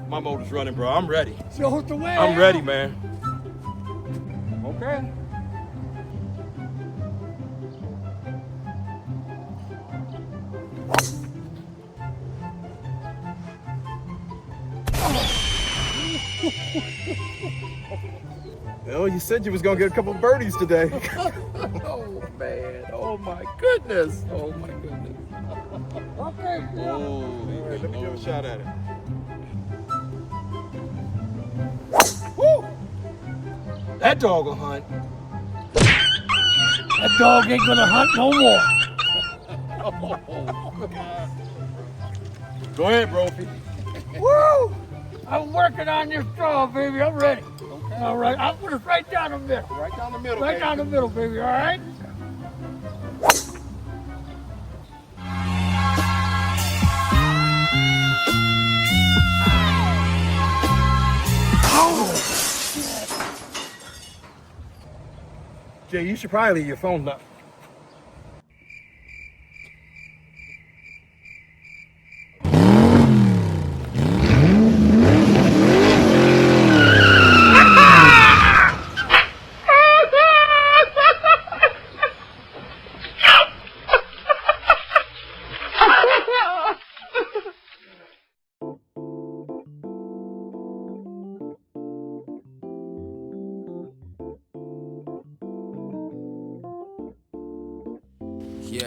My motor's running, bro. I'm ready. Show us the way. I'm ready, man. Okay. Well, you said you was gonna get a couple birdies today. Oh man! Oh my goodness! Oh my goodness! Okay. Oh, let me give a shot at it. Woo! That dog will hunt. That dog ain't gonna hunt no more. Oh God! Go ahead, Brophy. Woo! I'm working on your straw, baby. I'm ready. Okay. All right. I'll put it right down the middle. Right down the middle. Right baby. down the middle, baby. All right. Jay, you should probably leave your phone up.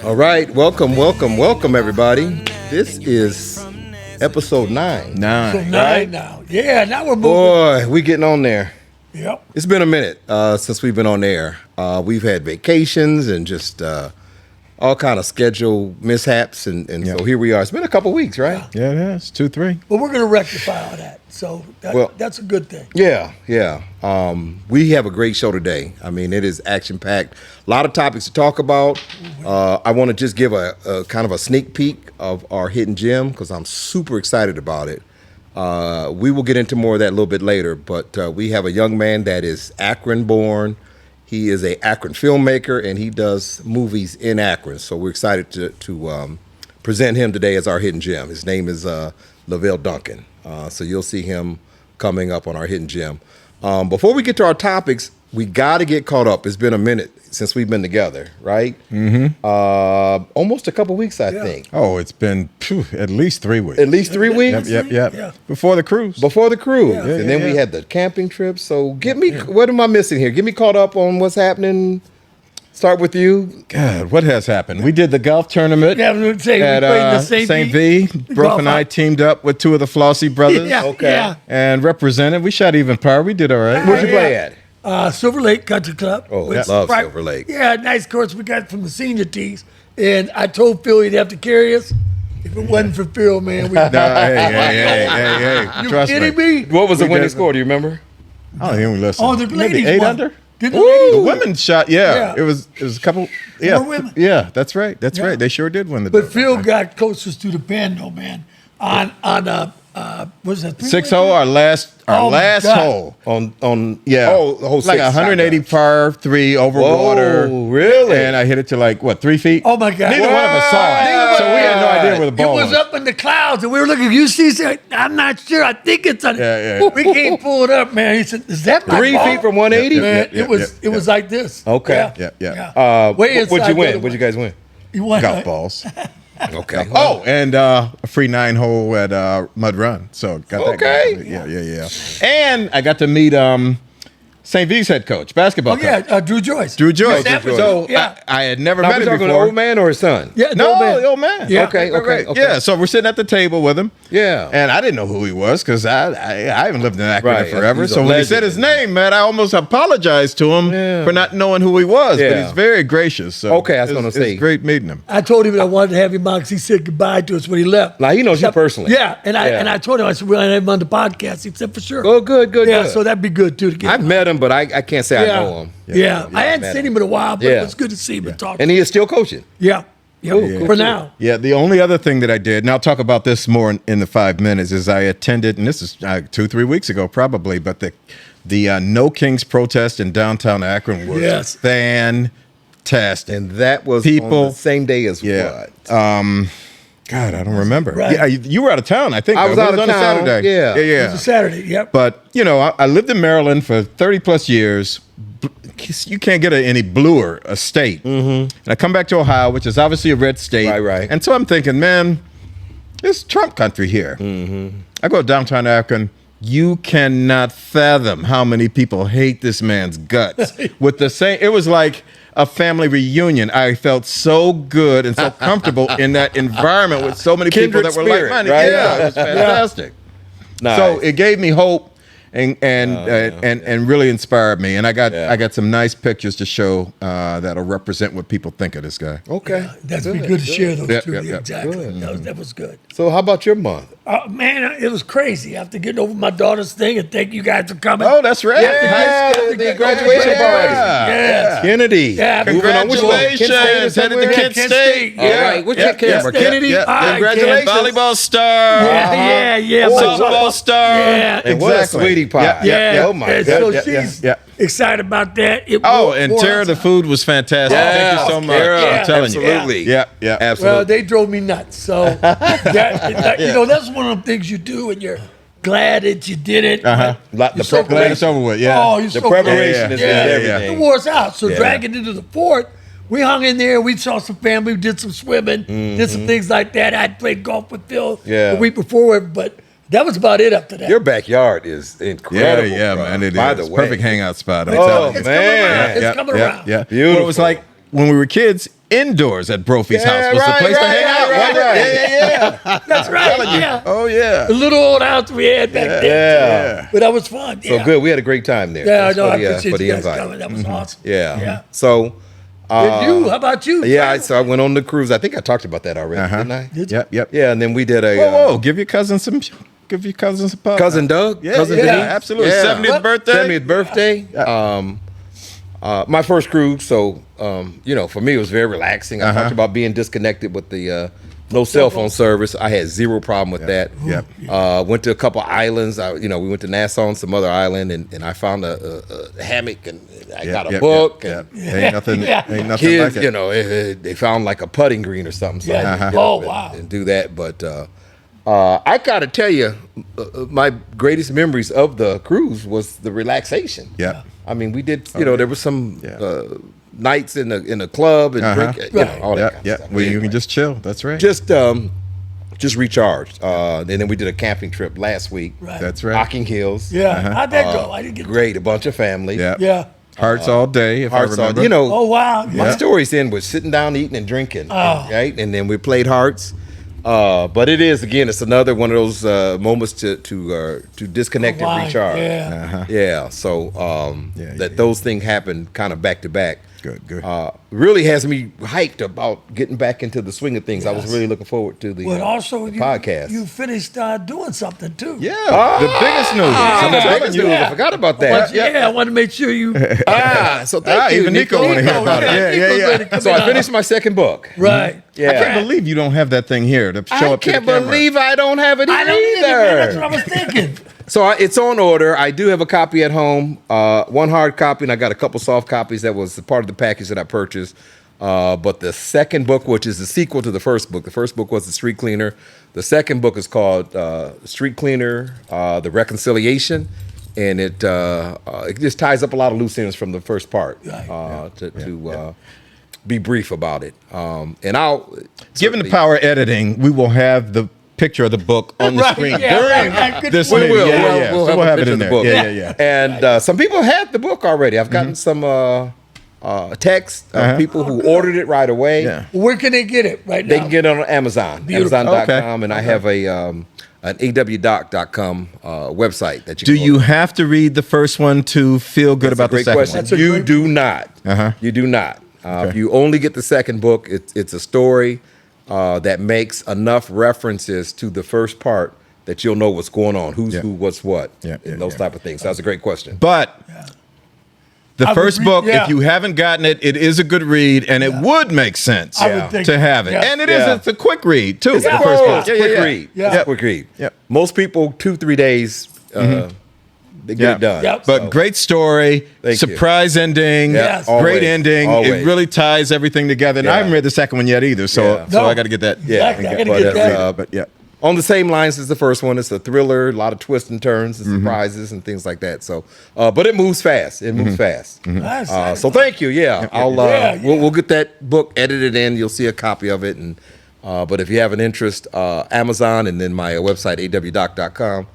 All right, welcome, everybody. This is episode 9. So 9 now. Yeah, now we're moving. Boy, we getting on there. Yep. It's been a minute since we've been on air. We've had vacations and just all kind of schedule mishaps, and so here we are. It's been a couple weeks, right? Yeah, it has. 2, 3. But we're gonna rectify all that. So that's a good thing. Yeah. We have a great show today. I mean, it is action-packed. A lot of topics to talk about. I want to just give a kind of a sneak peek of our hidden gem because I'm super excited about it. We will get into more of that a little bit later, but we have a young man that is Akron-born. He is a Akron filmmaker, and he does movies in Akron. So we're excited to present him today as our hidden gem. His name is LAVAIL DUNCAN. So you'll see him coming up on our hidden gem. Before we get to our topics, we got to get caught up. It's been a minute since we've been together, right? Mm-hmm. Almost a couple weeks, I think. Oh, it's been at least 3 weeks. At least 3 weeks? Yep. Yeah. Before the cruise. Yeah, and then we had the camping trip. So what am I missing here? Get me caught up on what's happening. Start with you. God, what has happened? We did the golf tournament Yeah, we played at the St. V. Brough and I teamed up with 2 of the Flossie brothers. Yeah, Okay. yeah. And represented. We shot even par. We did all right. Where'd you play at? Silver Lake Country Club. Oh, Which- love Silver Lake. Yeah, nice course we got from the senior tees. And I told Phil he'd have to carry us. If it wasn't for Phil, man, we. Hey. You Trust kidding me? What was the We winning did- score? Do you remember? I don't even listen. Oh, the Maybe ladies 8 won. under? Did the The ladies? women shot, yeah. Yeah. It was a couple. Yeah, More women. Yeah, that's right. That's Yeah. right. They sure did win the. But Phil got closest to the pin, though, man. On what's that? 6 hole, our last Oh, my last God. hole. On Yeah. Oh, the whole like 6 180 shot. par 3 over water. Whoa, really? And I hit it to 3 feet. Oh, my God. Neither one of us saw it. Neither So one we had no of us. idea where the It ball was up in the clouds, and we were looking. You see, said, I'm not sure. I think it's on. Yeah. We can't pull it up, man. He said, "Is that my 3 ball?" feet from 180? Man, Yeah, it was like this. Okay. Yeah. Way What'd inside you the win? other What'd you way. guys win? You won. Golf balls. Okay. Oh, and a free 9 hole at Mud Run. So got that. Okay. Going. Yeah. And I got to meet St. V's head coach, basketball Oh coach. yeah, Drew Joyce. Drew Joyce. That was- So yeah. I had never Now met we him talking before. an old man or his son? Yeah, No, old man. the old man. Yeah. Okay. Yeah, so we're sitting at the table with him. Yeah. And I didn't know who he was because I haven't lived in Akron Right. forever. He's a So when he legend. said his name, man, I almost apologized to him Yeah. for not knowing who he was. Yeah. But he's very gracious. So Okay, I was gonna say. It's great meeting him. I told him that I wanted to have him on because he said goodbye to us when he left. Now, he knows you personally. Yeah, and I told him, I said, we're going to have him on the podcast. He said, for sure. Oh, good. Yeah, so that'd be good, too. To get I've him. met him, but I can't say I know him. Yeah. I hadn't met seen him. him in a while, but Yeah. it was good to see him and talk to And him. he is still coaching. Yeah. Cool. For now. Yeah, the only other thing that I did, and I'll talk about this more in the 5 minutes, is I attended, and this is 2-3 weeks ago probably, but the No Kings protest in downtown Akron was Yes. fantastic. And that was on the same day as what? God, I don't remember. Right. Yeah, you were out of town, I think. I was though. out It of on a town, Saturday. yeah. yeah. It was a Saturday. Yep. But, you know, I lived in Maryland for 30 plus years. You can't get any bluer a state. And I come back to Ohio, which is obviously a red state. Right. And so I'm thinking, man, it's Trump country here. I go to downtown Akron. You cannot fathom how many people hate this man's guts. With the same, it was like a family reunion. I felt so good and so comfortable in that environment with so many people Kindred that were spirit, like-minded. right? Yeah, it was fantastic. Nice. So it gave me hope and really inspired me. And I got some nice pictures to show that'll represent what people think of this guy. Okay. That's be good to share those Yep, two. yep, yep. Exactly. That was good. So how about your month? Man, it was crazy. After getting over my daughter's thing, and thank you guys for coming. Oh, that's right. Yeah, the graduation party. Yes. Kennedy. Yeah, Moving on. Which one? Congratulations. Headed to Kent State. All right. What's your camera? Kennedy? Yeah. All right, Congratulations. Ken. Volleyball star. Yeah. Softball star. Yeah. And what a Exactly. sweetie pie. Yeah. Oh, my And God. so she's yeah. excited about that. Oh, and Tara, the food was fantastic. Thank you so much. Tara, I'm telling you. absolutely. Yeah. Absolutely. Well, they drove me nuts. So, that's one of the things you do, and you're glad that you did it. Uh-huh. The You're so Glad it's over with. Yeah. Oh, you're The so preparation glad. is The everything. war's out. So Yeah. dragging into the fort, we hung in there. We saw some family. We did some swimming. Did some things like that. I'd played golf with Phil Yeah. the week before, but that was about it after that. Your backyard is incredible. Yeah, bro. man. It By is. the way. Perfect hangout spot. I'm Oh, telling you. It's coming around. man. It's coming around. Yeah. Beautiful. Well, it was like when we were kids, indoors at Brophy's Yeah, house was right, the place to right, hang out. right, wasn't it? right. Yeah. That's right. Yeah. Oh, yeah. The little old house we had back then. Yeah. But that was fun. So yeah. good. We had a great time there. Yeah, Thanks no, I for the, appreciate for the you guys invite. coming. That was awesome. Yeah. So, And you? How about you? yeah, so I went on the cruise. I think I talked about that already, didn't I? Did you? Yep. Yeah, and then we did a Whoa. Give your cousin some pop. cousin Doug. Yeah, cousin yeah, Denise. absolutely. Yeah. 70th birthday. 70th birthday. My first cruise. So, for me, it was very relaxing. I talked about being disconnected with the no cell phone service. I had zero problem with that. Yep. Went to a couple islands. We went to Nassau and some other island, and I found a hammock, and I got a book. Yep. And Ain't nothing kids, like it. they found like a putting green or something. So Yeah. I did Oh, and- wow. and do that. But I gotta tell you, my greatest memories of the cruise was the relaxation. Yep. I mean, we did. There was some nights in the club and drink, all that kind of stuff. Well, you can just chill. That's right. Just recharged. And then we did a camping trip last week. Right. That's right. Rocking Hills. Yeah. How'd that go? I didn't get Great, a bunch of family. Yeah. Yeah. Hearts all day, if Hearts I on. remember. Oh, wow. My Yeah. stories then was sitting down, eating and drinking, Oh. right? And then we played hearts. But it is again, it's another one of those moments to disconnect and Why? recharge. Yeah. Yeah. So those things happen kind of back to back. Good. Really has me hyped about getting back into the swing of things. I was really looking forward to the, But also, the podcast. you finished doing something too. Yeah. The biggest news. Some of the I'm biggest telling you. news. I forgot about that. I want to make sure you. So thank you, Even Nico want to hear about it. Yeah. So I finished my second book. Right. Yeah. I can't believe you don't have that thing here to show I up to the can't camera. believe I don't have it I either. don't either, man. That's what I was thinking. So it's on order. I do have a copy at home, one hard copy, and I got a couple soft copies that was part of the package that I purchased. But the second book, which is the sequel to the first book was The Street Cleaner. The second book is called Street Cleaner, The Reconciliation. And it just ties up a lot of loose ends from the first part to be brief about it. And I'll... Given the power of editing, we will have the picture of the book on the Right, screen yeah, during right, good this point. meeting. We will. Yeah. We'll So have we'll a have it picture in of there. the book. Yeah. And some people have the book already. I've gotten some texts of people who ordered it right away. Yeah. Where can they get it right now? They can get it on Amazon, Beautiful. Amazon.com, Okay. and I have an awdoc.com website that you Do can you order. have to read the first one to feel good That's a about the great second question. one? That's a You great- do not. Uh-huh. You do not. Okay. If you only get the second book, it's a story that makes enough references to the first part that you'll know what's going on, who's Yeah. who, what's what, Yeah, and yeah, those yeah. type of things. So that's a great question. But the I would first read- book, yeah. if you haven't gotten it, it is a good read, and it would make sense I would think- to have it. yeah. And it is Yeah. it's a quick read, too. It's the a first quick, book. quick read. Yeah. It's a quick read. Yep. Most people 2-3 days they get it done. Yep. But So, great story, Thank surprise ending, Yes. great Always. ending. It Always. really ties everything together. And I Yeah. haven't read the second one yet either, so Yeah. so No. I got to get that. Exactly. I gotta but get it's, that. But yeah. on the same lines as the first one. It's a thriller, a lot of twists and turns Mm-hmm. and surprises and things like that. So, but it moves fast. It moves fast. Nice. So thank you. Yeah, I'll Yeah, we'll get that book edited in. You'll see a copy of it. And but if you have an interest, Amazon and then my website awdoc.com.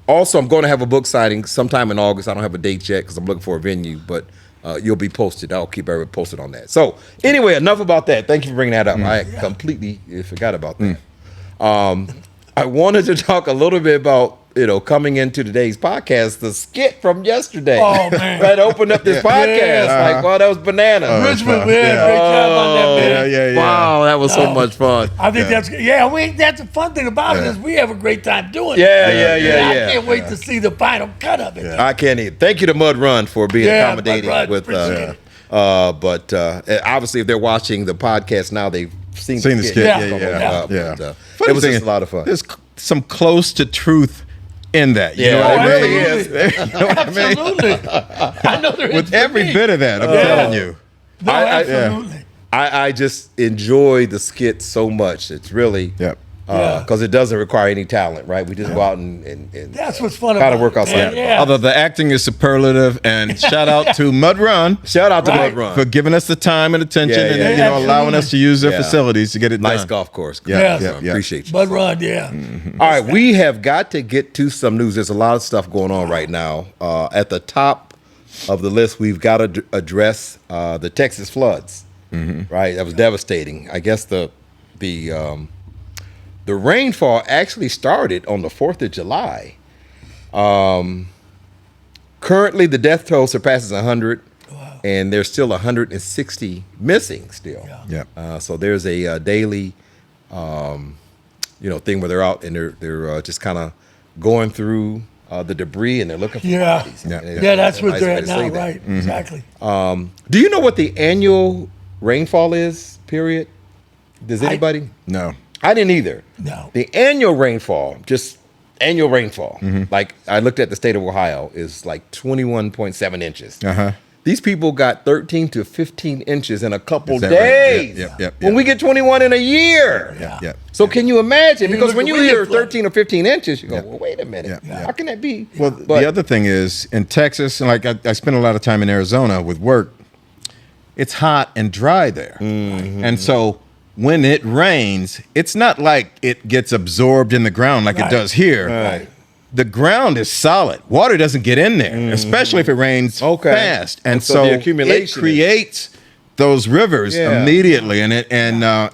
Also, I'm going to have a book signing sometime in August. I don't have a date yet because I'm looking for a venue, but you'll be posted. I'll keep everybody posted on that. So anyway, enough about that. Thank you for bringing that up. I completely forgot about that. I wanted to talk a little bit about, coming into today's podcast, the skit from yesterday. Oh, man. That opened up this podcast. Yeah. Like, wow, that was bananas. Richmond, we had a great job on that, man. Yeah. Wow, that was so much fun. I think that's the fun thing about it is we have a great time doing it. Yeah. I can't wait to see the final cut of it. I can't even. Thank you to Mud Run for being Yeah, accommodating Mud Run, with. appreciate it. But obviously, if they're watching the podcast now, they've seen the skit. Yeah. But, Funny it was thing just is, a lot of fun. There's some close to truth in that. You Yeah, know what I it mean? really is. You know what I mean? Absolutely. I know there is. With for every me. bit of that, I'm telling you. No, absolutely. I just enjoy the skit so much. It's really Yep. because it doesn't require any talent, right? We just go out and That's what's fun Gotta about work it, outside man. the Yeah. Although the acting is superlative, and shout out to Mud Run shout out to Right. Mud Run. for giving us the time and attention, Yeah, and yeah. allowing us to use their Yeah. facilities to get it Nice done. golf course. Yeah. Good. Yeah. Appreciate you. Bud Run, yeah. All right, we have got to get to some news. There's a lot of stuff going on right now. At the top of the list, we've got to address the Texas floods. Right, that was devastating. I guess the rainfall actually started on the 4th of July. Currently, the death toll surpasses 100, and there's still 160 missing still. Yeah. So there's a daily, thing where they're out and they're just kind of going through the debris and they're looking for Yeah. bodies. Yeah. And Yeah, that's a what nice they're way at to now, say that. right? Exactly. Do you know what the annual rainfall is? Period. Does anybody? No. I didn't either. No. The annual rainfall, just annual rainfall, like I looked at the state of Ohio, is like 21.7 inches. These people got 13 to 15 inches in a couple Is that right? days. Yep. When we get 21 in a year. Yeah. So can you imagine? You Because look when at you wind hear flow. 13 or 15 inches, you go, well, wait a minute. Yeah. How can that be? Well, But- the other thing is in Texas, and like I spent a lot of time in Arizona with work. It's hot and dry there, and so when it rains, it's not like it gets absorbed in the ground like it Right. does here. Right. The ground is solid. Water doesn't get in there, especially if it rains fast, and So so, the it accumulation creates those rivers Yeah. immediately. And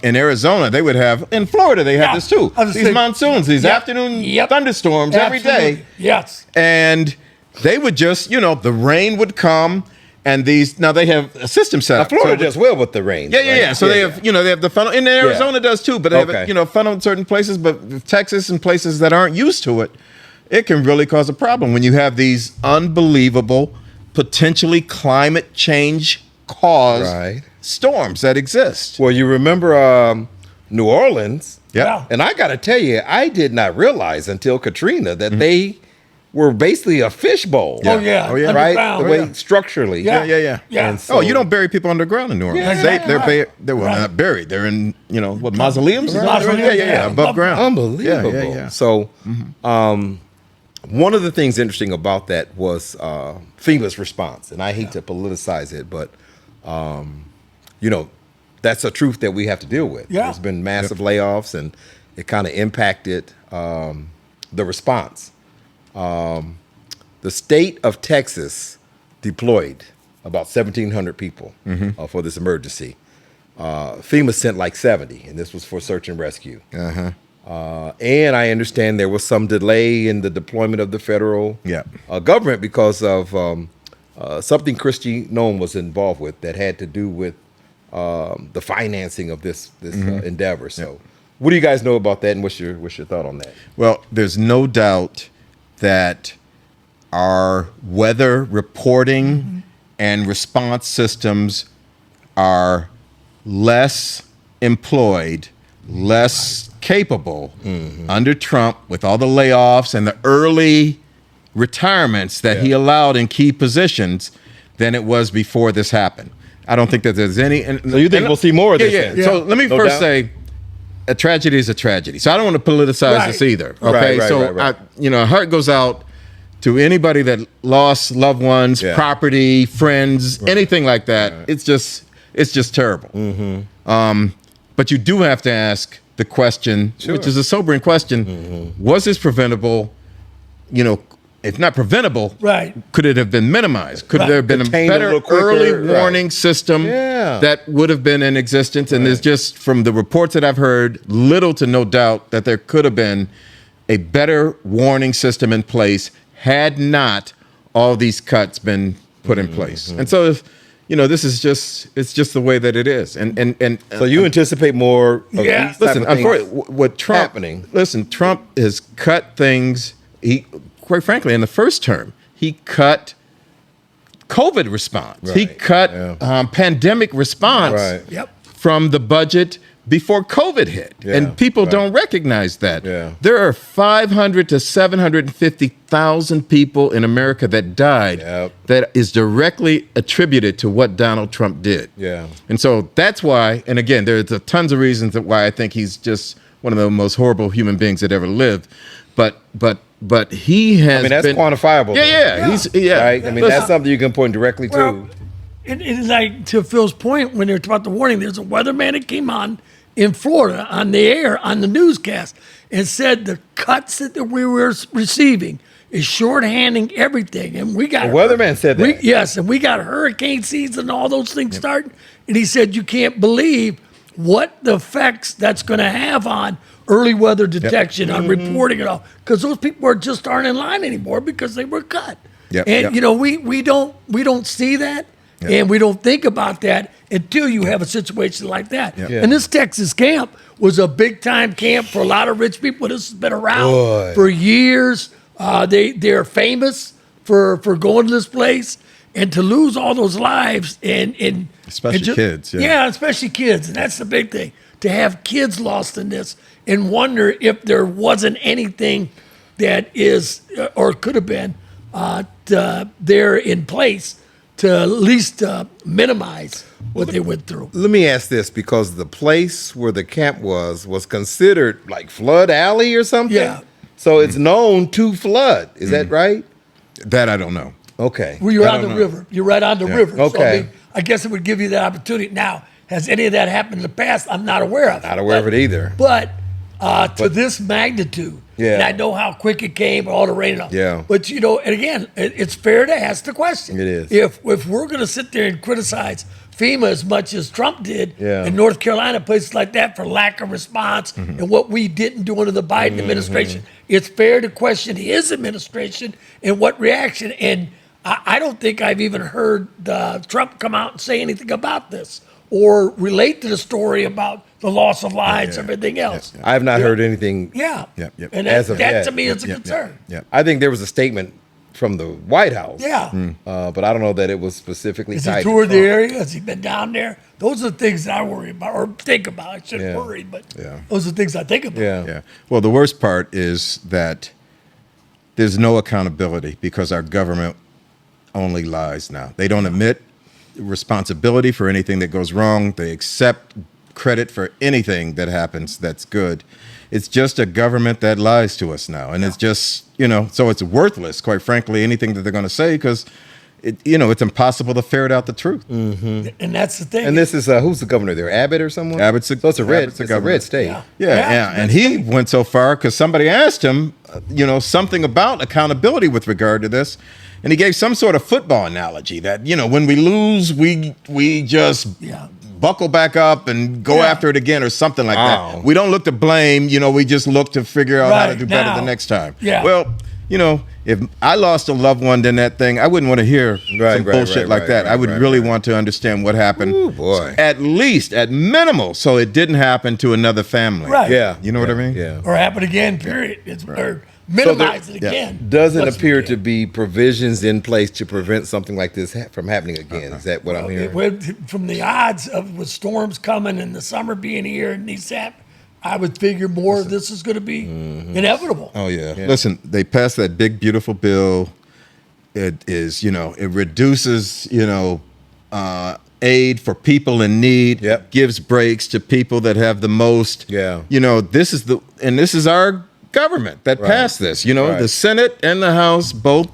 in Arizona, they would have in Florida they have Yeah. this too. I was These saying- months, these Yep. afternoon Yep. thunderstorms every day. Absolutely. Yes. And they would just, the rain would come, and now they have a system set Now, up. Florida So- does well with the rain. yeah. right? So they have, they have the funnel, and Arizona does too. But they have, Okay. funnel in certain places. But Texas and places that aren't used to it, it can really cause a problem when you have these unbelievable, potentially climate change caused Right. storms that exist. Well, you remember New Orleans. Yeah. And I got to tell you, I did not realize until Katrina that they were basically a fishbowl. Oh, yeah. Oh, yeah. Right? Underground. The way structurally. Yeah. Yeah. And so- Oh, you don't bury people underground in New Orleans. Yeah, They're right. they're Right. not buried. They're in mausoleums. Mausoleums, Yeah. Above ground. Unbelievable. Yeah. So, one of the things interesting about that was FEMA's response, and I hate to politicize it, but that's a truth that we have to deal with. Yeah. There's been massive layoffs, and it kind of impacted the response. The state of Texas deployed about 1,700 people for this emergency. FEMA sent like 70, and this was for search and rescue. And I understand there was some delay in the deployment of the federal government because of something Christy Nome was involved with that had to do with the financing of this endeavor. So, what do you guys know about that, and what's your thought on that? Well, there's no doubt that our weather reporting and response systems are less employed, less capable under Trump with all the layoffs and the early retirements that he allowed in key positions than it was before this happened. I don't think that there's any. So you think we'll see more of this? Yeah. then? So let me No first doubt. say, a tragedy is a tragedy. So I don't want to politicize this either. Okay, Right. heart goes out to anybody that lost loved ones, property, friends, anything like that. It's just terrible. But you do have to ask the question, which is a sobering question: was this preventable? If not preventable, could it have been minimized? Could there have been a Contained a better little quicker, early warning system that would have been in existence? And there's just, from the reports that I've heard, little to no doubt that there could have been a better warning system in place had not all these cuts been put in place. And so, this is it's just the way that it is. And So you anticipate more of these type listen, of things what Trump happening? Listen, Trump has cut things. Quite frankly, in the first term, he cut COVID response. He cut pandemic response from the budget before COVID hit. And people don't recognize that. There are 500 to 750,000 people in America that died that is directly attributed to what Donald Trump did. And so that's why, and again, there's tons of reasons why I think he's just one of the most horrible human beings that ever lived. But he has. I mean, that's quantifiable. He's right. I mean, that's something you can point directly to. And like to Phil's point, when they're about the warning, there's a weatherman that came on in Florida on the air on the newscast and said the cuts that we were receiving is shorthanding everything, and we got The weatherman said that. Yes, and we got hurricane season and all those things starting. And he said you can't believe what the effects that's going to have on early weather detection, on reporting and all, because those people aren't in line anymore because they were cut. We don't see that, and we don't think about that until you have a situation like that. And this Texas camp was a big time camp for a lot of rich people. This has been around for years. They're famous for going to this place, and to lose all those lives and especially kids. Especially kids, and that's the big thing. To have kids lost in this and wonder if there wasn't anything that is or could have been there in place to at least minimize what they went through. Let me ask this, because the place where the camp was considered like Flood Alley or something. Yeah. So it's known to flood. Is that right? That I don't know. Okay. Well, you're on the river. You're right on the river. Okay. So, I guess it would give you that opportunity. Now, has any of that happened in the past? I'm not aware of it. Not aware of it either. But to this magnitude, and I know how quick it came, all the rain and all. Yeah. But, and again, it's fair to ask the question. It is. If we're going to sit there and criticize FEMA as much as Trump did in North Carolina, places like that, for lack of response and what we didn't do under the Biden administration, it's fair to question his administration and what reaction. And I don't think I've even heard Trump come out and say anything about this or relate to the story about the loss of lives and everything else. I have not heard anything. And As of that yet. to me is a concern. I think there was a statement from the White House. Yeah. But I don't know that it was specifically Has tied he to toured the Trump. area? Has he been down there? Those are the things that I worry about or think about. I shouldn't worry, but those are the things I think about. Yeah. Well, the worst part is that there's no accountability because our government only lies now. They don't admit responsibility for anything that goes wrong. They accept credit for anything that happens that's good. It's just a government that lies to us now. And it's just, so it's worthless, quite frankly, anything that they're going to say, because it's impossible to ferret out the truth. And that's the thing. And this is, who's the governor there? Abbott or someone? Abbott's a, So it's a red, Abbott's a it's a governor. red state. Yeah. And he went so far because somebody asked him, something about accountability with regard to this. And he gave some sort of football analogy that, when we lose, we just buckle back up and go after it again or something like that. We don't look to blame, we just look to figure out how to do better the next time. Well, if I lost a loved one in that thing, I wouldn't want to hear some bullshit like that. I would really want to understand what happened. Ooh, boy. At least, at minimal, so it didn't happen to another family. Right. Yeah. You know what I mean? Yeah. or happen again, period. Or minimize it again. Doesn't Once appear again. to be provisions in place to prevent something like this from happening again. Is that what I'm hearing? From the odds of with storms coming and the summer being here and these I would figure more of this is going to be inevitable. Oh yeah. Listen, they passed that big beautiful bill. It is, it reduces, aid for people in need. Yep. Gives breaks to people that have the most. Yeah. This is our government that passed this. The Senate and the House both,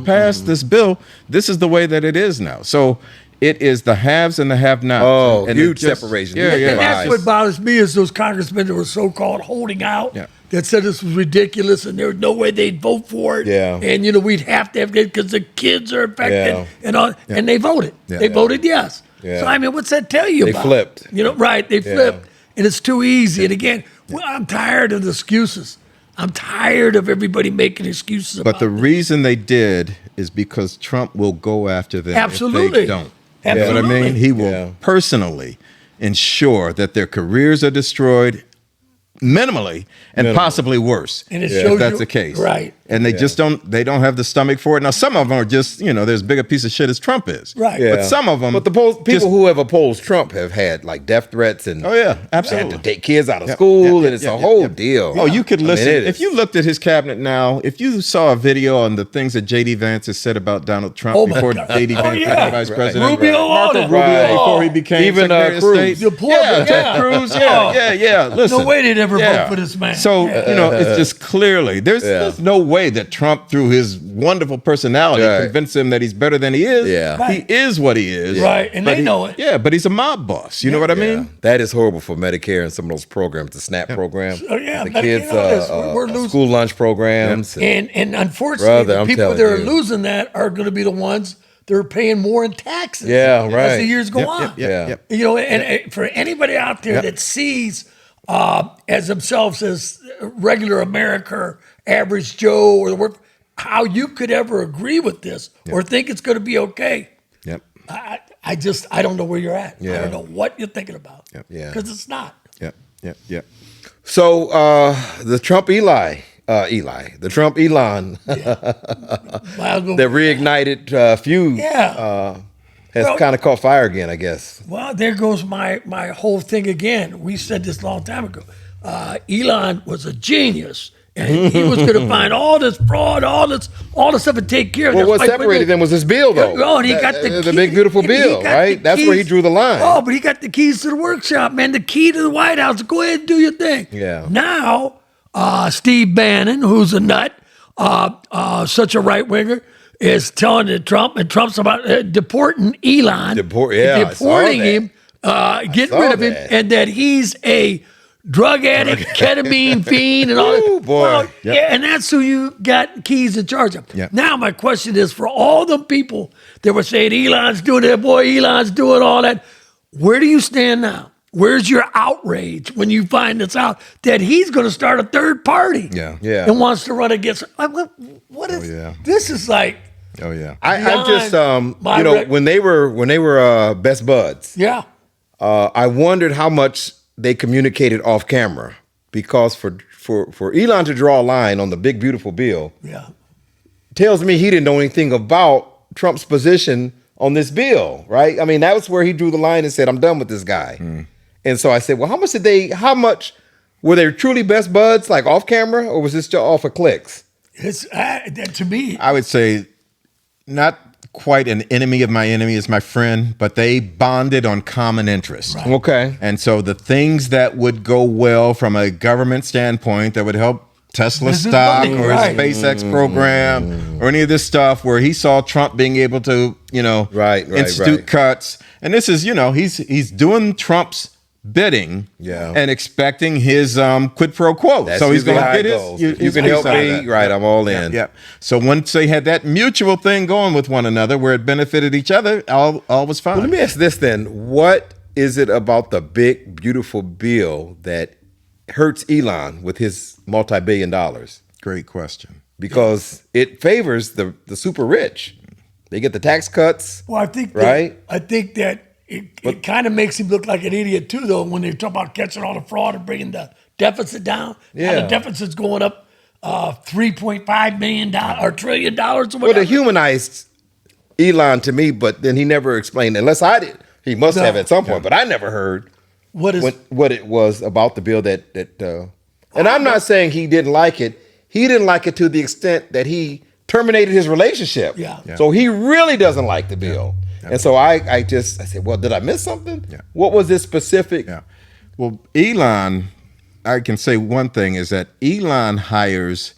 passed this bill. This is the way that it is now. So it is the haves and the have-nots. Oh, and huge separation. Yeah, And yeah. that's what bothers me is those congressmen that were so-called holding out that said this was ridiculous and there was no way they'd vote for it. Yeah. And, we'd have to have it because the kids are affected and all. Yeah. And they voted. Yeah. They voted yes. Yeah. So, I mean, what's that tell you They about? flipped. Right. They flipped. And it's too easy. And again, I'm tired of the excuses. I'm tired of everybody making excuses about But the reason they did is because Trump will go after them Absolutely. if they don't. You know what I Absolutely. mean? He will personally ensure that their careers are destroyed minimally and possibly worse And it if shows that's you- the case. right. And they just don't have the stomach for it. Now, some of them are just, they're as big a piece of shit as Trump is. Right. Yeah. But some of them. But the people who have opposed Trump have had like death threats and Oh, yeah, had absolutely. to take kids out of school, yeah, and it's yeah, a yeah, whole yeah. deal. Oh, you could I mean, listen. it If is. you looked at his cabinet now, if you saw a video on the things that J.D. Vance has said about Donald Trump Oh, my before God. J.D. Oh, Vance yeah. became vice president, Rubio, all Marco that. Rubio Right. before he became Even, Secretary of Cruz. State. The poor Yeah, guy. Ted Cruz. Yeah. Listen, No way they'd ever vote for this man. So it's just clearly there's no way that Trump, through his wonderful personality, Right. convinced him that he's better than he is. Yeah. Right. He is what he is. Right, and But they know it. Yeah, but he's a mob boss. You know what I mean? That is horrible for Medicare and some of those programs, the SNAP program. Oh, yeah, the Medicare, kids, all this. We're losing. school lunch programs. And unfortunately, Brother, the I'm people telling that are you. losing that are going to be the ones that are paying more in taxes. Yeah, As right. the years go on. Yeah. And for anybody out there that sees as themselves as regular America, average Joe, or the work, how you could ever agree with this or think it's going to be okay. Yep. I don't know where you're at. I Yeah. don't know what you're thinking about. Yeah. Because it's not. Yep. So the Trump the Trump Elon that reignited feud has Well- kind of caught fire again, I guess. Well, there goes my whole thing again. We said this a long time ago. Elon was a genius, and he was going to find all this fraud, all this stuff, and take care of it. Well, what Like, separated them was his bill, though. Oh, and he got the key- big beautiful he bill, got right? the That's where he keys. drew the line. Oh, but he got the keys to the workshop, man. The key to the White House. Go ahead and do your thing. Yeah. Now, Steve Bannon, who's a nut, such a right winger, is telling Trump, and Trump's about deporting Elon, I saw deporting that. him, getting saw rid of him, that. and that he's a drug addict, ketamine fiend, and all Ooh, that. boy. Well, Yep. yeah, and that's who you got keys in charge of. Yep. Now, my question is for all the people that were saying Elon's doing that, boy, Elon's doing all that, where do you stand now? Where's your outrage when you find this out that he's going to start a third party? Yeah. And wants to run against. What is this? Is like, Oh yeah. I just my when they were best buds, I wondered how much they communicated off camera, because for Elon to draw a line on the big beautiful bill tells me he didn't know anything about Trump's position on this bill, right? I mean, that was where he drew the line and said, "I'm done with this guy." And so I said, "Well, how much were they truly best buds, like off camera, or was this just off of clicks?" It's to me. I would say not quite an enemy of my enemy is my friend, but they bonded on common interests. Right. Okay. And so the things that would go well from a government standpoint that would help Tesla Business stock money, or right. his SpaceX program or any of this stuff where he saw Trump being able to, Right, institute cuts. And this is, he's doing Trump's bidding Yeah. and expecting his quid pro quo. That's so he's usually going to how it get goes. his. You can help piece out of me, that. right? I'm all in. Yeah. So once they had that mutual thing going with one another where it benefited each other, all was fine. Well, let me ask this then: what is it about the big beautiful bill that hurts Elon with his multi-billion dollars? Great question. Because it favors the super rich. They get the tax cuts. Well, I think Right? that it kind of makes him look like an idiot too, though, when they talk about catching all the fraud and bringing the deficit down. Now Yeah. the deficit's going up $3.5 million or $1 trillion or Well, whatever. they humanized Elon to me, but then he never explained, unless I did. He must No. have at some point, but I never heard What is what it was about the bill and I'm not saying he didn't like it. He didn't like it to the extent that he terminated his relationship. Yeah. So he really doesn't like the bill. And so I said, well, did I miss something? Yeah. What was this specific? Yeah. Well, Elon, I can say one thing is that Elon hires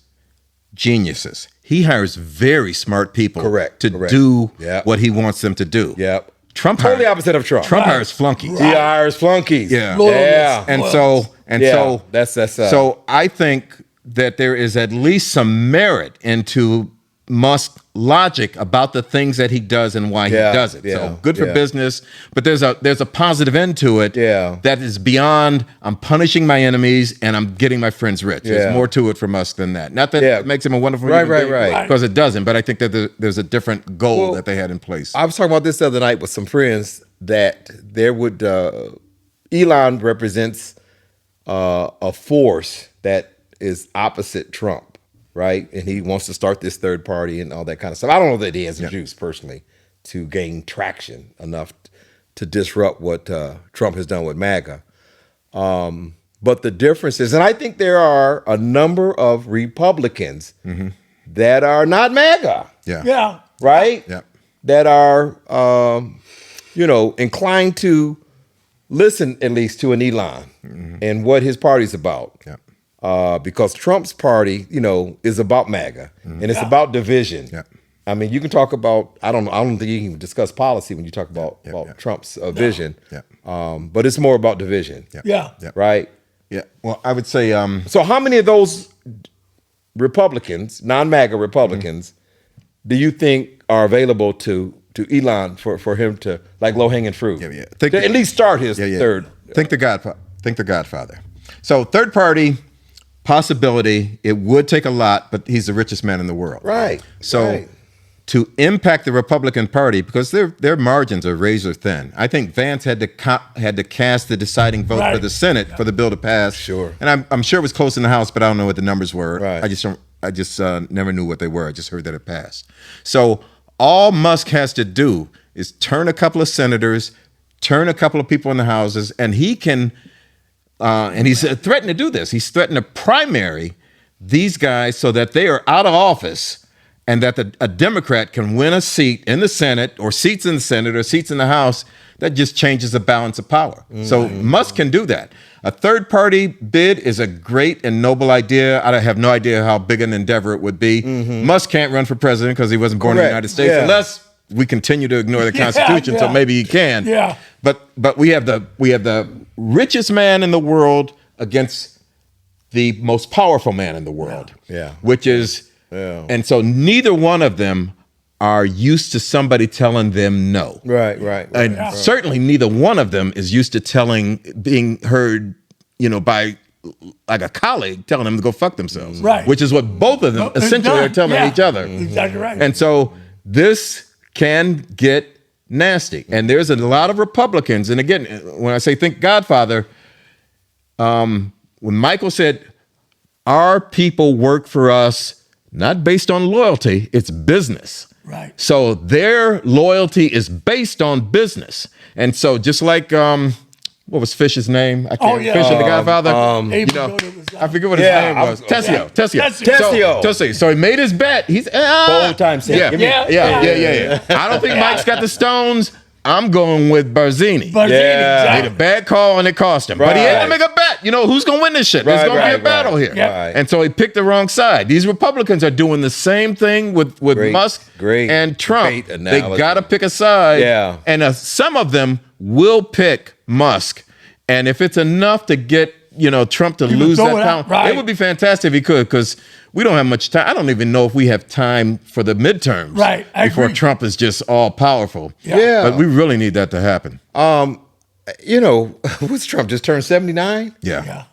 geniuses. He hires very smart people to do what he wants them to do. Yep. Trump totally opposite of Trump. Trump hires flunkies. He hires flunkies. Yeah. Yeah. And so that's so I think that there is at least some merit into Musk's logic about the things that he does and why he does it. So good for business, but there's a positive end to it that is beyond I'm punishing my enemies and I'm getting my friends rich. There's more to it for Musk than that. Not that it makes him a wonderful human being, because it doesn't, but I think that there's a different goal that they had in place. I was talking about this the other night with some friends that there would Elon represents a force that is opposite Trump, right? And he wants to start this third party and all that kind of stuff. I don't know that he has the juice personally to gain traction enough to disrupt what Trump has done with MAGA. But the difference is, and I think there are a number of Republicans that are not MAGA. Yeah. Right? Yeah. That are, inclined to listen at least to an Elon and what his party's about. Yeah. Because Trump's party, is about MAGA and it's about division. Yeah. I mean, you can talk about, I don't think you can discuss policy when you talk about Trump's vision. Yeah. But it's more about division. Yeah. Right? Yeah. Well, I would say So how many of those Republicans, non-MAGA Republicans, do you think are available to Elon for him to, like, low-hanging fruit? Yeah. To at least start his third. Think the Godfather. So third party possibility, it would take a lot, but he's the richest man in the world. Right. So to impact the Republican Party, because their margins are razor thin. I think Vance had to cast the deciding vote for the Senate for the bill to pass. Sure. And I'm sure it was close in the House, but I don't know what the numbers were. Right. I just never knew what they were. I just heard that it passed. So all Musk has to do is turn a couple of senators, turn a couple of people in the houses, and he can. And he's threatened to do this. He's threatened to primary these guys so that they are out of office and that a Democrat can win a seat in the Senate or seats in the Senate or seats in the House. That just changes the balance of power. So Musk can do that. A third party bid is a great and noble idea. I have no idea how big an endeavor it would be. Musk can't run for president because he wasn't born in the United States unless we continue to ignore the Constitution. So maybe he can. Yeah. But we have the richest man in the world against the most powerful man in the world. Which is, and so neither one of them are used to somebody telling them no. Right. And certainly neither one of them is used to being heard, by like a colleague telling them to go fuck themselves. Right. Which is what both of them essentially are telling each other. Exactly right. And so this can get nasty. And there's a lot of Republicans. And again, when I say think Godfather, when Michael said, our people work for us, not based on loyalty, it's business. Right. So their loyalty is based on business. And so just like, what was Fish's name? I can't. Fish and the Godfather. I forget what his name was. Tessio. So he made his bet. He's Full time saying, yeah. I don't think Mike's got the stones. I'm going with Barzini. Made a bad call and it cost him. But he had to make a bet. Who's going to win this shit? There's going to be a battle here. And so he picked the wrong side. These Republicans are doing the same thing with Musk and Trump. They got to pick a side. Yeah. And some of them will pick Musk. And if it's enough to get, Trump to lose that power, it would be fantastic if he could, because we don't have much time. I don't even know if we have time for the midterms before Trump is just all powerful. But we really need that to happen. What's Trump just turned 79? Yeah.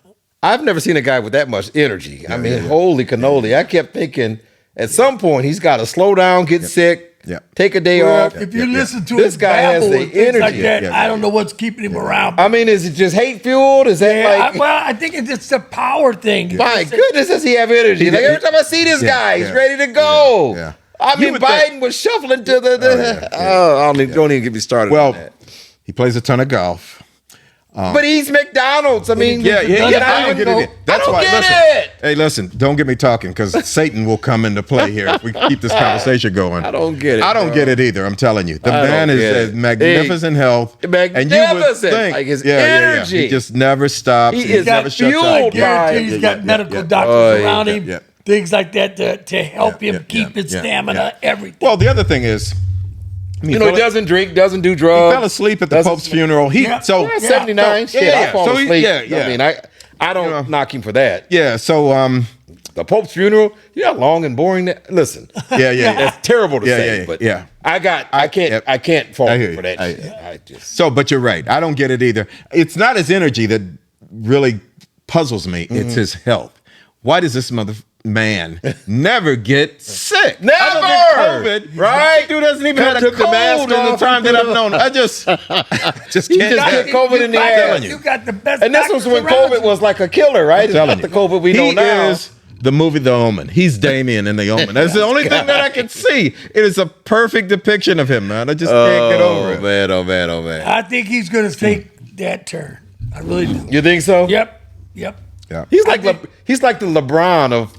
I've never seen a guy with that much energy. Holy cannoli. I kept thinking at some point he's got to slow down, get sick, take a day off. If you listen to this guy has the energy like that, I don't know what's keeping him around. I mean, is it just hate fueled? Is that I think it's just a power thing. My goodness, does he have energy? Every time I see this guy, he's ready to go. I mean, Biden was shuffling to don't even get me started on that. He plays a ton of golf. But he's McDonald's. I mean, Yeah, I don't get it. That's why. get Listen, it. hey, listen. Don't get me talking because Satan will come into play here if we keep this conversation going. I don't get it, I don't bro. get it either. I'm telling you, the I man don't is get as it. magnificent health, and you would Magnificent. think, Like his yeah. energy. He just never stops. He is never shuts fueled up. I by- guarantee he's got medical doctors around him, yeah. things like that to help him keep his yeah, stamina, everything. Well, the other thing is, You know, he doesn't drink, doesn't do he drugs. fell asleep at the Doesn't- Pope's funeral. Yeah. 79. So, Shit, I fall So he- asleep. yeah. I mean, I don't knock him for that. Yeah. So The Pope's funeral, you know how long and boring that. Listen, yeah. that's terrible to Yeah, say, yeah, but yeah. I can't fault I hear him for you. that. I- shit. I just So, but you're right. I don't get it either. It's not his energy that really puzzles me. It's his health. Why does this man never get sick? Never! Other than COVID, Right? Dude doesn't even have a Took the cold mask in the off, time that I've known. I just can't. just get COVID in the air. You got the best. And this was doctors when around COVID you. was like a killer, right? It's telling not the you. COVID we know He now. is the movie The Omen. He's Damien in The Omen. That's the only thing that I can see. It is a perfect depiction of him, man. I just can't get over it. Man, oh man, oh man. I think he's going to take that turn. I really do. You think so? Yep. Yeah. He's like he's like the LeBron of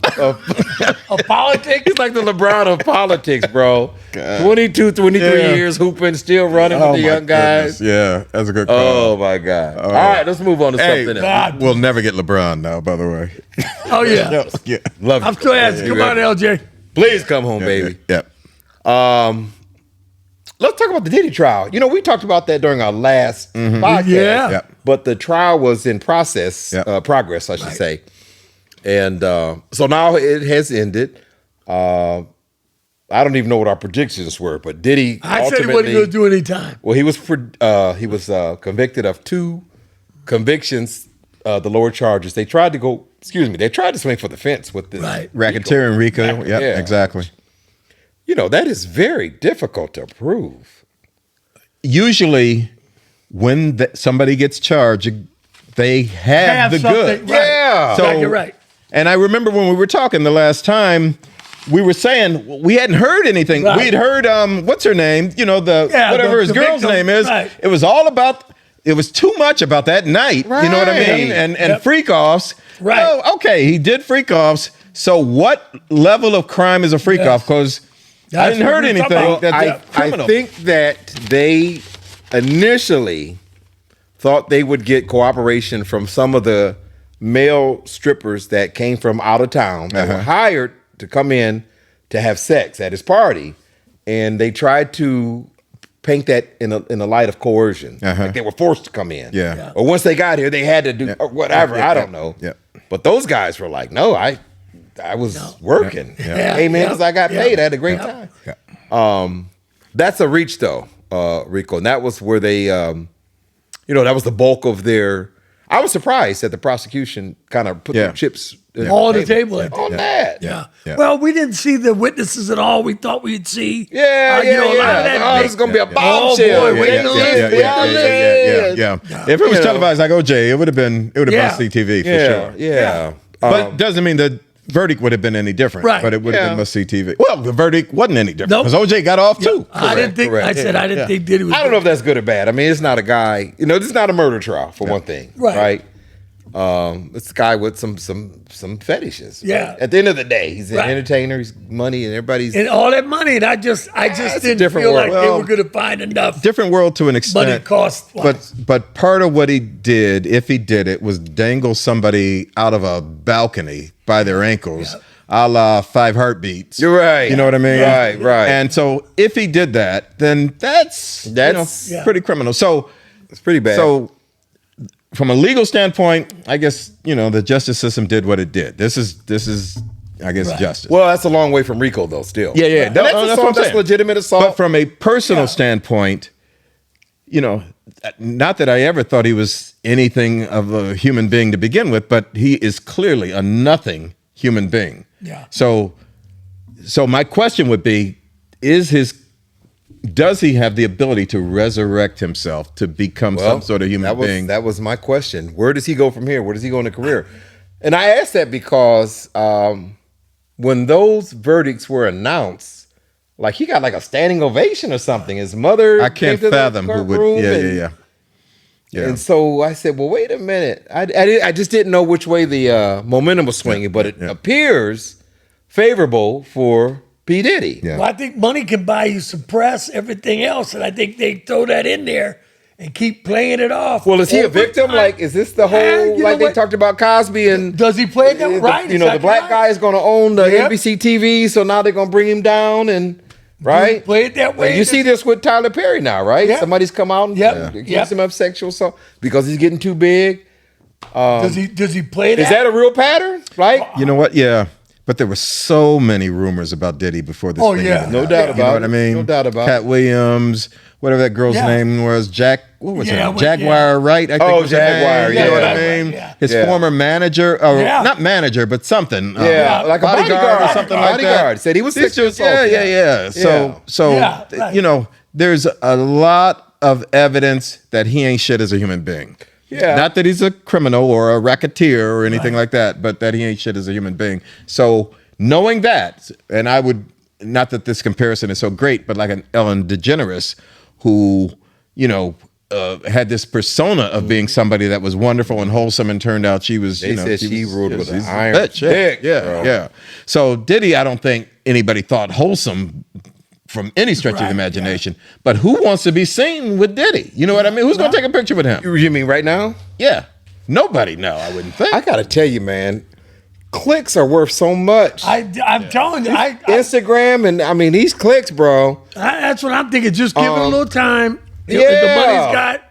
Of politics. he's like the LeBron of politics, bro. 22, 23 Yeah. years hooping, still running with the my young guys. goodness. Yeah, that's a good call. Oh my God! All right, let's move on to Hey, something else. God. we'll never get LeBron now, by the way. Oh, yeah. Yeah. Love I'm you. still asking. Come on, LJ. Please come home, baby. Yeah. Let's talk about the Diddy trial. You know, we talked about that during our last podcast. Yeah. Yeah. But the trial was in progress, I should say. And so now it has ended. I don't even know what our predictions were, but Diddy I said he wasn't going to do any time. Well, he was convicted of 2 convictions, the lower charges. They tried to swing for the fence with this. Right. Racketeering Rico. Yeah, Yeah. exactly. You know, that is very difficult to prove. Usually, when somebody gets charged, they have the something, good. right. Yeah. So, Yeah, you're right. And I remember when we were talking the last time, we were saying we hadn't heard anything. Right. We'd heard what's her name? You know, whatever his the girl's victim. name is. Right. It was all about. It was too much about that night. You know what I Right. mean? And Yep. freak offs. Right. Oh, okay, he did freak offs. So what level of crime is a freak off? Because I That's didn't what heard we're talking anything about. that's I criminal. think that they initially thought they would get cooperation from some of the male strippers that came from out of town that were hired to come in to have sex at his party, and they tried to paint that in a light of coercion, like they were forced to come in. Yeah. Or once they got here, they had to do or whatever. I don't know. Yeah. But those guys were like, no, I was working. Yeah. Hey man, Yeah. because I got paid. I had a great Yeah. time. That's a reach though, Rico. And that was where they, that was the bulk of their. I was surprised that the prosecution kind of put their chips All on the table. on that. Yeah. Yeah. Well, we didn't see the witnesses at all. We thought we'd see. Yeah, you know, a lot of that big- it's gonna be a Oh, bombshell. boy, Wait wait till till this, this, wait till this. Yeah. If it was You know. televised like OJ, it would have been Yeah. must see TV for Yeah, sure. yeah. But doesn't mean the verdict would have been any different. Right. But it would have Yeah. been must see TV. Well, the verdict wasn't any different Nope. because OJ got off too. I didn't think. correct. I said I didn't think Diddy was. I don't know if that's good or bad. I mean, it's not a guy. This is not a murder trial for one thing, Right. right? It's a guy with some fetishes. Yeah. Right? At the end of the day, he's an Right. entertainer. He's money, and everybody's. and all that money, and I just it's a didn't different feel world. like they Well, were going to find enough. Different world to an But extent. it cost. But part of what he did, if he did it, was dangle somebody out of a balcony by their ankles, a la 5 Heartbeats. You're right. You know what I mean? Right. And so if he did that, then that's Yeah. pretty criminal. So It's pretty bad. So from a legal standpoint, I guess, the justice system did what it did. This is I guess, justice. well, that's a long way from RICO, though. Still, Yeah. And that's what I'm assault. That's saying. legitimate assault. But from a personal standpoint, not that I ever thought he was anything of a human being to begin with, but he is clearly a nothing human being. Yeah. So my question would be, does he have the ability to resurrect himself to become some sort of human being? That was my question. Where does he go from here? Where does he go in a career? And I asked that because when those verdicts were announced, like he got like a standing ovation or something. His mother, I can't came to the fathom who would. courtroom and Yeah. Yeah. And so I said, well, wait a minute. I just didn't know which way the momentum was swinging, but it appears favorable for P. Diddy. Yeah. Well, I think money can buy you some press, everything else, and I think they throw that in there and keep playing it off. Well, is he a over victim? time. Like, is this the whole, you know like they what? talked about Cosby and Does he play that right? you know, the black guy is going to own the Yep. NBC TV, so now they're going to bring him down and, right? Play it that way. And you see this with Tyler Perry now, right? Yep. Somebody's come out and accused him of sexual assault because he's getting too big. Does he play that? Is that a real pattern? Like, You know what? Yeah. But there were so many rumors about Diddy before this Oh, thing. yeah. even No happened. doubt You about know what it. I mean? No doubt about Cat it. Williams, whatever that girl's Yeah. name was, what was Yeah, it? well, Jaguar Wright, I think Oh, was her Jaguar, name. You know what I yeah. mean? Yeah. His Yeah. former manager, or Yeah. not manager, but something. Yeah, like a bodyguard or something like that. Bodyguard. Said he was These sexually dudes- yeah, assaulted. yeah. So Yeah, right. you know, there's a lot of evidence that he ain't shit as a human being. Yeah. Not that he's a criminal or a racketeer or anything like that, but that he ain't shit as a human being. So knowing that, and I would, not that this comparison is so great, but like an Ellen DeGeneres who, you know, had this persona of being somebody that was wonderful and wholesome, and turned out she was, They you know, said she was- ruled with an she's a iron bitch, dick, yeah, bro. yeah. So Diddy, I don't think anybody thought wholesome from any stretch of the Right, imagination. But who wants to be seen with Diddy? You know what I mean? Who's gonna take a picture with him? You mean right now? Yeah, nobody. No, I wouldn't think. I got to tell you, man, clicks are worth so much. I'm telling you, Instagram and I mean these clicks, bro. that's what I'm thinking. Just give it a little time. If yeah. the money's got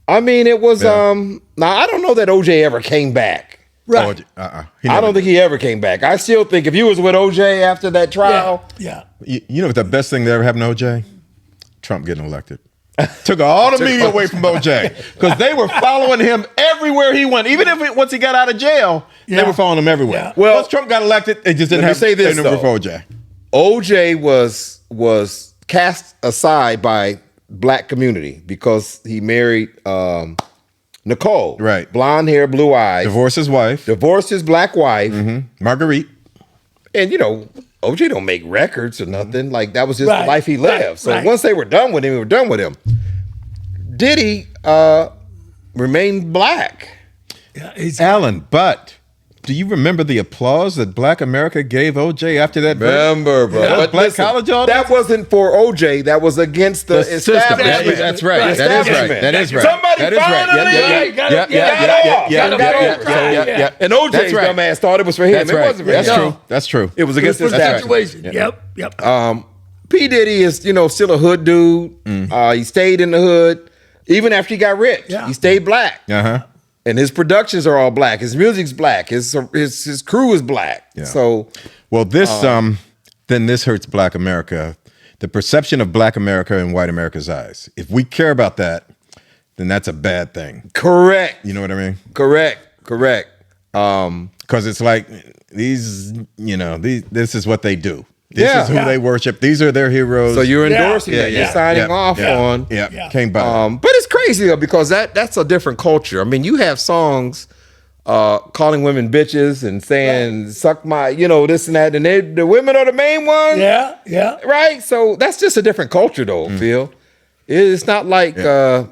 I mean, it was now I don't know that OJ ever came back. right. I don't think he ever came back. I still think if you was with OJ after that trial, Yeah. You know what the best thing that ever happened to OJ? Trump getting elected. Took all the media away from OJ because they were following him everywhere he went. Even if once he got out of jail, they Yeah. were following him everywhere. Yeah. Well, once Trump got elected, they just didn't let me have say this, any number though. for OJ. OJ was cast aside by black community because he married Nicole, Right. blonde hair, blue eyes, Divorced his wife, divorced his black wife, Marguerite. and you know OJ don't make records or nothing. Like that was just Right, the life he lived. right, So right. once they were done with him, we were done with him. Diddy remained black. Yeah, he's, Alan, but do you remember the applause that Black America gave OJ after that? Remember, bro. Yeah. But Black listen, college audience? that wasn't for OJ. That was against the system. establishment. That's right. Right. That is right. Establishment. That is right. Somebody that is right. finally got Yeah, it. yeah, Got yeah, off. yeah, yeah, Got yeah, over. yeah, yeah, yeah. And OJ's That's right. dumbass thought it was for him. That's it right. wasn't for That's him. true. That's true. It was against for the the establishment. situation. Yep. P. Diddy is, still a hood dude. He stayed in the hood. Even after he got rich, Yeah. he stayed black. Uh-huh. And his productions are all black. His music's black. His crew is black. Yeah. So Well, this then this hurts Black America. The perception of Black America in white America's eyes. If we care about that, then that's a bad thing. correct. You know what I mean? Correct. Because it's like this is what they do. This Yeah. is who they worship. These are their heroes. So you're Yeah. endorsing that. You're yeah, signing yeah, off yeah, on. Yeah, Yeah. can't buy it. But it's crazy though because that's a different culture. I mean, you have songs calling women bitches and saying "suck my," this and that, and the women are the main ones. Yeah. Right. So that's just a different culture, though. Phil, it's not like it's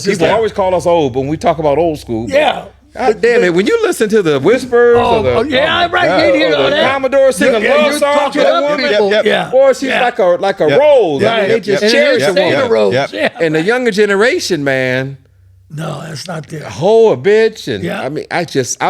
just people that- always call us old when we talk about old school. but Yeah. God damn it! When you listen to the Whispers, or the, right. You hear or all the that. Commodore sing a love song to a woman, boy, she's like a rose. I mean, they just cherish a Say the woman. rose. Yep. Yeah. And the younger generation, man, No, that's not there. hoe a bitch, and Yeah. I mean, I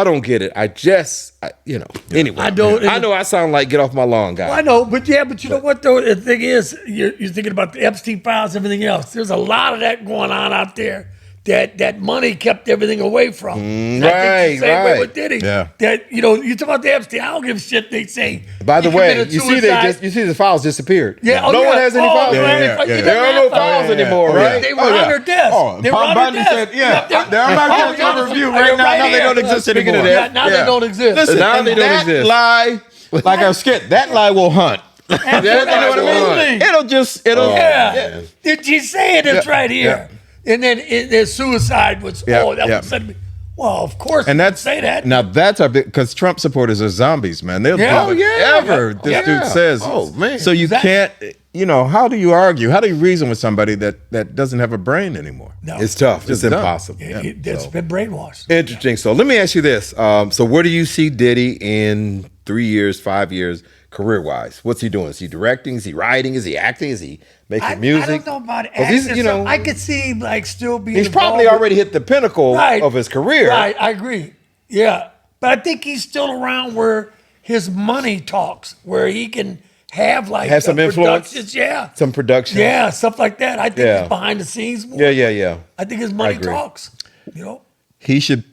don't get it. Anyway, I don't- I know I sound like get off my lawn, guy. I know, but you know what though? The thing is, you're thinking about the Epstein files, everything else. There's a lot of that going on out there. That money kept everything away from. And I think the same way right. with Diddy. Yeah. That you talk about the Epstein. I don't give a shit. They say. By the he way, committed you see suicide. the files disappeared. Yeah. no one has any files. There are no files anymore, right? They were on their desk. Oh, They were Paul on their Bundy desk. said, they're on my desk under review They're right now. Now they here. don't exist Speaking anymore. of that, Now they don't exist. Listen, Now and they don't that exist. lie, like our skit, that lie will hunt. Yeah, You know what I mean? Absolutely. It'll Yeah. Did you say it? It's right here. And then suicide was, Yeah, that yeah. was suddenly. Well, of course. And that's say that. now that's our big because Trump supporters are zombies, man. They'll Yeah. do Oh, yeah. whatever this dude says. Oh, man. So you can't, how do you argue? How do you reason with somebody that doesn't have a brain anymore? No. it's tough. It's done. impossible. It's been brainwashed. Interesting. So let me ask you this. So where do you see Diddy in 3 years, 5 years, career-wise? What's he doing? Is he directing? Is he writing? Is he acting? Is he making music? I don't know about 'Cause he's, acting. I could see him like still being. he's probably involved already hit the pinnacle Right. of his career. Right, I agree. Yeah, but I think he's still around where his money talks, where he can have Have some influence? productions, yeah, Some production. yeah, stuff like that. I think Yeah. he's behind the scenes more. Yeah. I think his money agree. talks. You know, He should.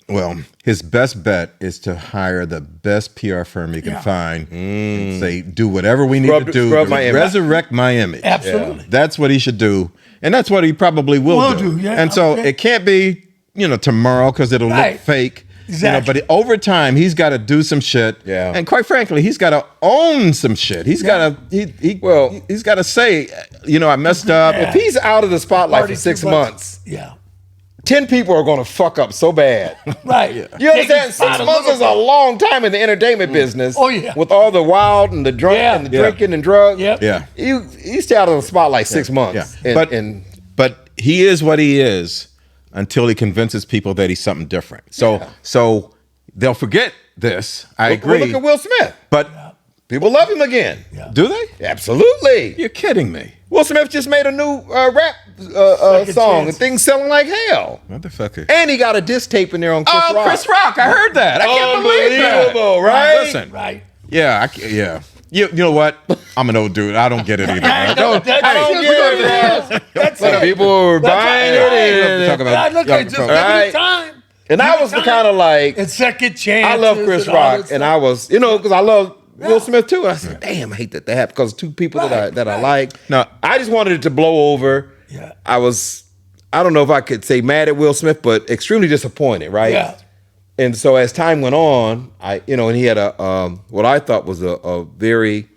Well, his best bet is to hire the best PR firm he can Yeah. find and say, do whatever we need Scrub- to do scrub to my image. resurrect my image. absolutely. That's what he should do. And that's what he probably will do. Yeah, and so okay. it can't be, tomorrow because it'll Right. look fake. Exactly. But over time, he's got to do some shit. Yeah. And quite frankly, he's got to own some shit. He's got to, he's got to say, I messed up. Yeah. If he's out of the spotlight Party for 6 too much. months, Yeah, 10 people are going to fuck up so bad. right. You understand? 6 months is a long time in the entertainment business. Oh, yeah. With all the wild and the drunk Yeah. and the Yeah. drinking and drugs. Yep. Yeah. You stay out of the spotlight 6 months. Yeah. But he is what he is until he convinces people that he's something different. So they'll forget this. I agree. Well, look at Will Smith. But People love him again. do they? Absolutely. You're kidding me. Will Smith just made a new rap Second song, chance. and things selling like hell. Motherfucker. And he got a diss tape in there on Chris Rock. Oh, Chris Rock. I heard that. I can't believe that. Unbelievable, right? Listen. Right. Yeah. Yeah. You know what? I'm an old dude. I don't get it either. I don't, That's I don't it. get it. That's But it. people were buying right. it. Talk about- I look y'all at just talk- give Right. it time. And I was the kind of like, And second chance. I love Chris Rock, and I was, because I love Will Smith too. And I said, damn, I hate that that happened because two people that I like. No. I just wanted it to blow over. Yeah. I don't know if I could say mad at Will Smith, but extremely disappointed, right? Yeah. And so as time went on, and he had a what I thought was a very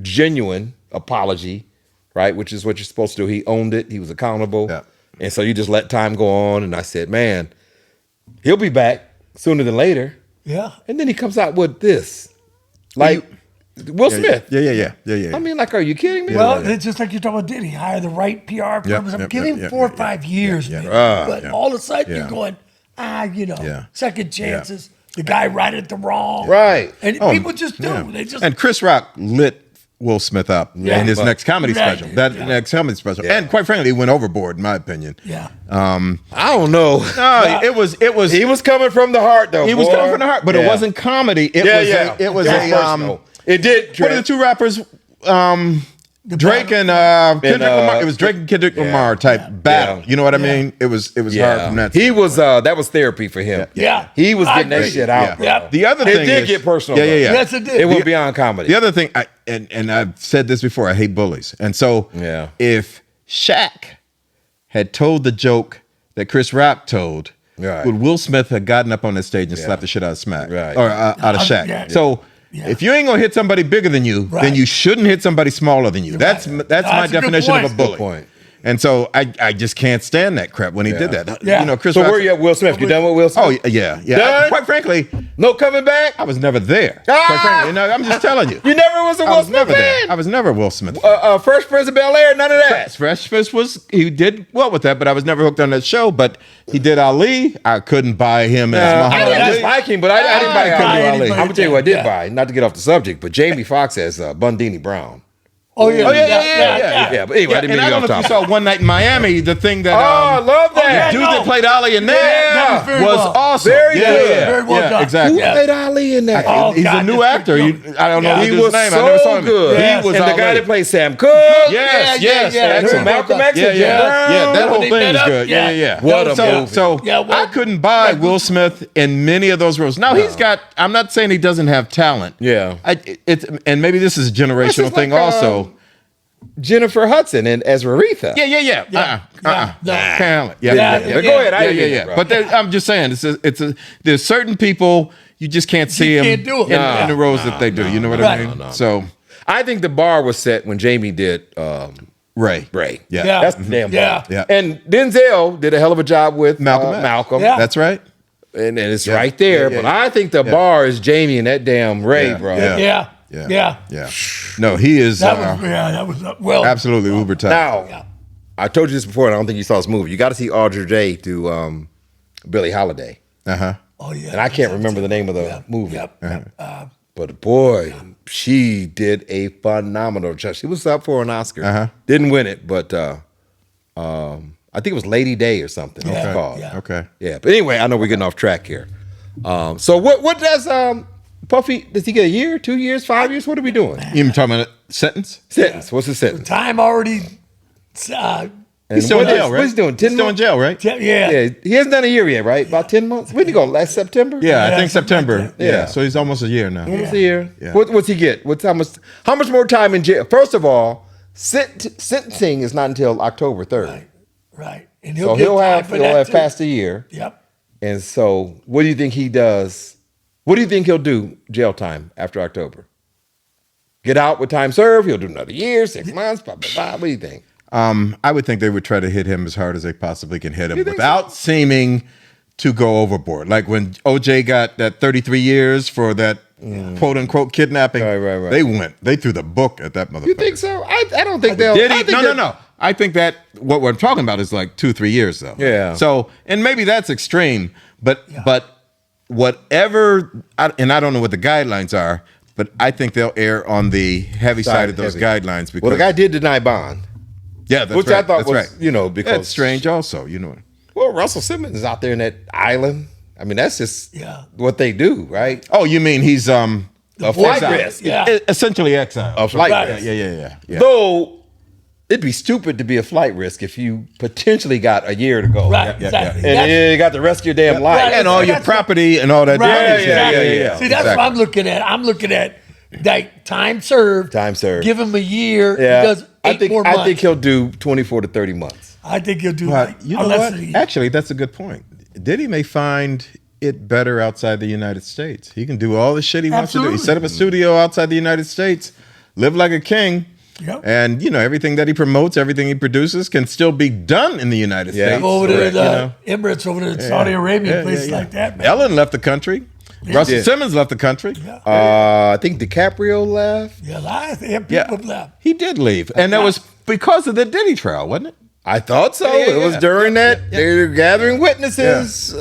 genuine apology, right? Which is what you're supposed to do. He owned it. He was accountable. Yeah. And so you just let time go on. And I said, man, he'll be back sooner than later. Yeah. And then he comes out with this, like Will Smith. Yeah. I mean, like, are you kidding me? Well, it's just like you're talking about Diddy. Hire the right PR firms. Give him 4 or 5 years, man. But all of a sudden you're going, second chances. The guy right at the wrong. Right. And people just do. Yeah. They just And Chris Rock lit Will Smith up in his next comedy Right. special. Next comedy special. Yeah. And quite frankly, he went overboard, in my opinion. Yeah. I don't know. No, it was He was coming from the heart, though. he was boy. coming from the heart, but it Yeah. wasn't comedy. It was It was a personal. It did. what are the two rappers? Drake and Kendrick Lamar. It was Drake and Kendrick Lamar type battle. Yeah. You know what I mean? It was hard from that. He was that was therapy for him. Yeah. He was I getting that agree. shit out. Yeah. The other It thing did is, get personal, Yeah. though. Yes, it did. It went beyond comedy. The other thing, and I've said this before, I hate bullies. And so Yeah. if Shaq had told the joke that Chris Rock told, Right. would Will Smith have gotten up on the stage and slapped the shit out of Smack? Right. Or out of Shaq? Yeah. So if you ain't gonna hit somebody bigger than you, then Right. you shouldn't hit somebody smaller than you. That's my That's a good definition of point. a bully. Good point. And so I just can't stand that crap when he did that. Yeah. Chris So Rock. where you at, Will Smith? You done with Will Smith? Oh yeah. Done? Quite frankly, No coming back? I was never there. Ah! Quite frankly, I'm just telling you. You never was a I Will was Smith never there. fan? I was never Will Smith. Fresh Prince of Bel-Air, none of that. Fresh Fish he did well with that, but I was never hooked on that show. But he did Ali. I couldn't buy him as I Muhammad didn't Ali. dislike him, but I didn't buy couldn't Ali. do I'm Ali. going to tell you what I did Yeah. buy, not to get off the subject, but Jamie Foxx as Bundini Brown. Oh, yeah. Yeah, but anyway, I didn't And mean I to don't get know off if you topic. saw One Night in Miami, the thing that I love the that. dude no. that played Ali in that Yeah. That was very was well. awesome. Very yeah, good. Yeah, Very well yeah, done. exactly. Who played Ali in that? Oh, He's God, a new that's actor. good. I don't know Yeah. the He dude's was name. I never saw so him. good. Yes. He was and the guy already- that played Sam Cooke. Yes, Yeah, yes, yeah, excellent. very Malcolm X Yeah, and yeah, Jim Brown. yeah. That whole They thing met is up. good. Yeah. Yeah. What a so, movie. So Yeah, well, I couldn't buy Will Smith in many of those roles. Now he's got. I'm not saying he doesn't have talent. Yeah. And maybe this is a generational just thing like, also. Jennifer Hudson and as Aretha. Yeah. No. Talent. Yeah, But go ahead. I didn't mean Yeah. it, bro. But I'm just saying, there's certain people you just can't see You them can't do it. in the roles that they do. You know what I Right. mean? So I think the bar was set when Jamie did Ray. Ray. Yeah. Yeah. That's the damn Yeah. bar. Yeah. And Denzel did a hell of a job with Malcolm X. Malcolm. Yeah. That's right. And it's right there. Yeah, yeah, but I think the bar is Jamie and that damn Ray, Yeah, bro. yeah. Yeah. No, he is That was well. absolutely uber tough. Now, Yeah. I told you this before, and I don't think you saw this movie. You got to see Audrey Day do Billie Holiday. Uh-huh. Oh yeah. And I can't remember the name of the movie. Yep. But boy, she did a phenomenal job. She was up for an Oscar. Uh-huh. Didn't win it, but I think it was Lady Day or something. It was Yeah, called. yeah. Okay. Yeah. But anyway, I know we're getting off track here. So what does Puffy, does he get a year, 2 years, 5 years? What are we doing? You even talking about a sentence? Sentence. What's the sentence? Time already. He's still in what jail, is- right? What's he doing? 10 He's still in months? jail, right? Yeah. Yeah, he hasn't done a year yet, right? About 10 months. When did he go? Last September? Yeah, I Yeah, think something like September. that. Yeah. So he's almost a year now. Almost a year. Yeah. What's he get? How much more time in jail? First of all, sentencing is not until October 3rd. Right. And So get he'll time have for that, too. passed a year. Yep. And so what do you think he does? What do you think he'll do jail time after October? Get out with time served? He'll do another year, 6 months, blah, blah, blah. What do you think? I would think they would try to hit him as hard as they possibly can hit him You think without seeming to go overboard. Like when OJ got that 33 years for that quote unquote kidnapping, Right. they went. They threw the book at that motherfucker. You think so? I don't think they'll. Did I he? think No. I think that what we're talking about is like 2-3 years though. Yeah. So, and maybe that's extreme, but whatever, and I don't know what the guidelines are, but I think they'll err on the heavy side of those heavy. guidelines because Well, the guy did deny bond. yeah, that's which right, I thought that's was, right. because That's strange also, Well, Russell Simmons is out there in that island. I mean, that's just what they do, right? Oh, you mean he's A flight exile. risk. Yeah. Essentially exile. A flight Right. risk. Yeah. Though it'd be stupid to be a flight risk if you potentially got a year to go. Right. yeah, Exactly. And you got the rest of your damn life. Right. And all your That's property and all that. Right. damage. Exactly. yeah. See, that's what I'm looking at. I'm looking at like time served. Time served. Give him a year. Yeah. He does 8 more months. I think he'll do 24 to 30 months. I think he'll do But like you know less what? than a year. Actually, that's a good point. Diddy may find it better outside the United States. He can do all the shit he wants to do. He Absolutely. set up a studio outside the United States, live like a king. Yep. And everything that he promotes, everything he produces can still be done in the United Yeah. States. Go over to Correct. the Emirates, over to Saudi Arabia, places yeah. like that, man. Ellen left the country. Russell Yeah. Simmons left the country. I think DiCaprio left. Yeah, a lot of people Yeah, have left. he did leave, and that was because of the Diddy trial, wasn't it? I thought so. Yeah, It was yeah. during that. They were gathering witnesses.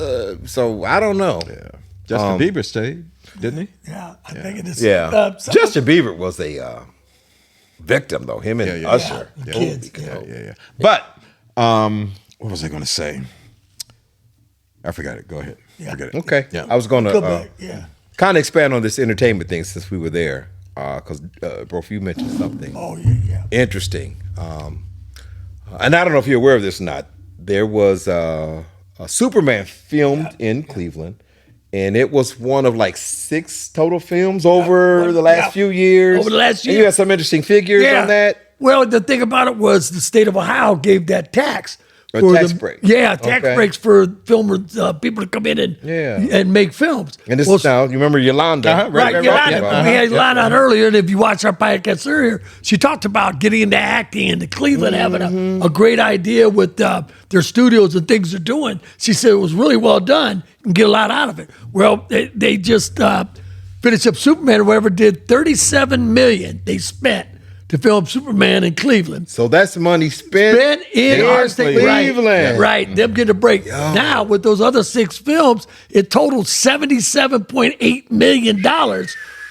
So I don't know. Justin Bieber stayed, didn't he? Yeah, I think it is. Yeah. some- Justin Bieber was a victim, though. Him and Yeah. Usher. the kids. Yeah. Yeah. But what was I going to say? I forgot it. Go ahead. Yeah. Forget it. Okay. Yeah. I was going Go to back. Yeah. kind of expand on this entertainment thing since we were there. Because, bro, you mentioned something Oh yeah. interesting. And I don't know if you're aware of this or not. There was a Superman filmed in Cleveland, and it was one of like 6 total films over the last few years. Over the last And year. you had some interesting figures on that. Well, the thing about it was the state of Ohio gave that tax. A for tax the- break. Yeah, tax Okay. breaks for filmers, people to come in and make films. And this Well, is now, you remember Yolanda? Uh-huh, Right, Yolanda. Yeah. We had Yolanda on earlier, and if you watch our podcast earlier, she talked about getting into acting and Cleveland having a great idea with their studios and things they're doing. She said it was really well done and get a lot out of it. Well, they just finished up Superman or whatever, did $37 million they spent to film Superman in Cleveland. So that's money spent In our state, Cleveland. right? Them getting a break. Now with those other 6 films, it totaled $77.8 million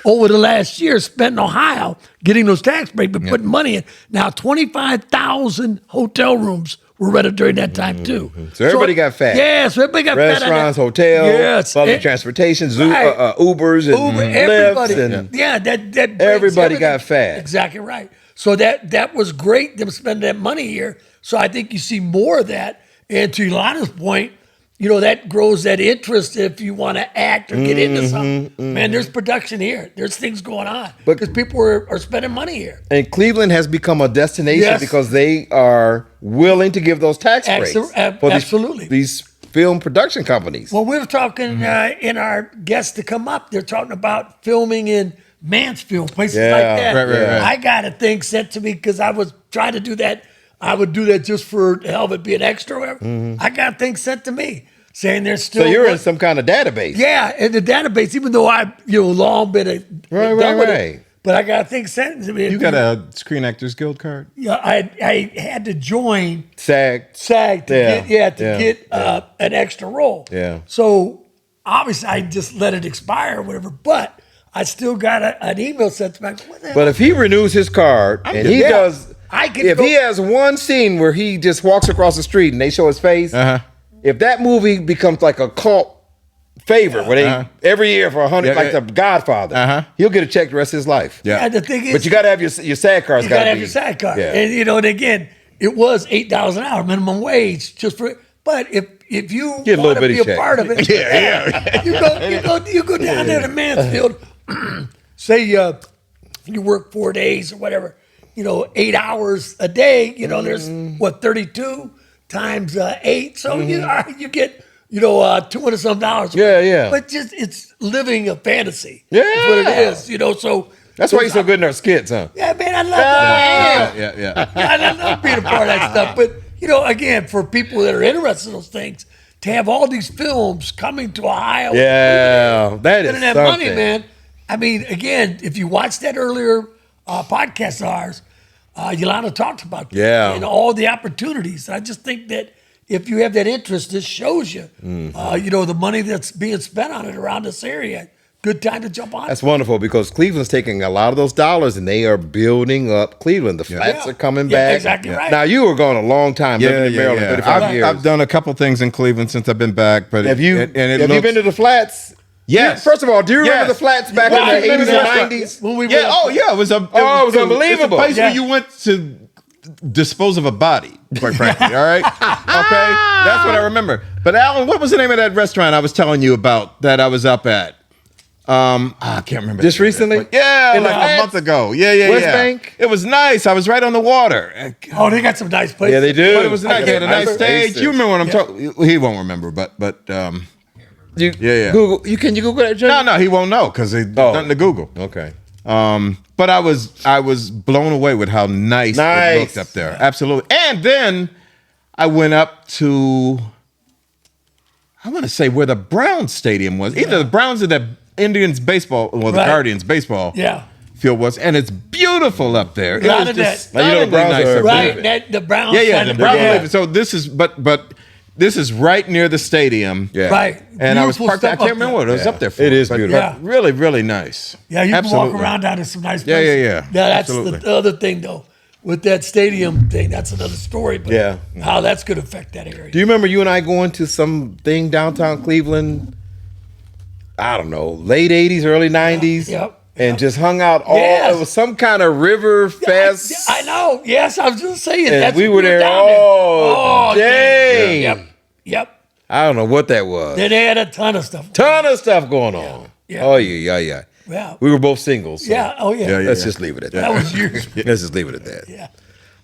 over the last year spent in Ohio getting those tax breaks, but putting money in. Now 25,000 hotel rooms were rented during that time too. So everybody got fat. Yeah, so everybody got fat. on that. Restaurants, hotels, Yes, public it- transportation, Right. Ubers and Uber, everybody. Lyfts and Yeah, that breaks everybody got everything. fat. Exactly right. So that was great, them spending that money here. So I think you see more of that. And to Ilana's point, that grows that interest if you want to act or get into something. Man, there's production here. There's things going on. Because people are spending money here. And Cleveland has become a destination Yes. because they are willing to give those tax breaks for Absolutely. these film production companies. Well, we were talking in our guests to come up, they're talking about filming in Mansfield, places Yeah, like that. right. I got a thing sent to me because I was trying to do that I would do that just for the hell of it, be an extra or whatever. I got things sent to me saying there's still. So you're in some kind of database. Yeah, in the database, even though I, long been done with it, but I got things sent to me. You got a Screen Actors Guild card? Yeah, I had to join SAG. SAG to get an extra role. Yeah. So obviously I just let it expire or whatever, but I still got an email sent to me. What the hell? But if he renews his card and he does, if he has one scene where he just walks across the street and they show his face, if that movie becomes like a cult favorite, where they every year for 100, like The Godfather, he'll get a check the rest of his life. Yeah. The thing is, but you got to have your SAG card. You got to have your SAG card, and and again, it was $8 an hour minimum wage just for. But if you get want to be a part of it, you go down there to Mansfield. Say you work 4 days or whatever, 8 hours a day. There's 32 times 8, so you get. $200-some. Yeah. But just it's living a fantasy. Yeah, that's what it is. So that's why you're so good in our skits, huh? Yeah, man, I love that. Yeah. I love being a part of that stuff. But again, for people that are interested in those things, to have all these films coming to Ohio, that is that money, man. I mean, again, if you watched that earlier podcast of ours, Yolanda talked about that and all the opportunities. I just think that. If you have that interest, this shows you, the money that's being spent on it around this area. Good time to jump on. That's wonderful because Cleveland's taking a lot of those dollars and they are building up Cleveland. The flats are coming back. Exactly right. Now you were gone a long time living in Maryland, 35 years. I've done a couple things in Cleveland since I've been back. But have you been to the flats? Yes. First of all, do you remember the flats back in the 80s and 90s? When we it was unbelievable. It's a place where you went to dispose of a body, quite frankly. All right. Okay. That's what I remember. But Alan, what was the name of that restaurant I was telling you about that I was up at? I can't remember. Just recently? Like a month ago. West Bank? It was nice. I was right on the water. Oh, they got some nice places. Yeah, they do. But it was nice. They had a nice stage. You remember what I'm talking? He won't remember, but Google. Can you Google that? No, he won't know because there's nothing to Google. Okay. But I was blown away with how nice it looked up there. Absolutely. And then I went up to, I want to say where the Browns stadium was. Either the Browns or the Indians baseball, or the Guardians baseball field was. And it's beautiful up there. It was just the Browns are right. The Browns. The Browns. So this is, but this is right near the stadium. Yeah. Right. And I was parked. I can't remember what it was up there for. It is beautiful. Yeah. Really, really nice. Yeah, you can walk around down to some nice places. Yeah. That's the other thing, though. With that stadium thing, that's another story. But how that's going to affect that area. Do you remember you and I going to something downtown Cleveland? I don't know, late 80s, early 90s? Yep. And just hung out it was some kind of river fest. I know. Yes, I was just saying. And that's we were there all day. Yep. I don't know what that was. Then they had a ton of stuff. Going on. Yeah. Oh, yeah. We were both singles. So let's just leave it at that. That was years. Let's just leave it at that. Yeah.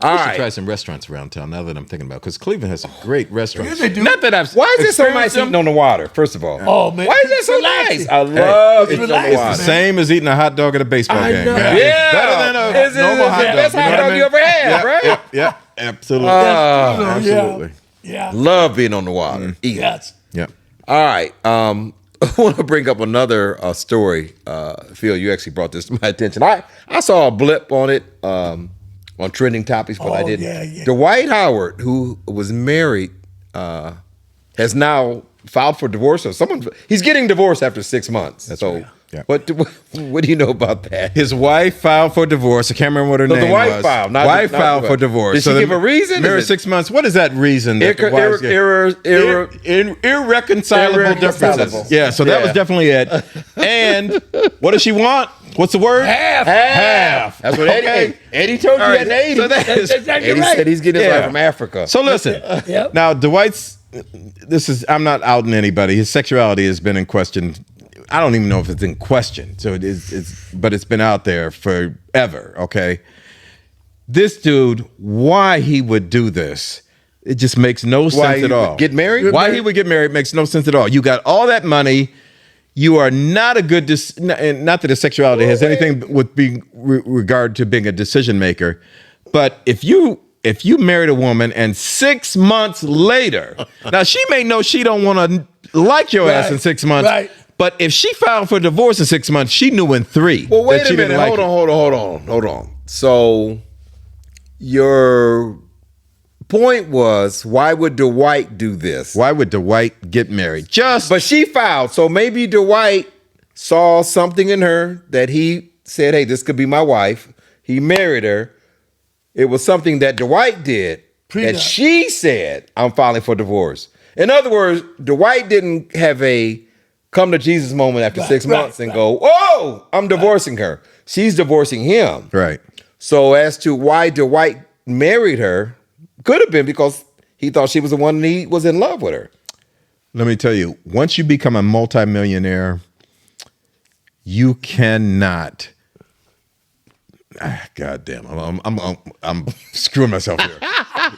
All should right. try some restaurants around town now that I'm thinking about it, because Cleveland has some great restaurants. Yeah, they do. Not that I've Why is it so nice experienced them. eating on the water, first of all? Oh, man. Why is that so Relaxing. nice? I love eating on the relaxing, water. It's the same as eating a hot dog at a baseball game. know. Right? Yeah. It's better than a normal hot dog. Best hot dog you ever had, right? Yeah, absolutely. Absolutely. Yeah. Love being on the water. Eating. Yes. Yeah. All right. I want to bring up another story. Phil, you actually brought this to my attention. I saw a blip on it on trending topics, but I didn't. Yeah. Dwight Howard, who was married, has now filed for divorce. Or he's getting divorced after 6 months. That's so right. Yeah. what do you know about that? His wife filed for divorce. I can't remember what her name was. The wife filed. Wife filed for divorce. Did she give a reason? Married 6 months. What is that reason? That the wives get? Irreconcilable differences. Yeah, so that was definitely it. And what does she want? What's the word? Half. That's what Eddie told you in the 80s. So that is, Eddie said he's getting his wife from Africa. So listen. Yep. Now, Dwight's, I'm not outing anybody. His sexuality has been in question. I don't even know if it's in question. So but it's been out there forever, okay? This dude, why he would do this, it just makes no sense at all. Get married? Why he would get married makes no sense at all. You got all that money. You are not a good, not that his sexuality has anything with being regard to being a decision maker, but if you if you married a woman and 6 months later, now she may know she don't want to like your ass in 6 months, but if she filed for divorce in 6 months, she knew in 3. Well, wait that a she didn't minute. like Hold on. So your point was, why would Dwight do this? Why would Dwight get married? But she filed. So maybe Dwight saw something in her that he said, hey, this could be my wife. He married her. It was something that Dwight did that she said, I'm filing for divorce. In other words, Dwight didn't have a come to Jesus moment after 6 months and go, oh, I'm divorcing her. She's divorcing him. Right. So as to why Dwight married her, could have been because he thought she was the one and he was in love with her. Let me tell you, once you become a multimillionaire, you cannot. God damn, I'm screwing myself here.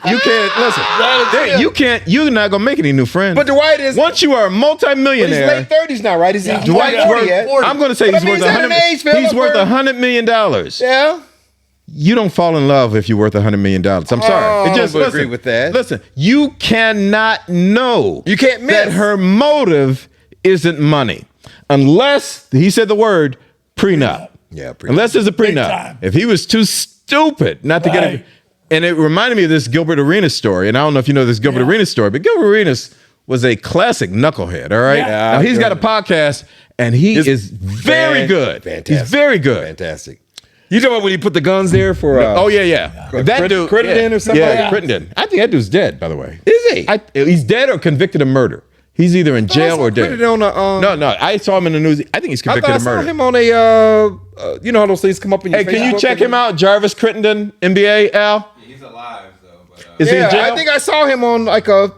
You can't listen. You can't. You're not gonna make any new friends. But Dwight is. Once you are a multimillionaire, he's late 30s now, right? Is he? Dwight's worth. I'm gonna say he's worth He's worth $100 million. Yeah. You don't fall in love if you're worth $100 million. I'm sorry. I don't agree with that. Listen, you cannot know. You can't miss that her motive isn't money, unless he said the word prenup. Yeah, prenup. Unless there's a prenup. If he was too stupid not to get it, and it reminded me of this Gilbert Arenas story. And I don't know if you know this Gilbert Arenas story, but Gilbert Arenas was a classic knucklehead. All right. Yeah, now he's got a podcast, and he is very good. Fantastic. He's very good. Fantastic. You talking about when he put the guns there for? Oh yeah. That dude, Crittenden or something. Yeah, Crittenden. I think that dude's dead. By the way, is he? He's dead or convicted of murder. He's either in jail or dead. No. I saw him in the news. I think he's convicted of murder. I saw him on a. You know how those things come up in your Hey, Facebook? can you check him out? Jarvis Crittenden, NBA, Al. Yeah, he's alive though. But, is he in jail? I think I saw him on like a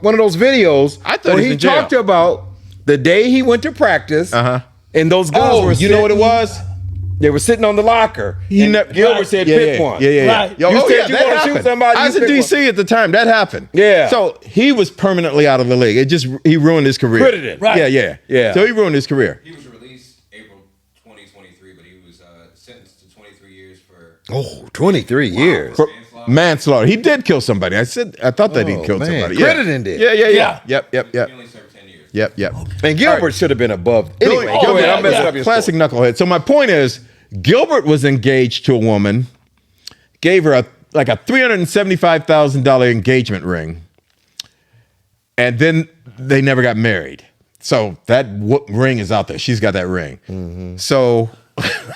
one of those videos. I thought where he talked about the day he went to practice. And those guns were. You know what it was? They were sitting on the locker. Gilbert said, "Pick one." Yeah. You said you want to shoot somebody. I was in DC at the time. That happened. Yeah. So he was permanently out of the league. He ruined his career. Crittenden. Right. Yeah. So he ruined his career. he was released April 2023, but he was sentenced to 23 years for 23 years. Manslaughter. He did kill somebody. I thought that he killed somebody. Crittenden did. Yeah. Yep. He only served 10 years. Yep. And Gilbert should have been above. Anyway, go ahead. I'm messing up your classic story. knucklehead. So my point is, Gilbert was engaged to a woman, gave her a $375,000 engagement ring, and then they never got married. So that ring is out there. She's got that ring. So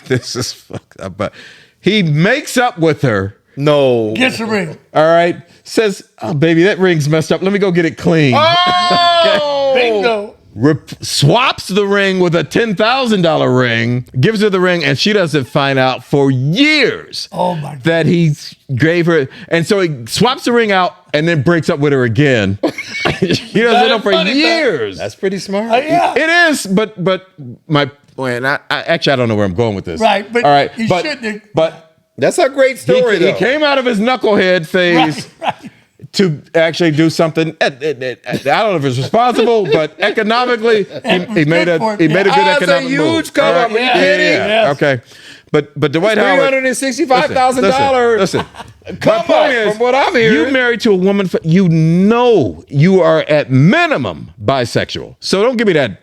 this is fucked up. But he makes up with her. No. Gets the ring. All right. Says, oh, baby, that ring's messed up. Let me go get it clean. Oh! Bingo. Swaps the ring with a $10,000 ring, gives her the ring, and she doesn't find out for years that he gave her. And so he swaps the ring out and then breaks up with her again. He doesn't know for years. That's pretty smart. It is, but my point, I don't know where I'm going with this. Right, but all right, you shouldn't. But that's a great story, he came out of his knucklehead phase. Right. To actually do something, I don't know if it's responsible, but economically, he made a good economic move. Huge come up. Are you kidding? Yeah. Okay, but Dwight Howard, $365,000. Listen, Come on, from what I'm hearing. you married to a woman. You know you are at minimum bisexual. So don't give me that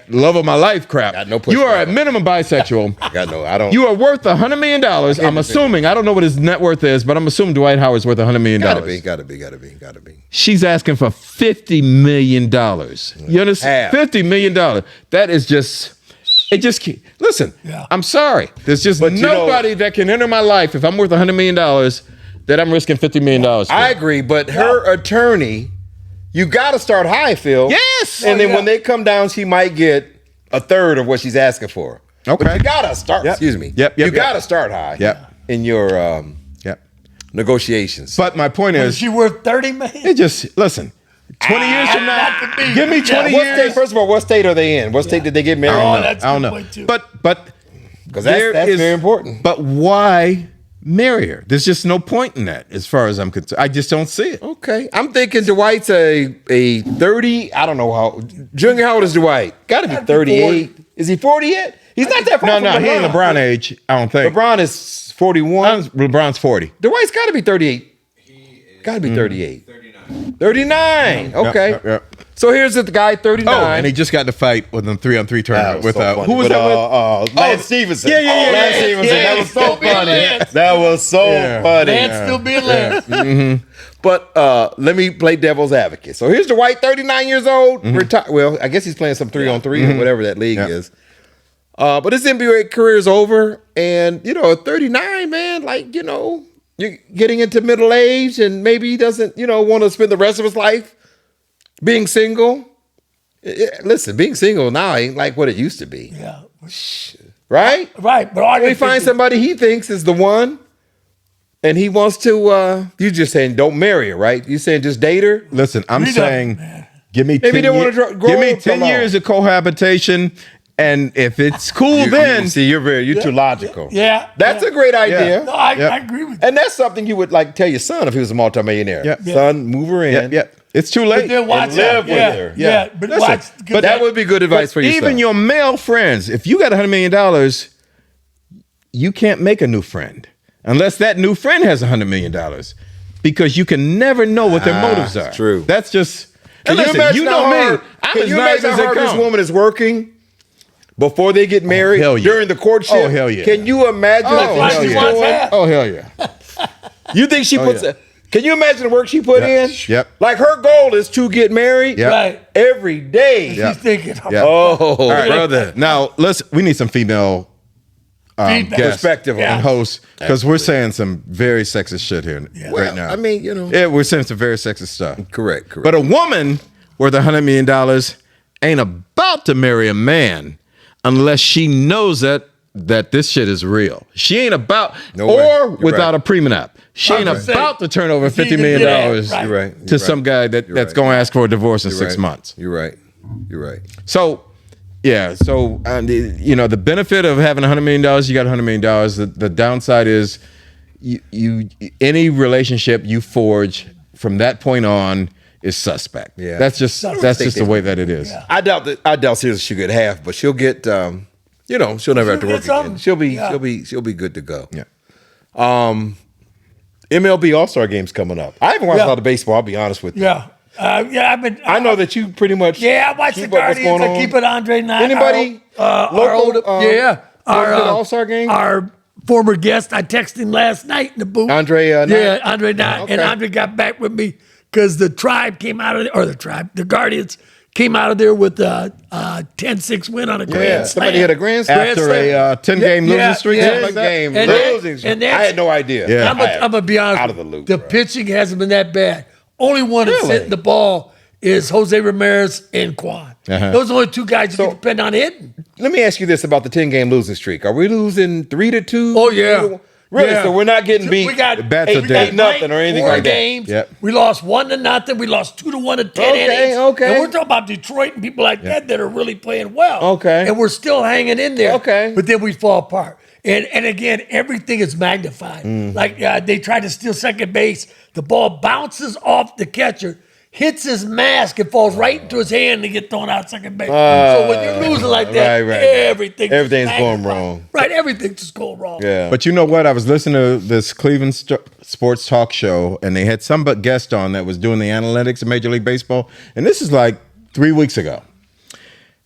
love of my life crap. Got no pushback. You are at minimum bisexual. I don't. You are worth $100 million. I'm assuming. I don't know what his net worth is, but I'm assuming Dwight Howard's worth $100 million. Gotta be. She's asking for $50 million. You understand? $50 million. That is just. It just listen. Yeah. I'm sorry. There's just nobody that can enter my life if I'm worth $100 million that I'm risking $50 million. For. I agree, but her attorney. You got to start high, Phil. Yes. And then when they come down, she might get a third of what she's asking for. Okay. But you got to start. Excuse me. You got to start high. In your negotiations. But my point Is is, she worth $30 million? it just listen. 20 years from now, give me 20 What years. state? First of all, what state are they in? What state did they get married? I don't know. But because that's very important. But why marry her? There's just no point in that, as far as I'm concerned. I just don't see it. Okay, I'm thinking Dwight's a 30. I don't know how. Junior, how old is Dwight? Got to be 38. 40. Is he 40 yet? He's not that far No, from no, LeBron. he ain't LeBron age, I don't think. LeBron is 41. LeBron's 40. Dwight's got to be 38. He is Got to be 38. 39. 39. Okay. Yep. So here's the guy, 39. Oh, and he just got to fight with them 3-on-3 tournament with so funny. who was With, that with? Lance Stevenson. Yeah, yeah, yeah, Lance yeah, Stevenson. yeah. That was so Still being funny. Lance. That was so Yeah. funny. Lance still being Lance. But let me play devil's advocate. So here's Dwight, 39 years old. Well, I guess he's playing some 3-on-3 or whatever that league is. But his NBA career is over. And, at 39, man, like, you're getting into middle age and maybe he doesn't, want to spend the rest of his life being single. Listen, being single now ain't like what it used to be. Yeah. Right? Right. But all When he finds somebody he thinks is the one and he wants to, you just saying don't marry her, right? You saying just date her? Listen, I'm Freedom, saying man. give me Maybe 10 they wanna years. grow Give me up 10 along. years of cohabitation, and if it's cool, then see, you're too logical. Yeah. That's a great idea. No, I Yep. agree with you. And that's something you would like tell your son if he was a multimillionaire. Yep. Son, move her in. yeah, it's too late. But then watch live with yeah, her. Yeah. But Listen, watch. But that would be good advice for your Even son. your male friends, if you got $100 million, you can't make a new friend unless that new friend has $100 million, because you can never know what their motives are. true. That's just. Can And listen, you imagine know how me. hard, I'm can as you nice imagine as how they hard this come. woman is working before they get married, hell yeah. during the courtship? Oh, hell yeah. Can you imagine Oh, what hell she's yeah. doing? Oh hell yeah! You think she puts? yeah. Can you imagine the work she put Yep. in? Yep. Like her goal is to get married. Yep. Right. Every day. Yep. He's thinking. Yeah. Oh, All right, brother. Now we need some female Feedback. guests Perspective on and it. hosts, because we're saying some very sexist shit here Well, right now. I mean, yeah, we're saying some very sexist stuff. correct. But a woman worth $100 million ain't about to marry a man unless she knows that this shit is real. She ain't about, No way. or You're without right. a prenup. She ain't I'm saying, about to turn over if you $50 million did that, right. You're right. to some guy that's right. going to ask for a divorce in You're 6 right. months. You're right. You're right. So, yeah. So, the benefit of having $100 million, you got $100 million. The downside is, you any relationship you forge from that point on is suspect. Yeah. That's just the way that it is. Yeah. I doubt seriously she'll get half, but she'll get. She'll never have to She'll work get something. again. She'll be. Yeah. She'll be good to go. Yeah. MLB All-Star game's coming up. I haven't watched Yeah. a lot of baseball. I'll be honest with you. Yeah. I've been. I know that you pretty much. Yeah, I watch the keep up what's Guardians. going I on. keep it Andre Knight. Anybody our old, local? yeah. Our All-Star game. Our former guest, I texted him last night in the booth. Andre. Knight? Yeah, Andre Knight. Okay. And Andre got back with me because the tribe came out of there, or the Guardians came out of there with a 10-6 win on a Yeah. grand slam. Somebody hit a grand slam. After a 10-game losing streak, yeah. something like that. Game And that- losing. and I that's- had no idea. Yeah. I'm going to be honest. Out of the loop, The bro. pitching hasn't been that bad. Only one that's Really? hitting the ball is Jose Ramirez and Quan. Uh-huh. Those are the only two guys you So- can depend on hitting. Let me ask you this about the 10-game losing streak. Are we losing 3-2? Oh, yeah. Really? Yeah. So we're not getting beat. We got bats we are got dead. Nothing or anything 4 like that. games. Yep. We lost 1-0. We lost 2-1 in 10 Okay, innings. okay. And we're talking about Detroit and people like that are really playing well. Okay. And we're still hanging in there. Okay. But then we fall apart. And again, everything is magnified. Like they tried to steal second base. The ball bounces off the catcher, hits his mask, and falls right into his hand and they get thrown out second base. So when you're losing like that, right. everything's going magnified. wrong. Right, everything's just going wrong. Yeah. But you know what? I was listening to this Cleveland sports talk show, and they had some guest on that was doing the analytics of Major League Baseball. And this is like 3 weeks ago.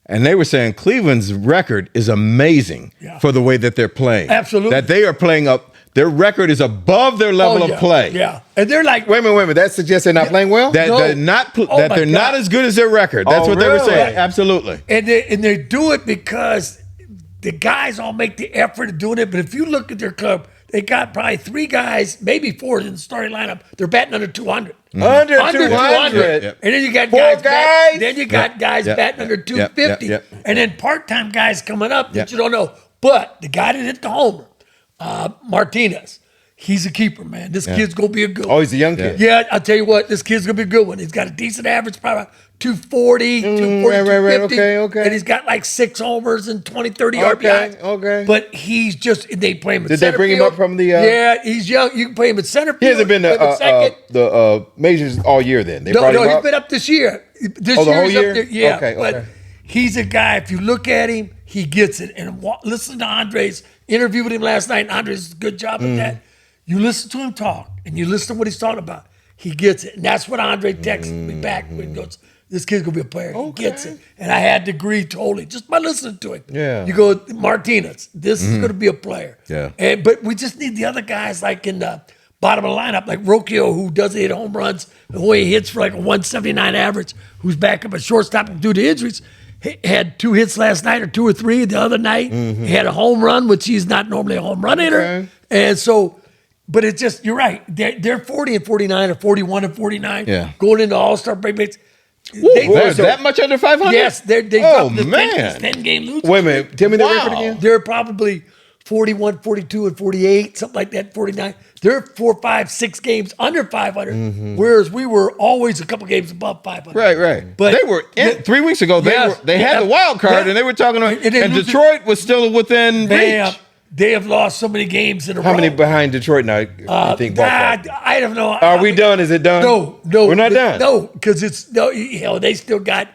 And they were saying Cleveland's record is amazing for the way that they're playing. Absolutely. That they are playing up. Their record is above their level yeah. of play. Yeah. And they're like, Wait a minute. That suggests they're not playing well? That No. they're not Oh that my they're not God. as good as their record. That's Oh, what they were really? saying. Absolutely. and they do it because the guys all make the effort of doing it. But if you look at their club, they got probably 3 guys, maybe 4 in the starting lineup. They're batting under 200. Under 200. Yep. And then you got 4 guys. guys? Then you got guys Yep. batting under 250. Yep. And then part-time guys coming up that Yep. you don't know. But the guy that hit the homer, Martinez, he's a keeper, man. This kid's going to be a good one. Oh, he's a young kid. Yeah, I'll tell you what, this kid's going to be a good one. He's got a decent average, probably about 240, 240, right, 250. okay. And he's got like 6 homers and 20, 30 Okay, RBIs. okay. But he's just, they play him at Did they center bring him field. up from the, Yeah, he's young. You can play him at center field. He hasn't been play him at second. the majors all year then. They No, brought him he's up? been up this year. This Oh, the year whole he's year? up there. Yeah, Okay, but okay. he's a guy, if you look at him, he gets it. And listen to Andre's interview with him last night. And Andre's did a good job at that. You listen to him talk, and you listen to what he's talking about. He gets it. And that's what Andre texted me back when he goes, this kid's going to be a player. He gets it. And I had to agree totally just by listening to him. Yeah. You go, Martinez, this is going to be a player. Yeah. But we just need the other guys like in the bottom of the lineup, like Rocchio, who doesn't hit home runs, the way he hits for like a 179 average, who's back up at shortstop due to injuries. He had 2 hits last night or 2 or 3 the other night. He had a home run, which he's not normally a home run hitter. And so, but it's just, you're right. They're 40 and 49 or 41 and 49 going into All-Star breaks. They're that much under 500? Yes. They oh, dropped man. 10-game losing. Wait a minute. Tell me the record again. They're probably 41, 42, and 48, something like that, 49. They're 4, 5, 6 games under 500, whereas we were always a couple games above 500. Right. But they were 3 weeks ago. They had the wild card, and they were talking about, and Detroit was still within reach. They have lost so many games in a row. How many behind Detroit now? You think I don't know. Are we done? Is it done? No, we're not done. No, because they still got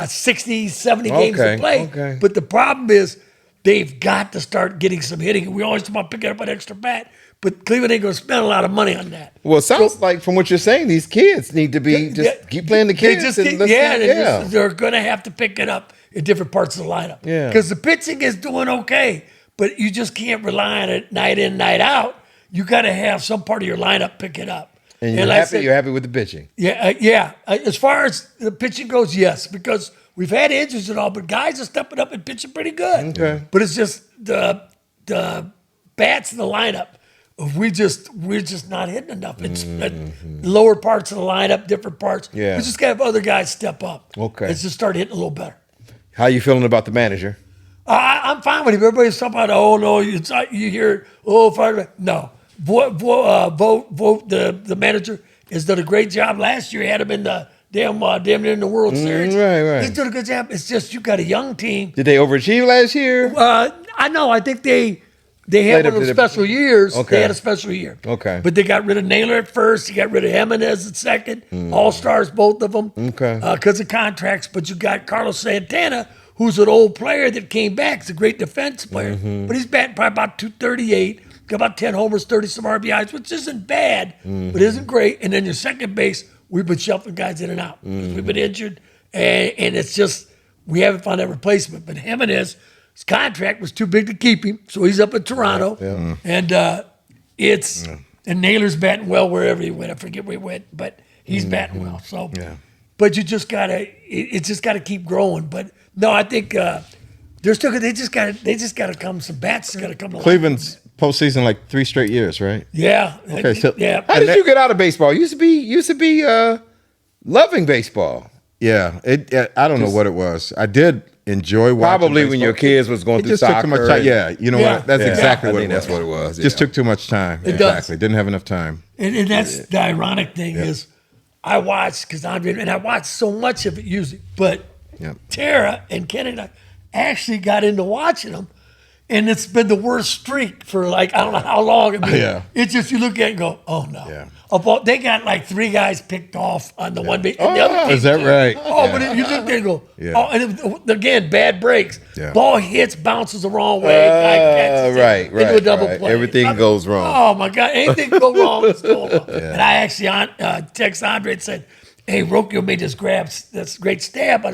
60, 70 games to play. Okay. But the problem is they've got to start getting some hitting. We always talk about picking up an extra bat, but Cleveland ain't going to spend a lot of money on that. Well, it sounds like from what you're saying, these kids need to be keep playing the kids. They're going to have to pick it up in different parts of the lineup. Yeah, because the pitching is doing okay. But you just can't rely on it night in, night out. You got to have some part of your lineup pick it up. And you're happy with the pitching. Yeah. As far as the pitching goes, yes, because we've had injuries and all, but guys are stepping up and pitching pretty good. Okay. But it's just the bats in the lineup. We're just not hitting enough. It's lower parts of the lineup, different parts. Yeah. We just got to have other guys step up. Okay. Let's just start hitting a little better. How you feeling about the manager? I'm fine with him. Everybody's talking about, oh, no, you hear, oh, fire. No. Vote the manager has done a great job last year. He had him in the damn near in the World Series. Right. He's done a good job. It's just you got a young team. Did they overachieve last year? I know. I think they had one of those special years. Okay. They had a special year. Okay. But they got rid of Naylor at first. They got rid of Jimenez at second. All-stars, both of them. Okay. Because of contracts. But you got Carlos Santana, who's an old player that came back. He's a great defense player. But he's batting probably about 238. Got about 10 homers, 30-some RBIs, which isn't bad, but isn't great. And then your second base, we've been shuffling guys in and out. We've been injured. And it's just, we haven't found that replacement. But Jimenez, his contract was too big to keep him, so he's up in Toronto. And and Naylor's batting well wherever he went. I forget where he went, but he's batting well. So, but you just gotta, it's just gotta keep growing. But no, I think they're still. They just gotta come. Some bats got to come. Cleveland's postseason like 3 straight years, right? Yeah. Okay. So how did you get out of baseball? You used to be loving baseball. Yeah. I don't know what it was. I did enjoy watching Probably baseball. when your kids was going It through just soccer. took too much time. Yeah. You know what? That's exactly I what think it was. that's what it was. Just took too much time. It exactly. does. Didn't have enough time. And that's the ironic thing is, I watched because I watched so much of it usually, but Tara and Ken and I actually got into watching them, and it's been the worst streak for like I don't know how long. It's just you look at it and go, oh no. Yeah. They got like 3 guys picked off on the one base. And the other Is that right? But you look there and go, and again, bad breaks. Yeah. Ball hits, bounces the wrong way. Guy catches it into a double play. Everything goes wrong. Oh my God, anything go wrong, it's going wrong. And I actually text Andre and said, hey, Rocchio made this grab, that's a great stab.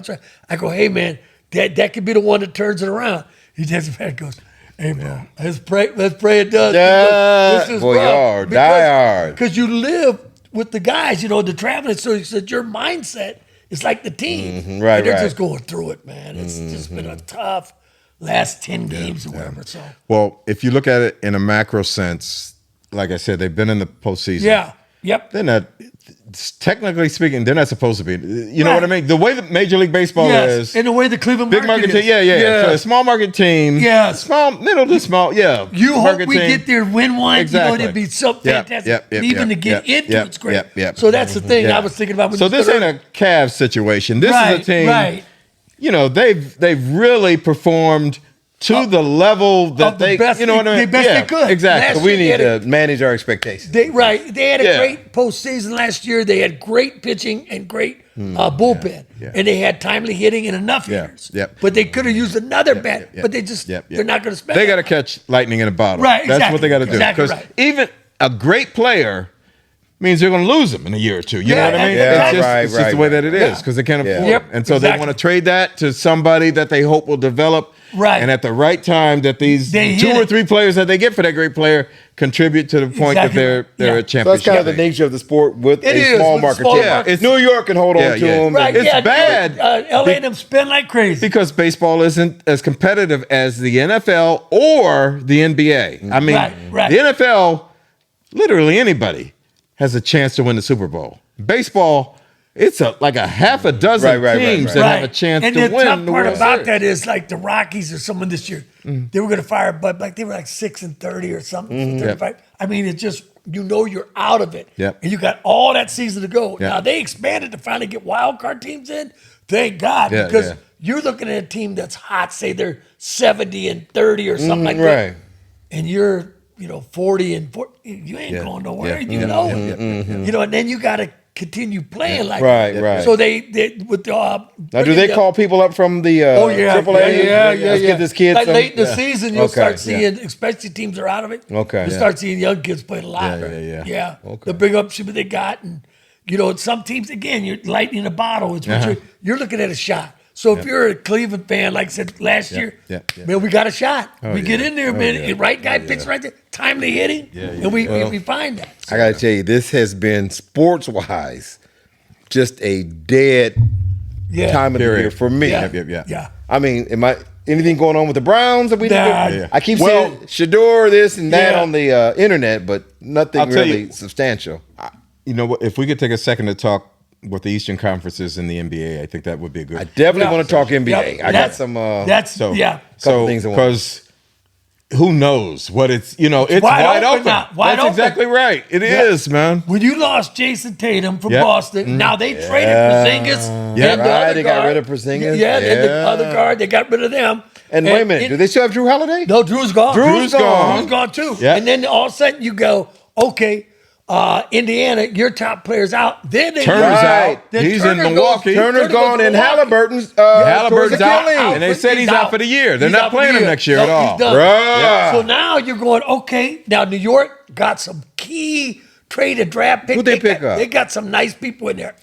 I go, hey man, that could be the one that turns it around. He takes it back and goes, hey, bro, let's pray it does. This is boy, rough. Die hard. Because you live with the guys, the traveling. So he said your mindset is like the team. Right, and they're just going through it, man. It's just been a tough last 10 games or whatever. So. Well, if you look at it in a macro sense, like I said, they've been in the postseason. Yeah. Yep. They're not, technically speaking, they're not supposed to be. You know what I mean? The way that Major League Baseball is. In the way the Cleveland big market team. Yeah. So a small market team. Yeah. Small, middle to small. Yeah. You hope we get there, win one. Exactly. It'd be so fantastic. Even to get into it's great. Yep. So that's the thing I was thinking about. When so this ain't a Cavs situation. This is a team. Right. They've really performed to the level that of the they, best you know what I mean? the best they could. Exactly. Last We year need they had to manage our expectations. They had a Yeah. great postseason last year. They had great pitching and great bullpen, yeah. and they had timely hitting and enough Yeah, hitters. yep. But they could have used another bat. yeah. But they just Yep, yep. they're not going to spend. They that got to money. catch lightning in a bottle. Right, That's what exactly, they got to do. exactly Because right. even a great player means you're going to lose them in a year or two. You know Yeah, what I mean? yeah, it's just, right, it's just the way that it is because they can't afford Yep, it. And so they exactly. want to trade that to somebody that they hope will develop. Right. And at the right time, that these They two hit or it. three players that they get for that great player contribute to the point that Exactly they're right. they're Yeah. a So that's championship. kind of the team. nature of the sport with It a is, small with market small team. market. It's New York can hold on to them. Right, It's yeah, bad LA and them spend like crazy. because baseball isn't as competitive as the NFL or the NBA. I mean, Right. the NFL, literally anybody has a chance to win the Super Bowl. Baseball, it's like a half a dozen Right, teams right. that have a chance and to the win tough the part World about Series. that is like the Rockies or someone this year, they were going to fire Bud. Like they were like 6-30 or something. 35. I mean, it just you're out of it, Yep. and you got all that season to go. Yep. Now they expanded to finally get wild card teams in. Thank God, Yeah, because yeah. you're looking at a team that's hot. Say they're 70-30 or something like right. that, and you're 40-40. You ain't going nowhere. Yeah. You Yeah. know Yeah. it. Yeah. Yeah. And then you got to continue playing like Right, that. right. So they with the Now, do they call people up from the Oh yeah, AAA? yeah. Let's get this kid like some. late in the season, you'll Okay, start yeah. seeing, especially teams are out of it. Okay. you Yeah. start seeing young kids playing a lot. Yeah. Okay. They'll bring up see what they got, and some teams again, you're lightning a bottle. It's what you're looking at a shot. So if you're a Cleveland fan, like I said last year, yeah. man, we got a shot. we get in there, man. yeah. The right guy pitches right there, timely hitting, and we find that. I got to tell you, this has been sports wise just a dead Yeah. time of the Period. year for me. Yeah. Yeah. I mean, anything going on with the Browns? That we Nah. need to- Yeah. I keep Well- seeing Shador, this and that Yeah. on the internet, but nothing I'll tell really you- substantial. You know what? If we could take a second to talk with the Eastern Conferences in the NBA, I think that would be a good. I definitely Yeah. want to talk NBA. Yeah. I got That's- some. That's So yeah. Couple things I want. because who knows what it's it's wide wide open open. now. Wide That's open. exactly right. It is, man. When you lost Jason Tatum from Yep. Boston, now they traded Porzingis. Yeah. and the Right, other they got guard. rid of Porzingis. Yeah, and the Yeah. other guard, they got rid of them. And wait a minute, do they still have Drew Holiday? No, Drew's gone. Drew's gone. Drew's gone too. Yeah. And then all of a sudden you go, okay, Indiana, your top player's out. Then they Turner's Right. out. Then He's Turner in Milwaukee. goes- Turner's Turner gone goes and to Milwaukee. Halliburton's Halliburton's out, Achilles. and they said he's out for the year. They're He's not out for playing the him year. next year No, at all. he's done. Bruh. So now you're going, okay, now New York got some key traded draft picks. Who'd they pick up? They got some nice people in there.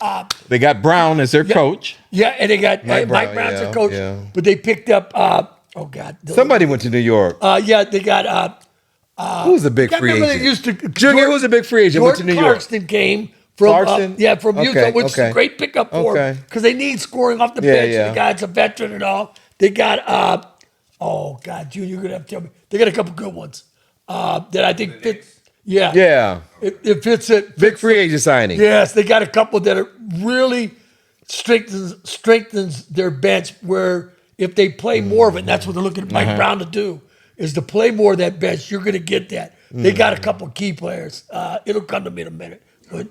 They got Brown as their coach. Yeah, and they got Mike Brown, Brown's yeah, their coach. yeah. But they picked up, oh God. Somebody went to New York. Yeah, they got, Who's the big I free remember they agent? used to. Junior, who's the big free agent? Went to Jordan New York. Clarkson came from Clarkson? from Okay, Utah, which is okay. a great pickup for Okay. them because they need scoring off the Yeah, bench. yeah. The guy's a veteran and all. They got oh God, Junior, you're gonna have to tell me. They got a couple good ones that I think fit. Yeah, Yeah. it fits it. Big free agent signing. Yes, they got a couple that are really strengthens their bench. Where if they play more of it, and that's what they're looking at Mike Brown to do, is to play more of that bench. You're going to get that. They got a couple key players. It'll come to me in a minute.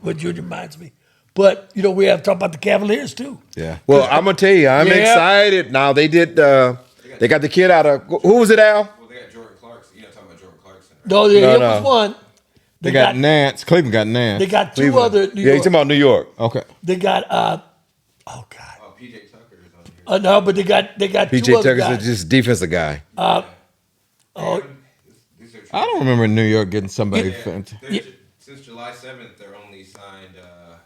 What Junior reminds me. But we have to talk about the Cavaliers too. Yeah. Well, I'm gonna tell you, I'm Yeah. excited. Now they did. They got the kid out of who was it, Al? Well, they got Jordan Clarkson. You're not talking about Jordan Clarkson, right? No, No, it no. was one. They got Nance. Cleveland got Nance. They got two Cleveland. other New Yeah, York. he's talking about New York. Okay. They got oh God. Oh, PJ Tucker is on here. No, but they got PJ two other Tucker's guys. just defensive guy. These are I don't remember New York getting somebody. Since July 7th, they're only signed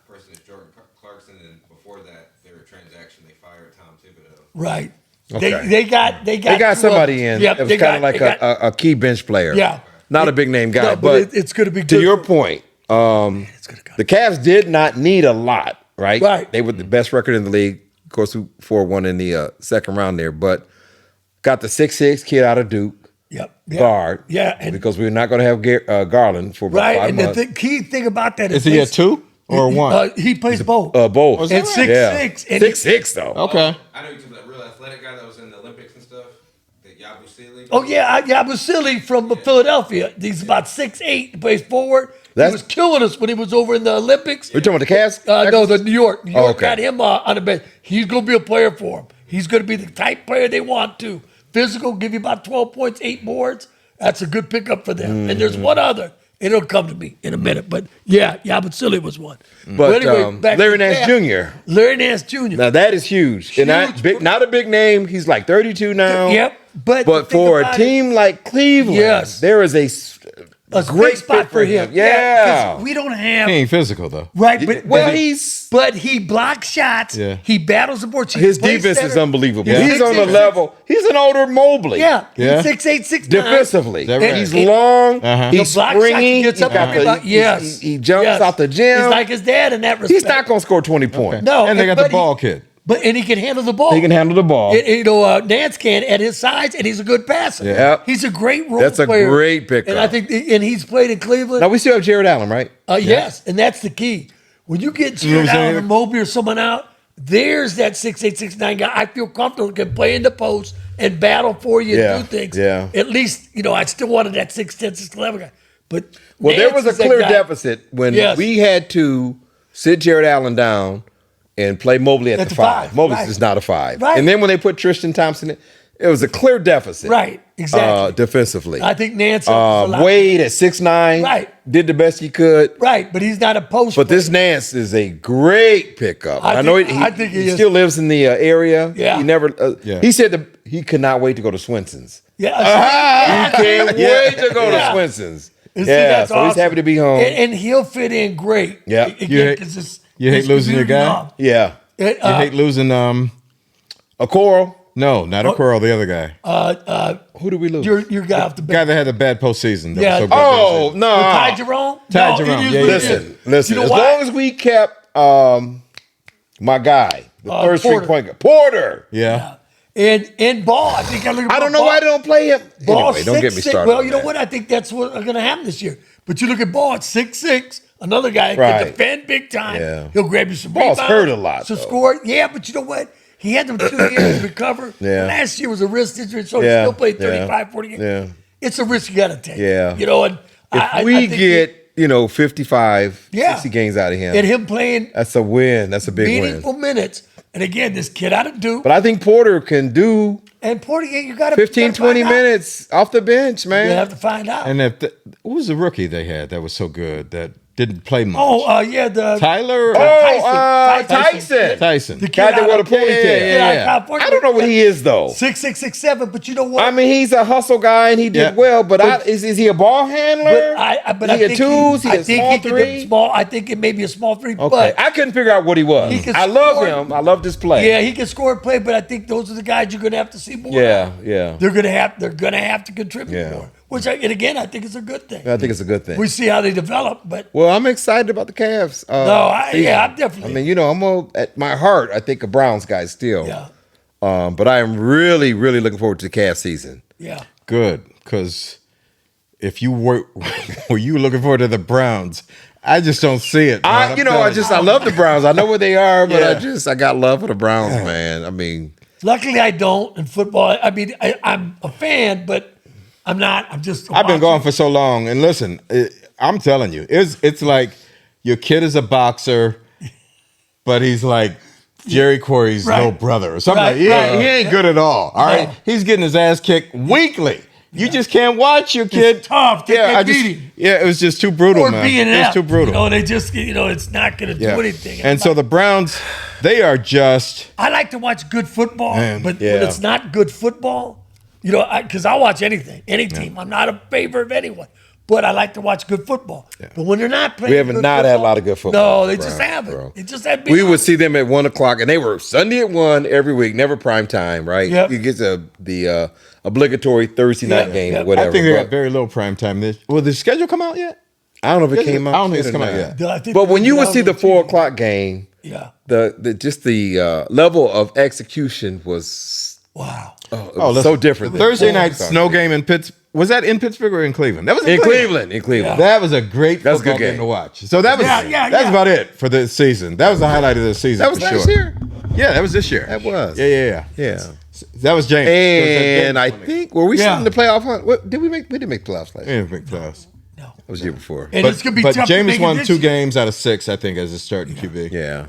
person is Jordan Clarkson, and before that, their transaction they fired Tom Thibodeau. Right. Okay. They got They got two somebody others. in. Yep, it was they kind of got- like they got- a key bench player. Yeah. Not a big name guy, No, but it's going to be to good your for- point, It's gonna come. the Cavs did not need a lot, right? Right. They were the best record in the league. Of course, 4-1 in the second round there, but got the 6'6" kid out of Duke. Yep. Guard. Yeah, and because we're not going to have Garland for about right. 5 And months. the key thing about that Is is he a 2 or 1? He plays both. Both. Was and that 6'6", and 6'6" though. Okay. I know you're talking about that real athletic guy that was in the Olympics and stuff. That Yabusele. Oh yeah, I was silly from Philadelphia. He's about 6'8", plays forward. That's- he was killing us when he was over in the Olympics. We're talking about the Cavs? No, the New York. New York okay. got him on the bench. He's going to be a player for him. He's going to be the type player they want to. physical, give you about 12 points, 8 boards. That's a good pickup for them. And there's one other. It'll come to me in a minute. But yeah, Silly was one. But back Larry to Nance Cavs. Jr. Larry Nance Jr. Now that is huge. And Huge. not a big name. He's like 32 now. Yep. But But the thing for a about team like Cleveland, Yes. there is a a great big spot fit for him. Yeah. 'cause we don't have He ain't physical though. right. But, Well, but he blocks shots. Yeah. He battles the board. his defense is unbelievable. Yeah. He's on the 6'6". level. He's an older Mobley. Yeah. Yeah. 6'8", 6'9". Defensively, Is that right? he's long. Uh-huh. He's He'll block shots, springy. he gets up He's got and the- rebound. Yes. He jumps Yes. out the gym. He's like his dad in that respect. He's not going to score 20 points. No, And they got the but ball kid. And he can handle the ball. He can handle the ball. Nance can at his size, and he's a good passer. Yeah. He's a great role That's a player. great pickup. And I think, and he's played in Cleveland. Now we still have Jared Allen, right? Yes, and that's the key. When you get Jared Allen or Mobley or someone out, there's that 6'8", 6'9" guy. I feel comfortable can play in the post and battle for you Yeah, and do things. yeah. At least, I still wanted that 6'10", 6'11" guy. But Well, there Nance was a is that clear guy. deficit when Yes. we had to sit Jared Allen down and play Mobley at the 5. Mobley's right. is not a 5. Right. And then when they put Tristan Thompson in, it was a clear deficit. Right, exactly. Defensively. I think Nance helps a lot. Wade at 6'9", Right. did the best he could. Right, but he's not a post. But this Nance is a great pickup. I know think- he, I think he is. still lives in the area. Yeah. He never. Yeah. He said he could not wait to go to Swenson's. Yeah, He can't wait to go Yeah. to Swenson's. And see, Yeah, that's so he's awesome. happy to be home. and he'll fit in great. Yeah. Again, You hate- 'cause it's- you hate it's losing your community guy? love. Yeah. It, You hate losing A Coral. no, not a Coral, the other guy. Who did we lose? your guy off the Guy bench. that had a bad postseason. That Yeah. was so good Oh, this no. Ty Jerome? Ty No, Jerome, it is yeah, what yeah. it is. Listen. You know As why? long as we kept my guy, the third string Porter. point guard, Porter. Yeah. And Ball, I think I don't know why they don't play him. Ball Anyway, don't get me 6'6". started. Well, on you know that. what? I think that's what's going to happen this year. But you look at Ball at 6'6", another guy that Right. can defend big time. Yeah. He'll grab you some Ball's rebounds. hurt a lot, So though. score. Yeah, but you know what? He had them 2 years to recover. Yeah. Last year was a wrist injury, so Yeah, he still played yeah, 35, 40 games. yeah. It's a risk you got to take. Yeah. And If we get 55, Yeah. 60 games out of him, and him playing that's a win. That's a big meaningful win. minutes, and again, this kid out of Duke, But I think Porter can do and Porter, you got to 15, 20 minutes off the bench, man. You have to find out. And who was the rookie they had that was so good that didn't play much? The Tyler? Tyson. Tyson. The Guy that out wore of- the ponytail. Yeah, Yeah. California. I don't know what he is, though. 6'6", 6'7", but you know what? I mean, he's a hustle guy and he did Yeah. well, but is he a ball handler? But is he a think twos? He I a think small he could do three? small. I think it may be a small 3, Okay, but I couldn't figure out what he was. He can I love score. him. I love this play. yeah, he can score and play. But I think those are the guys you're going to have to see more. yeah, of. yeah. They're going to have to contribute Yeah. more. And again, I think it's a good thing. I think it's a good thing. We see how they develop, but Well, I'm excited about the Cavs. Season. I'm definitely. I mean, I'm at my heart. I think a Browns guy still. Yeah, But I am really, really looking forward to the Cavs season. yeah. Good, because if you were you looking forward to the Browns, I just don't see it. man. I'm telling you. I love the Browns. I know what they are, but Yeah. I got love for the Browns, man. I mean, Luckily, I don't in football. I mean, I'm a fan, but I'm not. I'm just. I've been going for so long, and listen, I'm telling you, it's like your kid is a boxer, but he's like Jerry Quarry's Right. little brother or something. Right, He right. ain't good at all. All right, No. he's getting his ass kicked weekly. You just can't watch your kid. It's tough. They can't beat him. Yeah, it was just too brutal, Or man. being It was too brutal. They just, it's not going to Yeah. do anything. And so the Browns, they are just. I like to watch good football, Man, but yeah. when it's not good football, because I watch anything, any team. I'm not a favor of anyone, but I like to watch good football. But when they're not playing, we have good not had a football- lot of good football. No, they just Browns, haven't. bro. They just have. we would see them at 1:00, and they were Sunday at 1 every week, never prime time, right? Yep. You get the obligatory Thursday night Yeah, game yeah. or whatever. I think they but got very little prime time. Will the schedule come out yet? I don't know if it came out. I don't think it's yet or come out not. yet. I think But when you would see the TV. 4:00 game, Yeah. the level of execution was Wow. so different. Thursday than night snow game in Pittsburgh. Was that in Pittsburgh or in Cleveland? That was in Cleveland. In Cleveland. That was a great That's a football good game game. to watch. So that was that's about it for this season. That was the highlight of the season. That was for last sure. year. Yeah, that was this year. That was. Yeah. Yeah. That was James. And I think were we still Yeah. in the playoff hunt? What did we make? We didn't make playoffs last we year. didn't make playoffs. No. That was the year before. And it's gonna be tough. James to make won it this 2 year. games out of 6, I think, as a starting QB. Yeah.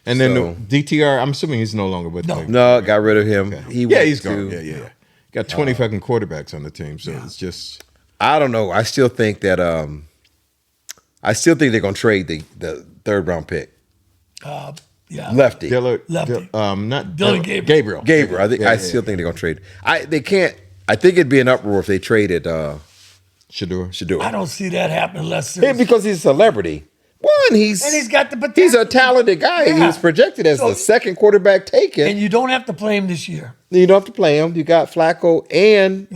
And And then So- the DTR, I'm assuming he's no longer with Cleveland. No, got rid of him. He Yeah, went he's gone. to- Yeah. Got 20 fucking quarterbacks on the team, so it's just. I don't know. I still think that they're gonna trade the third round pick. Yeah. Lefty. Dillard, Lefty. not Dylan Gabriel. Gabriel. I still think they're gonna trade. They can't. I think it'd be an uproar if they traded Shador. I don't see that happening unless Yeah, there's... because he's a celebrity. One, he's got the potential. He's a talented guy. He Yeah. was projected as So- the second quarterback taken. And you don't have to play him this year. You don't have to play him. You got Flacco and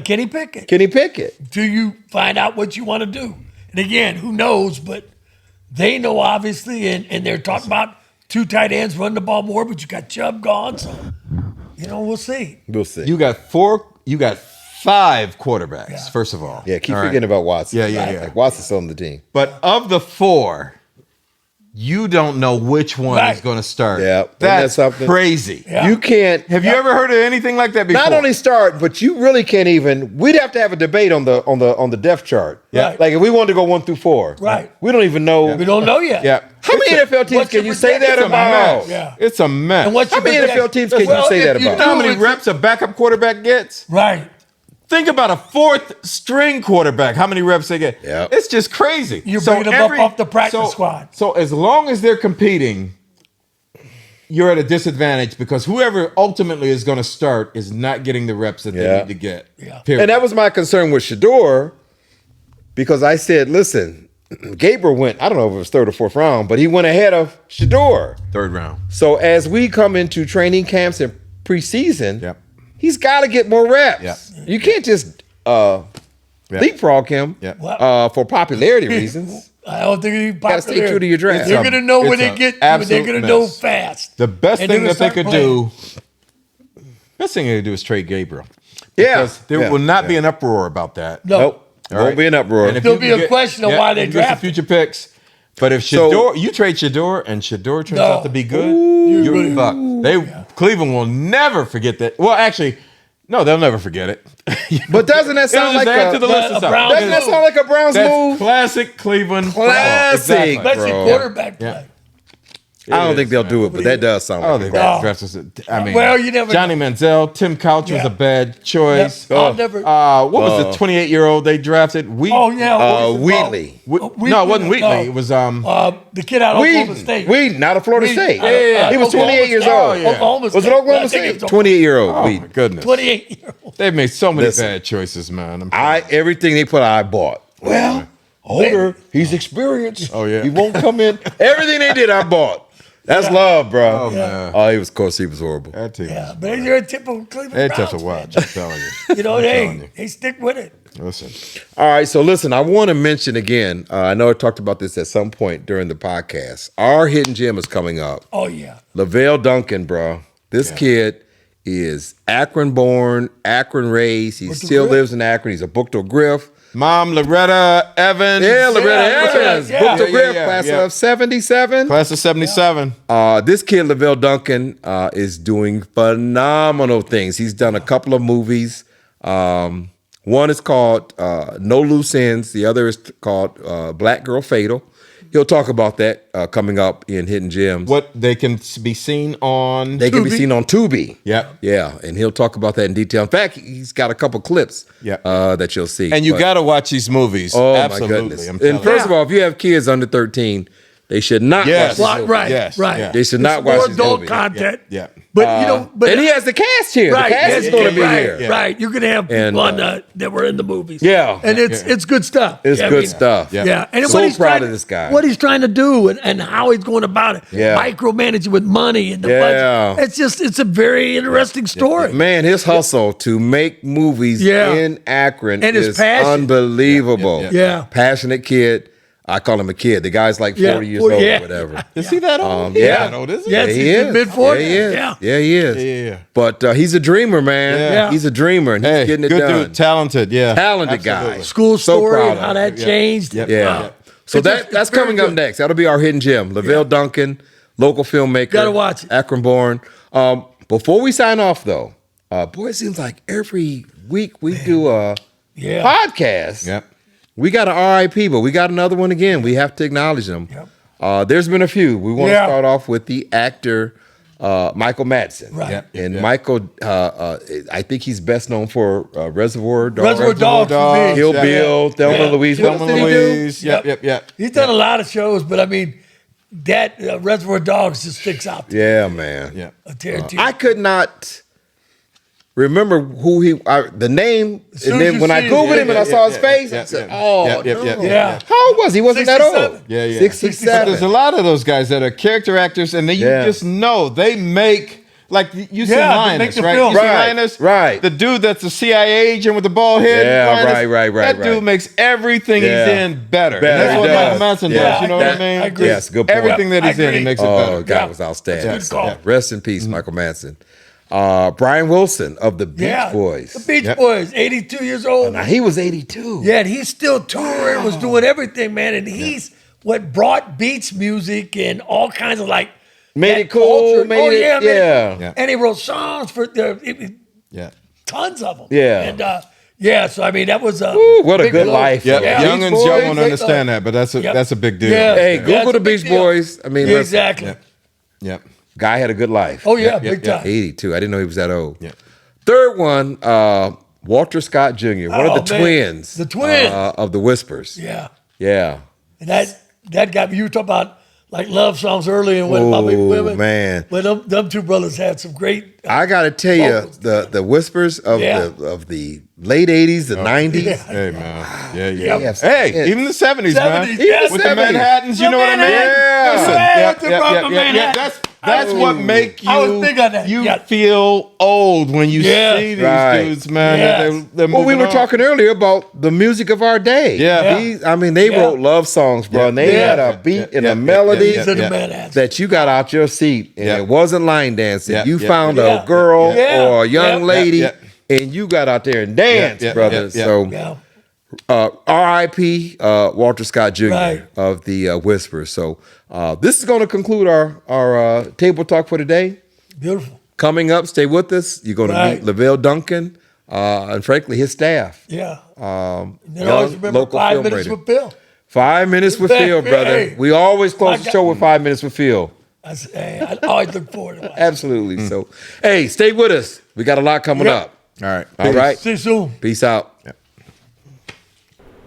Kenny Pickett. Kenny Pickett. Till you find out what you want to do. And again, who knows? But they know, obviously, and they're talking about two tight ends running the ball more, but you got Chubb gone. So, we'll see. We'll see. You got 5 quarterbacks, Yeah. first of all. Keep All forgetting right. about Watson. Yeah. Like Watson's still on the team. But of the 4, you don't know which one Right. is going to start. Yeah. Isn't that That's something? crazy. Yeah. You can't. Have you ever heard of anything like that before? Not only start, but you really can't even. We'd have to have a debate on the depth chart. Yeah. Like if we wanted to go 1 through 4. Right. We don't even know. We don't know yet. Yeah. How many NFL teams what's can your you say that projection? about? Yeah. It's a mess. And what's How your many projection? NFL teams can you Well, say that if you about? You know how many do, reps a backup quarterback gets? Right. Think about a 4th string quarterback. How many reps they get? Yeah. It's just crazy. You're bringing them up off the practice squad. So as long as they're competing, you're at a disadvantage because whoever ultimately is going to start is not getting the reps that they Yeah. need to get. Yeah. Period. And that was my concern with Shador, because I said, listen, Gabriel went, I don't know if it was 3rd or 4th round, but he went ahead of Shador. 3rd round. So as we come into training camps and preseason, Yep. he's got to get more reps. Yep. You can't just leapfrog him Yep. for popularity reasons. I don't think he's Gotta stay true to your draft. They're going to know when It's they a get. They're absolute going to know mess. fast. The best And thing they're that they gonna could start do, best thing they could do is trade Gabriel. Yeah. Because there Yeah. will not be an uproar about that. No. Nope. All Won't right. be an uproar. And if There'll you be can a question of why they you can get some drafted. future picks. But if So- Shador, you trade Shador and Shador turns No. out to be good, You're you're really- fucked. Cleveland will never forget that. Well, actually, no, they'll never forget it. But doesn't that sound It'll like just add to the list a of stuff. Brown doesn't that move. sound like a Browns That's move? classic Cleveland. football. Classic. Exactly. Especially Bro. quarterback Yeah. play. I don't It think is, they'll man. do it, but that does sound Oh, like they a got Browns. drafted. I mean, Well, you never Johnny Manziel, Tim Couch was Yeah. a bad choice. I'll never. What was the 28-year-old they drafted? Oh yeah. what was it called? Wheatley. No, it wasn't Wheatley. No. It was The kid out of Oklahoma State. Wheaton, out of Florida Wheaton. State. Yeah. He was Oklahoma 28 years State. old. yeah. Oklahoma Was it State. Oklahoma I think it State? was 28-year-old Oh my Wheaton. goodness. 28-year-old. They've made so many Listen. bad choices, man. I'm telling you. Everything they put out, I bought. Well, older, he's experienced. Oh, yeah. He won't come in. Everything they did, I bought. That's love, bro. Oh, man. Oh, he was, of course, he was horrible. That team. Yeah, but you're a typical Cleveland It Browns took a while. fan. I'm telling you. You know, telling you. they stick with it. Listen. All right, so listen, I want to mention again, I know I talked about this at some point during the podcast. Our hidden gem is coming up. Oh yeah. LAVAIL Duncan, bro. This kid is Akron born, Akron raised. He Book to still Griff? lives in Akron. He's a book to Griff. Mom, Loretta Evans. Yeah, Loretta Yeah, Evans. yeah. Book to Yeah, Griff, yeah, class yeah. of 77. Class of 77. This kid, LAVAIL Duncan, is doing phenomenal things. He's done a couple of movies. One is called No Loose Ends. The other is called Black Girl Fatal. He'll talk about that coming up in Hidden Gems. What they can be seen on. They can be Tubi. seen on Tubi. Yep. Yeah, and he'll talk about that in detail. In fact, he's got a couple clips Yep. that you'll see. And you But- got to watch these movies. oh Absolutely. my goodness. I'm And telling first you. of all, if you have kids under 13, they should not Yes. watch this movie. Right, Yes, right. yeah. They should not It's watch more this adult movie. content. Yeah. But but And he has the cast here. right, the cast yes, is going to be right, here. Yeah. Right, you're gonna have people And, on that were in the movies. Yeah. and it's good stuff. It's Yeah, I good mean, stuff. Yeah. Yeah, and So what he's proud trying of to- this guy. What he's trying to do and how he's going about it. Yeah. Micromanaging with money and the Yeah. budget. It's a very interesting story. Man, his hustle to make movies Yeah. in Akron And his is passion. unbelievable. Yeah. Passionate kid. I call him a kid. The guy's like 40 Yeah, years 40, old yeah. or whatever. Is he that old? Yeah. Not old, is he? Yes, Yeah, he's he in is. mid-40s. Yeah, he is. Yeah. Yeah, he is. Yeah. But he's a dreamer, man. Yeah. He's a dreamer, and he's Hey, getting it good done. dude. Talented. Yeah. Talented guy. Absolutely. School So story proud and of how him. that changed. Yep. Yeah. Wow. So It's that's just- it's coming very up good. next. That'll be our hidden gem. LAVAIL Duncan, local filmmaker. Gotta watch it. Akron born. Before we sign off, though, boy, it seems like every week we do a Yeah. podcast. Yep. We got an RIP, but we got another one again. We have to acknowledge them. Yep. There's been a few. We want to Yeah. start off with the actor Michael Madsen. Right. Yep, yep, And yep. Michael, I think he's best known for Reservoir Dogs. Reservoir Dogs. for me. Kill Yeah. Bill, Thelma and Louise. What Thelma else did he do? Louise. Yep. He's done a lot of shows, but I mean, that Reservoir Dogs just sticks out. To Yeah, man. Yeah. A Tarantino. I could not remember who the name, soon and as then you when I see it, Googled yeah, him and I saw his face, I said, "Oh, no." Yeah. How old was he? Wasn't that old? 67. Yeah. 67. But there's a lot of those guys that are character actors, and you Yeah. just know they make. Like you see Yeah, they Linus, make the right? film. You see Right, Linus, right. The dude that's a CIA agent with the bald head. Yeah, Linus, right. That dude makes everything Yeah. he's in better. Better, And that's he what does. Michael Madsen Yeah, does. You know what I that- mean? I agree. Yes, good point. Everything that I he's in, he agree. makes it Oh, better. God Yeah. was outstanding. That's a good call. Rest in peace, Michael Madsen. Brian Wilson of the Beach Boys. The Beach Yep. Boys, 82 years old. Now he was 82. Yeah, and he's still touring, was doing everything, man. And he's what brought beach music and all kinds of like Made that it cool, culture. made it- man. yeah. And he wrote songs for Yeah. tons of them. Yeah. And so I mean that was a Ooh, what a big good blow. life. Yeah, Yeah. youngins, Beach y'all Boys, won't understand that, but that's a big deal. Yeah. Hey, That's Google a the big Beach deal. Boys. I mean, Yeah, listen, exactly. Yep. guy had a good life. Oh yeah, Yeah, big yeah, time. 82. I didn't know he was that old. Yeah. Third one, Walter Scott Jr., one of the man. twins. The twins. Of the Whispers. Yeah, Yeah. and that got me. You were talking about like love songs early and what about big Oh, women, man. But them two brothers had some great. I got to tell you, vocals. the Whispers of Yeah. the late 80s, the 90s. Yeah. Hey man. Yeah. They have some Hey, hits. even the 70s, man. 70s, yes. With the 70s. Manhattans, you know what I mean? Manhattan. Listen, Manhattan, bro, Manhattan. That's what make you. I was big on that. You Yeah. feel old when you Yeah. see these Right. dudes, man. Yes. They're Well, we moving were on. talking earlier about the music of our day. Yeah. They Yeah. wrote love songs, bro, and they Yeah. had a beat and Yeah. a melody These are the Yeah. Manhattans. that you got out your seat, and Yeah. it wasn't line dancing. Yeah. You Yeah. found Yeah. a girl Yeah. or a young Yeah. lady, Yeah. and you got out there and danced, Yeah. brother. Yeah. So, Yeah. R.I.P. Walter Scott Jr. Right. of the Whispers. So, this is going to conclude our table talk for today. Beautiful. Coming up, stay with us. You're going to Right. meet LAVAIL Duncan and, frankly, his staff. Yeah. Um, And always young remember local 5 film minutes writer. with Bill. 5 minutes with Phil, brother. Hey. We always close the My show God. with 5 minutes with Phil. I always look forward to it. Absolutely. So, hey, stay with us. We got a lot coming Yeah. up. All right. All right. See you soon. Peace out.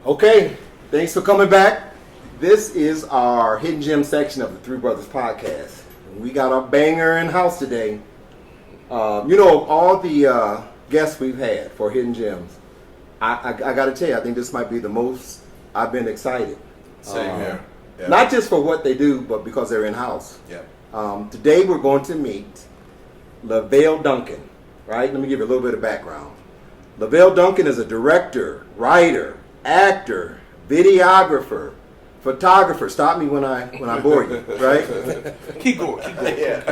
Okay. Thanks for coming back. This is our Hidden Gem section of the Three Brothers podcast. We got a banger in house today. Of all the guests we've had for Hidden Gems, I got to tell you, I think this might be the most I've been excited. Same here. Yeah. Not just for what they do, but because they're in house. Yeah. Today we're going to meet LAVAIL Duncan. Right? Let me give you a little bit of background. LAVAIL Duncan is a director, writer, actor, videographer, photographer. Stop me when I bore you, right? Keep going.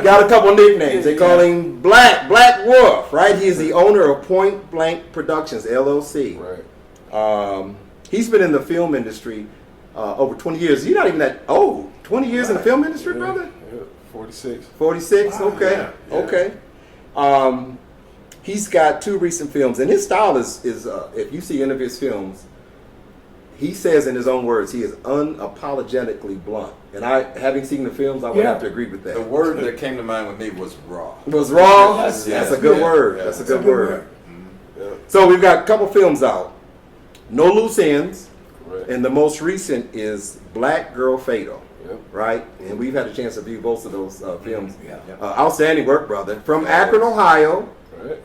Got a couple nicknames. They call him Black Wolf, right? He is the owner of Point Blank Productions, LLC. Right. He's been in the film industry over 20 years. You're not even that old. 20 years in the film industry, brother? 46. 46? Okay. yeah. Okay. He's got 2 recent films, and his style is if you see any of his films, he says in his own words, he is unapologetically blunt. And having seen the films, I would Yeah. have to agree with that. The word that came to mind with me was raw. Was raw? Yes, That's yes. a good Yeah. word. Yeah. That's a good word. So we've got a couple films out. No Loose Ends, Correct. and the most recent is Black Girl Fatal. Yep. Right? And we've had a chance to view both of those films. Yeah. Outstanding work, brother. From Akron, Ohio. Right.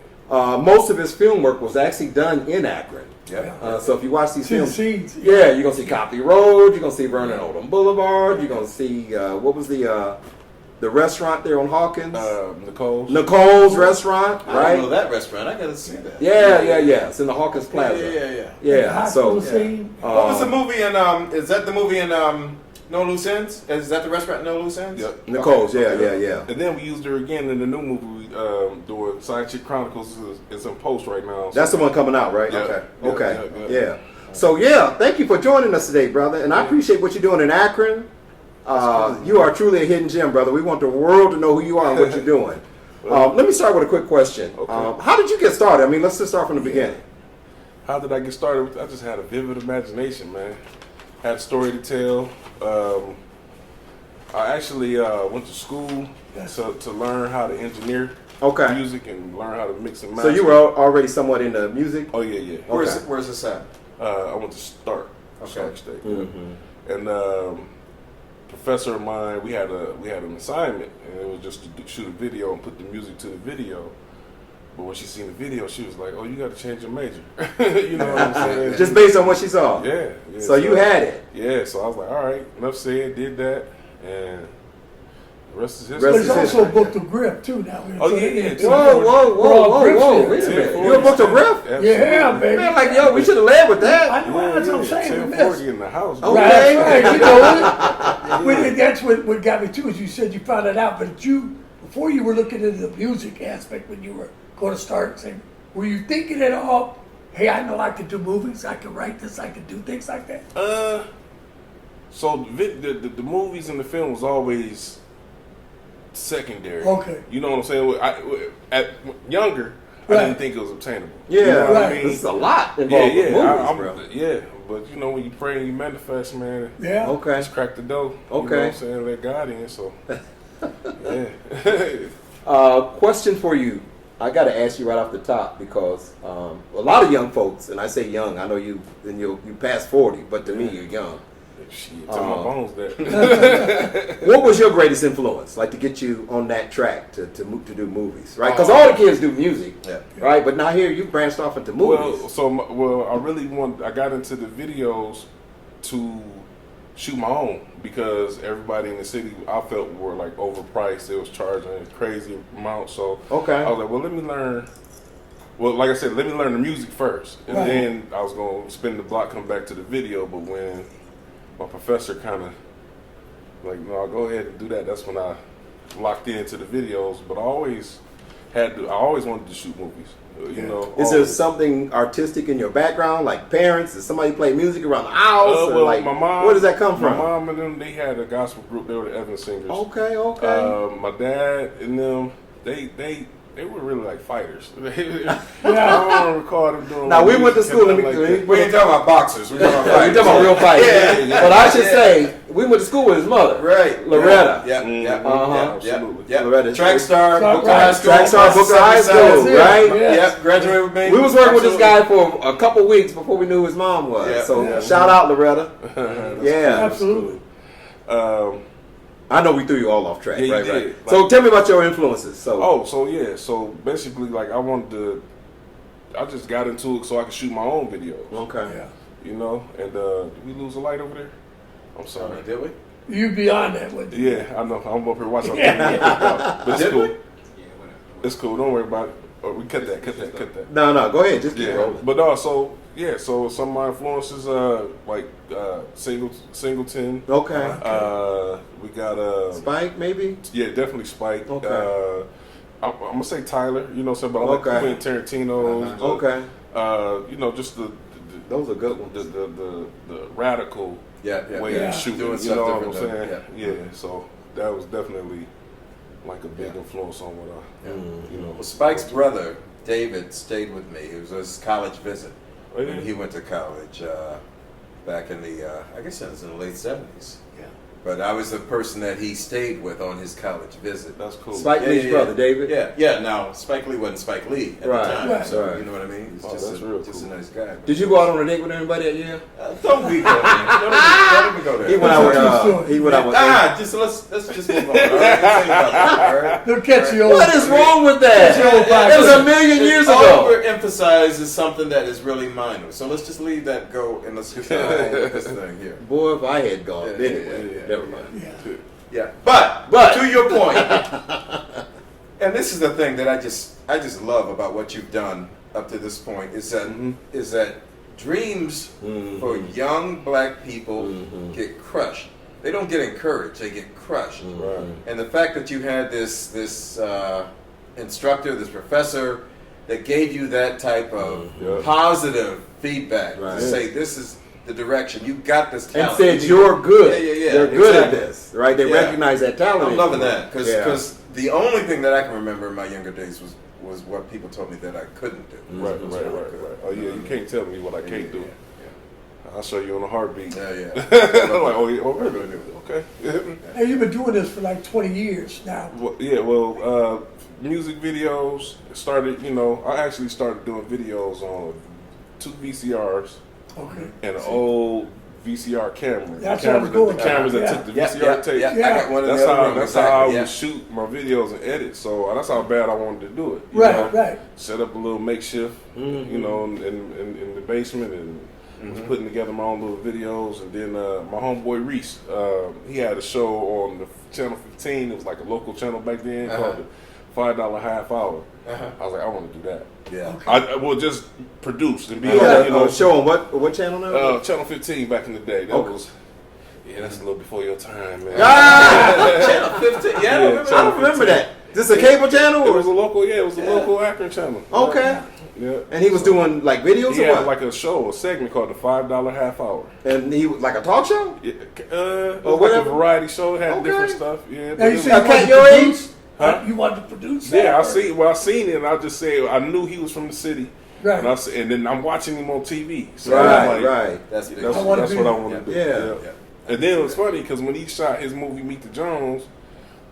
Most of his film work was actually done in Akron. Yeah. So if you watch these See the films, scenes. yeah, you're gonna see Copley Road, you're gonna see Vernon Odom Boulevard, you're gonna see what was the restaurant there on Hawkins? Nicole's restaurant, I don't know right? that restaurant. I gotta see that. Yeah. It's in the Hawkins Plaza. Yeah. Yeah. Hospital So scene. What was the movie in? Is that the movie in No Loose Ends? Is that the restaurant No Loose Ends? Yep. Nicole's, Okay. yeah. And then we used her again in the new movie doing Side Chick Chronicles. It's in post right now. That's the one coming out, right? Yeah. Okay. Yeah. Yeah. So yeah, thank you for joining us today, brother. And I appreciate what you're doing in Akron. You are truly a hidden gem, brother. We want the world to know who you are and what you're doing. Let me start with a quick question. Okay. How did you get started? I mean, let's just start from the beginning. How did I get started? I just had a vivid imagination, man. Had a story to tell. I actually went to school to learn how to engineer music and learn how to mix and master. So you were already somewhat into music? Oh yeah. Where's this at? I went to Stark State. And professor of mine, we had an assignment, and it was just to shoot a video and put the music to the video. But when she seen the video, she was like, "Oh, you got to change your major." You know what I'm saying? Just based on what she saw. Yeah. So you had it. Yeah. So I was like, "All right, enough said." Did that, and the rest is history. But it's also a book to grip too now. Oh yeah. Whoa. Wait a minute. You a book to grip? Yeah, baby. Man, like, yo, we should have led with that. I know, that's what I'm saying. 1040 in the house. Bro. Okay. Right. You know it. That's what got me too. Is you said you found it out, but before you were looking into the music aspect when you were going to start saying, were you thinking at all, hey, I know I could do movies, I could write this, I could do things like that? So the movies and the film was always secondary. Okay. You know what I'm saying? At younger, I Right. didn't think it was obtainable. Yeah, You know what I right. mean? This is a lot involved with movies, bro. Yeah, but you know when you pray and you manifest, man, Yeah. Okay. just crack the door. You know Okay. what I'm saying? Let God in. So yeah. Question for you. I got to ask you right off the top because a lot of young folks, and I say young, I know you past 40, but to me you're young. Shit, to my bones that. What was your greatest influence, like to get you on that track to do movies, right? Because all the kids do music, right? But now here you branched off into movies. I got into the videos to shoot my own because everybody in the city I felt were like overpriced. They was charging a crazy amount. So I was like, well, let me learn. Well, like I said, let me learn the music first, and then I was gonna spin the block, come back to the video. But when my professor kind of like, no, I'll go ahead and do that. That's when I locked into the videos. But I always wanted to shoot movies. You know, is there something artistic in your background, like parents? Does somebody play music around the house? Or well, like, my mom. where does that come from? My mom and them, they had a gospel group. They were the Evans Singers. Okay. My dad and them, they were really like fighters. I don't recall them doing. Now we went to school. We ain't talking about boxers. We talking about We're talking about real fighting. But I should say we went to school with his mother, Right. Loretta. Absolutely. Loretta. Track star, Booker Right. High School. Track star, Booker High School, That's it. right? Yeah. Yep, graduated with me. We was working with this guy for a couple weeks before we knew who his mom was. Yeah. So shout out Loretta. Yeah. Absolutely. I know we threw you all off track, Yeah, you right? did. So tell me about your influences. So basically, like I just got into it so I could shoot my own videos. Okay. Yeah. You know, and did we lose the light over there? I'm sorry. Did we? You beyond that with Yeah, I know. I'm up here watching. Yeah. But it's Did cool. we? Yeah, whatever. It's cool. Don't worry about it. Oh, we cut that. No, go ahead. Just keep Yeah, rolling. but so some of my influences, like Singleton. Okay. We got Spike, maybe? yeah, definitely Spike. Okay. I'm gonna say Tyler. You know, something like Okay. Quentin Tarantino. Okay. You know, just the Those are good ones. the radical way Yeah. of shooting. Doing You know what stuff I'm saying? different, Yeah. So that was definitely like a big influence on what you know. Well, Spike's brother, David, stayed with me. It was his college visit. Oh, yeah. When he went to college back in the, I guess it was in the late 70s. Yeah. But I was the person that he stayed with on his college visit. That's cool. Spike Lee's brother, David? Yeah. Now, Spike Lee wasn't Spike Lee at Right. the time, Right. so Right. you know what I mean? He's Oh, just that's real just cool. a nice guy. Did you go out on a date with anybody at Yale? Don't be going there. Don't even go there. He went out with, Just let's just move on. All right? Let's think about that, all right? They'll catch you over. What is wrong with that? It was a million years ago. Overemphasize is something that is really minor. So let's just leave that go and let's just with this thing here. Boy, if I had gone. Yeah, Anyway, yeah. never mind. Yeah. Yeah, but to your point, and this is the thing that I just love about what you've done up to this point is that dreams for young black people get crushed. They don't get encouraged; they get crushed. Right. And the fact that you had this instructor, this professor, that gave you that type of positive feedback Right. to say this is the direction you got this And talent. said, you're good. Yeah. You're good Exactly. at this, right? They Yeah. recognize that talent. I'm in loving you. that because the only thing that I can remember in my younger days was what people told me that I couldn't do. Right. Oh yeah, you can't tell me what I can't do. Yeah. I'll show you on a heartbeat. Yeah, yeah. I'm like, oh, yeah, okay. And you've been doing this for like 20 years now. Music videos started, I actually started doing videos on 2 VCRs Okay. and an old VCR camera. That's what I was going The cameras with. that took the VCR tape. I got one of That's the other how ones. that's how I Exactly, would shoot my videos and edit. So that's how bad I wanted to do it. you Right, know? right. Set up a little makeshift, in the basement, and was putting together my own little videos. And then my homeboy Reese, he had a show on the Channel 15. It was like a local channel back then called the $5 Half Hour. I was like, I want to do that. Yeah. I will just produce and be show on what channel now? Channel 15 back in the day. That was. Yeah, that's a little before your time, man. Channel 15. Yeah, I don't remember that. This a cable channel? It was a local, local Akron channel. Okay. Yeah. And he was doing like videos He or had what? like a show, a segment called the $5 Half Hour. And he was like a talk show? Yeah, Or like whatever? a variety show. It had Okay. different stuff. Yeah, Now but you it was- said Okay, you your wanted to age? produce? Huh? You wanted to produce yeah, that? I seen it, and I just said I knew he was from the city. Right. And then I'm watching him on TV. So Right, I'm like, right. That's big. That's I wanna what be- I want to do. Yeah. And then it was funny because when he shot his movie Meet the Jones,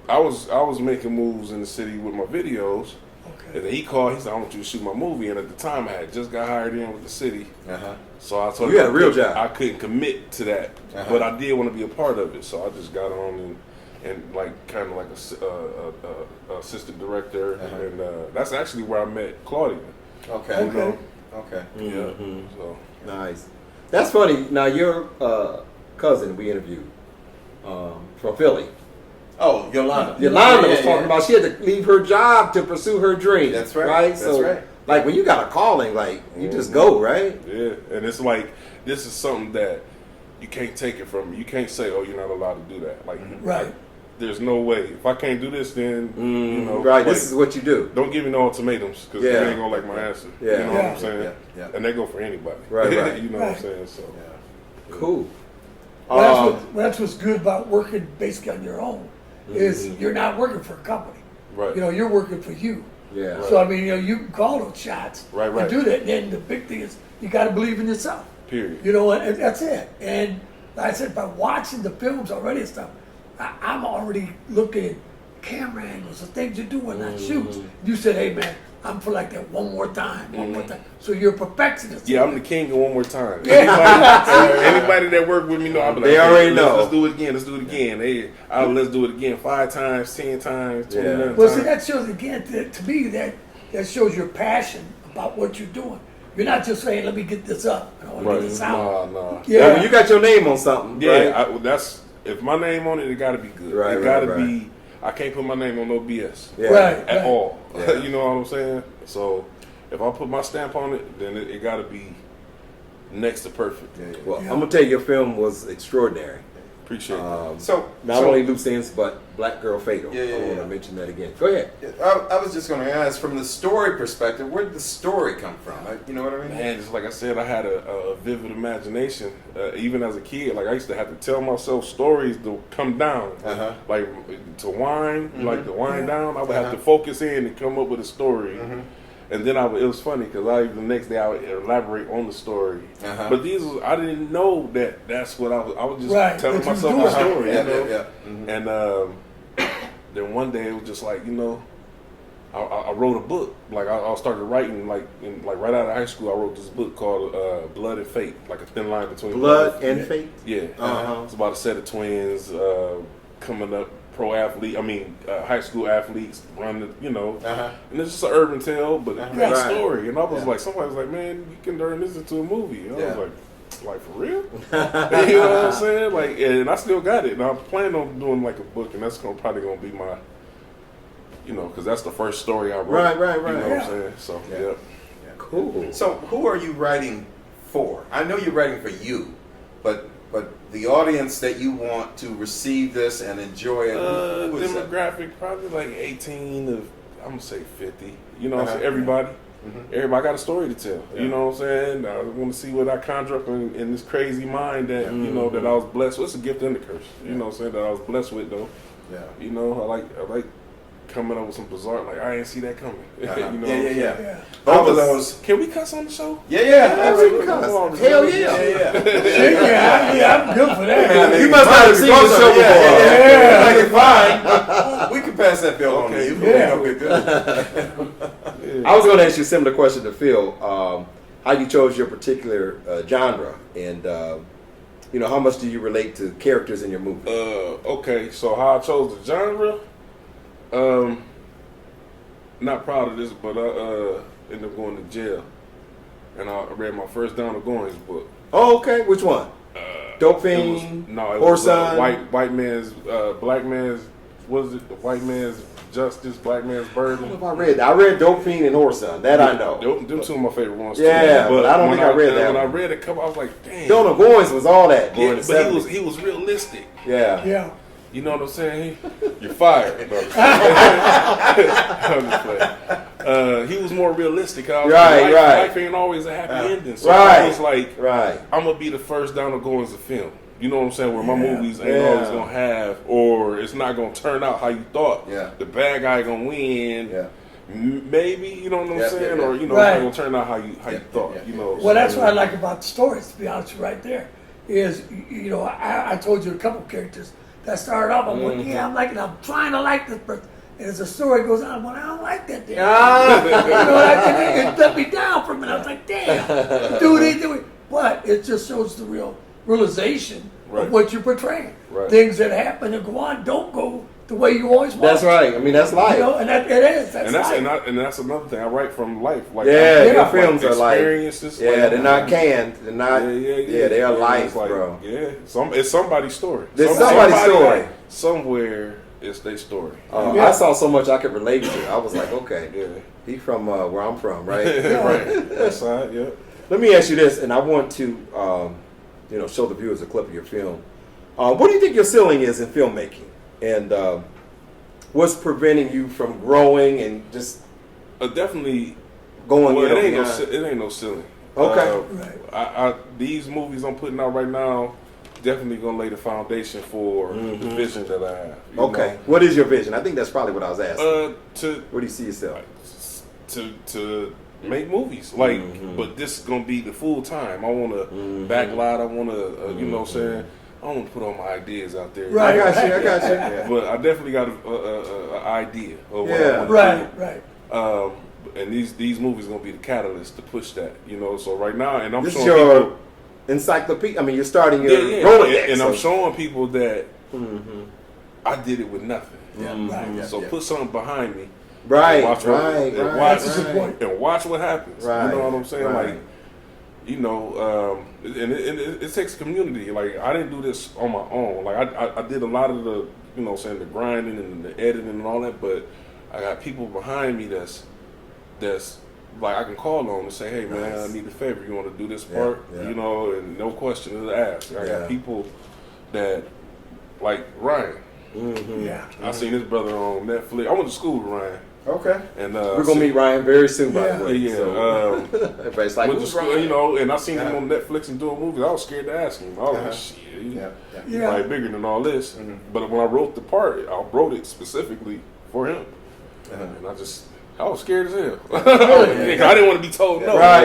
I was making moves in the city with my videos. Okay. And then he called. He said, "I want you to shoot my movie." And at the time, I had just got hired in with the city, so I told You him had a real job. I couldn't commit to that, but I did want to be a part of it. So I just got on and like kind of like a assistant director, and that's actually where I met Claudia. Okay. Okay. Okay. Yeah. So Nice. That's funny. Now, your cousin we interviewed from Philly, Oh, Yolanda. Yolanda was Yeah, talking yeah. about she had to leave her job to pursue her dream. That's right. Right? That's So, right. like, when you got a calling, like, you just go, right? yeah, and it's like this is something that you can't take it from me. You can't say, "Oh, you're not allowed to do that." Like, Right. there's no way. If I can't do this, then Right. like, This is what you do. don't give me no ultimatents because Yeah. they ain't gonna like my answer. Yeah. You know what Yeah. I'm saying? Yeah. And they go for anybody. Right, right. You know what I'm Right. saying? So Cool. Well, that's what's good about working basically on your own is you're not working for a company. right. You're working for you. Yeah. So I mean, you can call those shots Right, and right. do that. And then the big thing is you got to believe in yourself. Period. And that's it. And like I said, by watching the films already and stuff, I'm already looking at camera angles, the things you do on shoots. You said, "Hey man, I'm for like that one more time, one more time." So you're a perfectionist. Yeah, I'm the king of one more time. Yeah. Anybody that work with me know I'm like, They already know. Let's do it again. Let's do it again. Let's do it again 5 times, 10 times, 29 Yeah. times. Well, see, that shows again to me that shows your passion about what you're doing. You're not just saying, "Let me get this up. I want to get this out." Nah. Yeah. When you got your name on something, Yeah, right? that's if my name on it, it got to be good. Right, it got to right, be. I can't put my name on no BS Yeah. Right. at all. You know what I'm saying? So if I put my stamp on it, then it got to be next to perfect. Well, I'm gonna tell you, your film was extraordinary. Appreciate that. So Not only Loose Ends, but Black Girl Fatal. Yeah, yeah, I want yeah. to mention that again. Go ahead. I was just going to ask, from the story perspective, where did the story come from? You know what I mean? Man, just like I said, I had a vivid imagination. Even as a kid, like I used to have to tell myself stories to come down, like to wind, like to wind down. I would have to focus in and come up with a story. And then it was funny because the next day I would elaborate on the story. But I didn't know that that's what I was just Right, telling that you myself was a doing. story. Yeah, you know? yeah. And then one day it was just like, I wrote a book. Like I started writing like right out of high school. I wrote this book called Blood and Fate, like a thin line between Blood and Fate. Yeah, it's about a set of twins coming up, high school athletes running, and it's just an urban tale, but a great Right. story. And I was like, somebody was like, man, you can turn this into a movie. And I was like, for real? You know what I'm saying? Like, and I still got it. And I'm planning on doing like a book, and that's probably gonna be my, because that's the first story I wrote. Right. You know what I'm saying? So yeah. Cool. So who are you writing for? I know you're writing for you, but the audience that you want to receive this and enjoy it, who is that? Demographic, probably like 18 to, I'm gonna say 50. You know what I'm saying? Everybody. Everybody got a story to tell. You know what I'm saying? I want to see what I conjure up in this crazy mind that, that I was blessed with. It's a gift and a curse. You know what I'm saying? That I was blessed with, though. Yeah. I like coming up with some bizarre, like I ain't see that coming. You know Yeah, what I'm saying? Yeah. Both of those. Can we cuss on the show? Yeah, absolutely. Hell yeah. I'm good for that. You must not have seen the show before. Like it's fine. We can pass that bill on Okay, you. yeah. Okay, good. I was going to ask you a similar question to Phil. How you chose your particular genre, and how much do you relate to characters in your movie? Okay, so how I chose the genre, not proud of this, but I ended up going to jail, and I read my first Down the Goings book. Oh, okay. Which one? Dope It was, Fiend? no, it Horse was Sign? white man's, black man's. What is it? The white man's justice, black man's burden. I don't know if I read that. I read Dope Fiend and Horse Sign. That I know. Them two of my favorite ones. Yeah, too. but I don't when think I read that When one. I read it, I was like, damn. Donald Goins was all that. Yeah, During the but 70s. he was realistic. Yeah. Yeah. You know what I'm saying? You're fired. No, I'm just playing. He was more realistic. Right. Life ain't always a happy ending. So Right. I was like, Right. I'm gonna be the first down to go as a film. You know what I'm saying? Where my Yeah. movies ain't Yeah. always gonna have, or it's not gonna turn out how you thought. Yeah. The bad guy gonna win. Yeah. Maybe, you know what I'm Yeah, saying, yeah, or yeah. it's Right. not gonna turn out how you thought. yeah, You know. Well, that's what I like about the stories, to be honest with you, right there. Is, I told you a couple characters that started off, I'm going, yeah, I'm liking, I'm trying to like this person. And as the story goes on, I'm going, I don't like that damn. It let me down for a minute. I was like, damn, do it. But it just shows the realization Right. of what you're portraying. Right. Things that happen and go on don't go the way you always want. That's right. I mean, that's life. And it is. That's And that's life. and that's another thing I write from life. Like Yeah, your films are like, experiences. yeah, they're not canned. They're not, Yeah, they are life, it's like, bro. Yeah, it's somebody's story. It's somebody's story. Somewhere it's their story. Yeah. I saw so much I could relate to. I was like, okay, Yeah. he from where I'm from, right? Right. That side, yeah. Let me ask you this, and I want to, show the viewers a clip of your film. What do you think your ceiling is in filmmaking, and what's preventing you from growing and just Definitely. going? Well, it beyond? ain't no silly. Okay. Right. These movies I'm putting out right now definitely gonna lay the foundation for the vision that I have. you Okay. know. What is your vision? I think that's probably what I was asking. To Where do you see yourself? to make movies, like, but this is gonna be the full time. I want to backlot. I want to, you know what I'm saying. I don't want to put all my ideas out there. Right. I got you. But I definitely got an idea of what I Yeah. want to Right. do. And these movies gonna be the catalyst to push that. You know, so right now, and I'm This is showing your people. encyclopedia. I mean, you're starting your Yeah, Rolodex. and I'm so- showing people that I did it with nothing. Right. So put something behind me. Right, and watch what- right, and right, watch, That's a good point. and watch what happens. Right, You know what I'm saying? right. Like, and it takes a community. Like, I didn't do this on my own. Like, I did a lot of the, you know what I'm saying, the grinding and the editing and all that, but I got people behind me that's like I can call on and say, hey man, Nice. I need a favor. You want to do this part? yeah. You know, and no question is asked. I Yeah. got people that, like Ryan. Yeah. I seen this brother on Netflix. I went to school with Ryan, Okay. and We're gonna meet Ryan very soon, by the way. Yeah, So, everybody's like, went to who's school, Ryan? you know, and I seen him on Netflix and doing movies. I was scared to ask him. I was like, shit, he's Yeah. probably bigger than all this. But when I wrote the part, I wrote it specifically for him, and I was scared as hell. I didn't want to be told no. Right.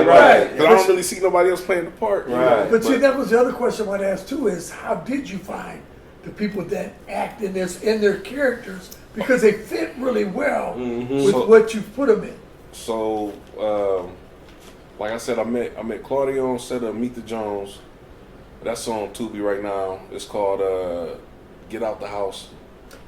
Because I don't really see nobody else playing the part. you know? Right. But see, that was the other question I wanted to ask too: is how did you find the people that act in their characters, because they fit really well with So- what you put them in? So, like I said, I met Claudio on set of Meet the Jones. That's on Tubi right now. It's called Get Out the House.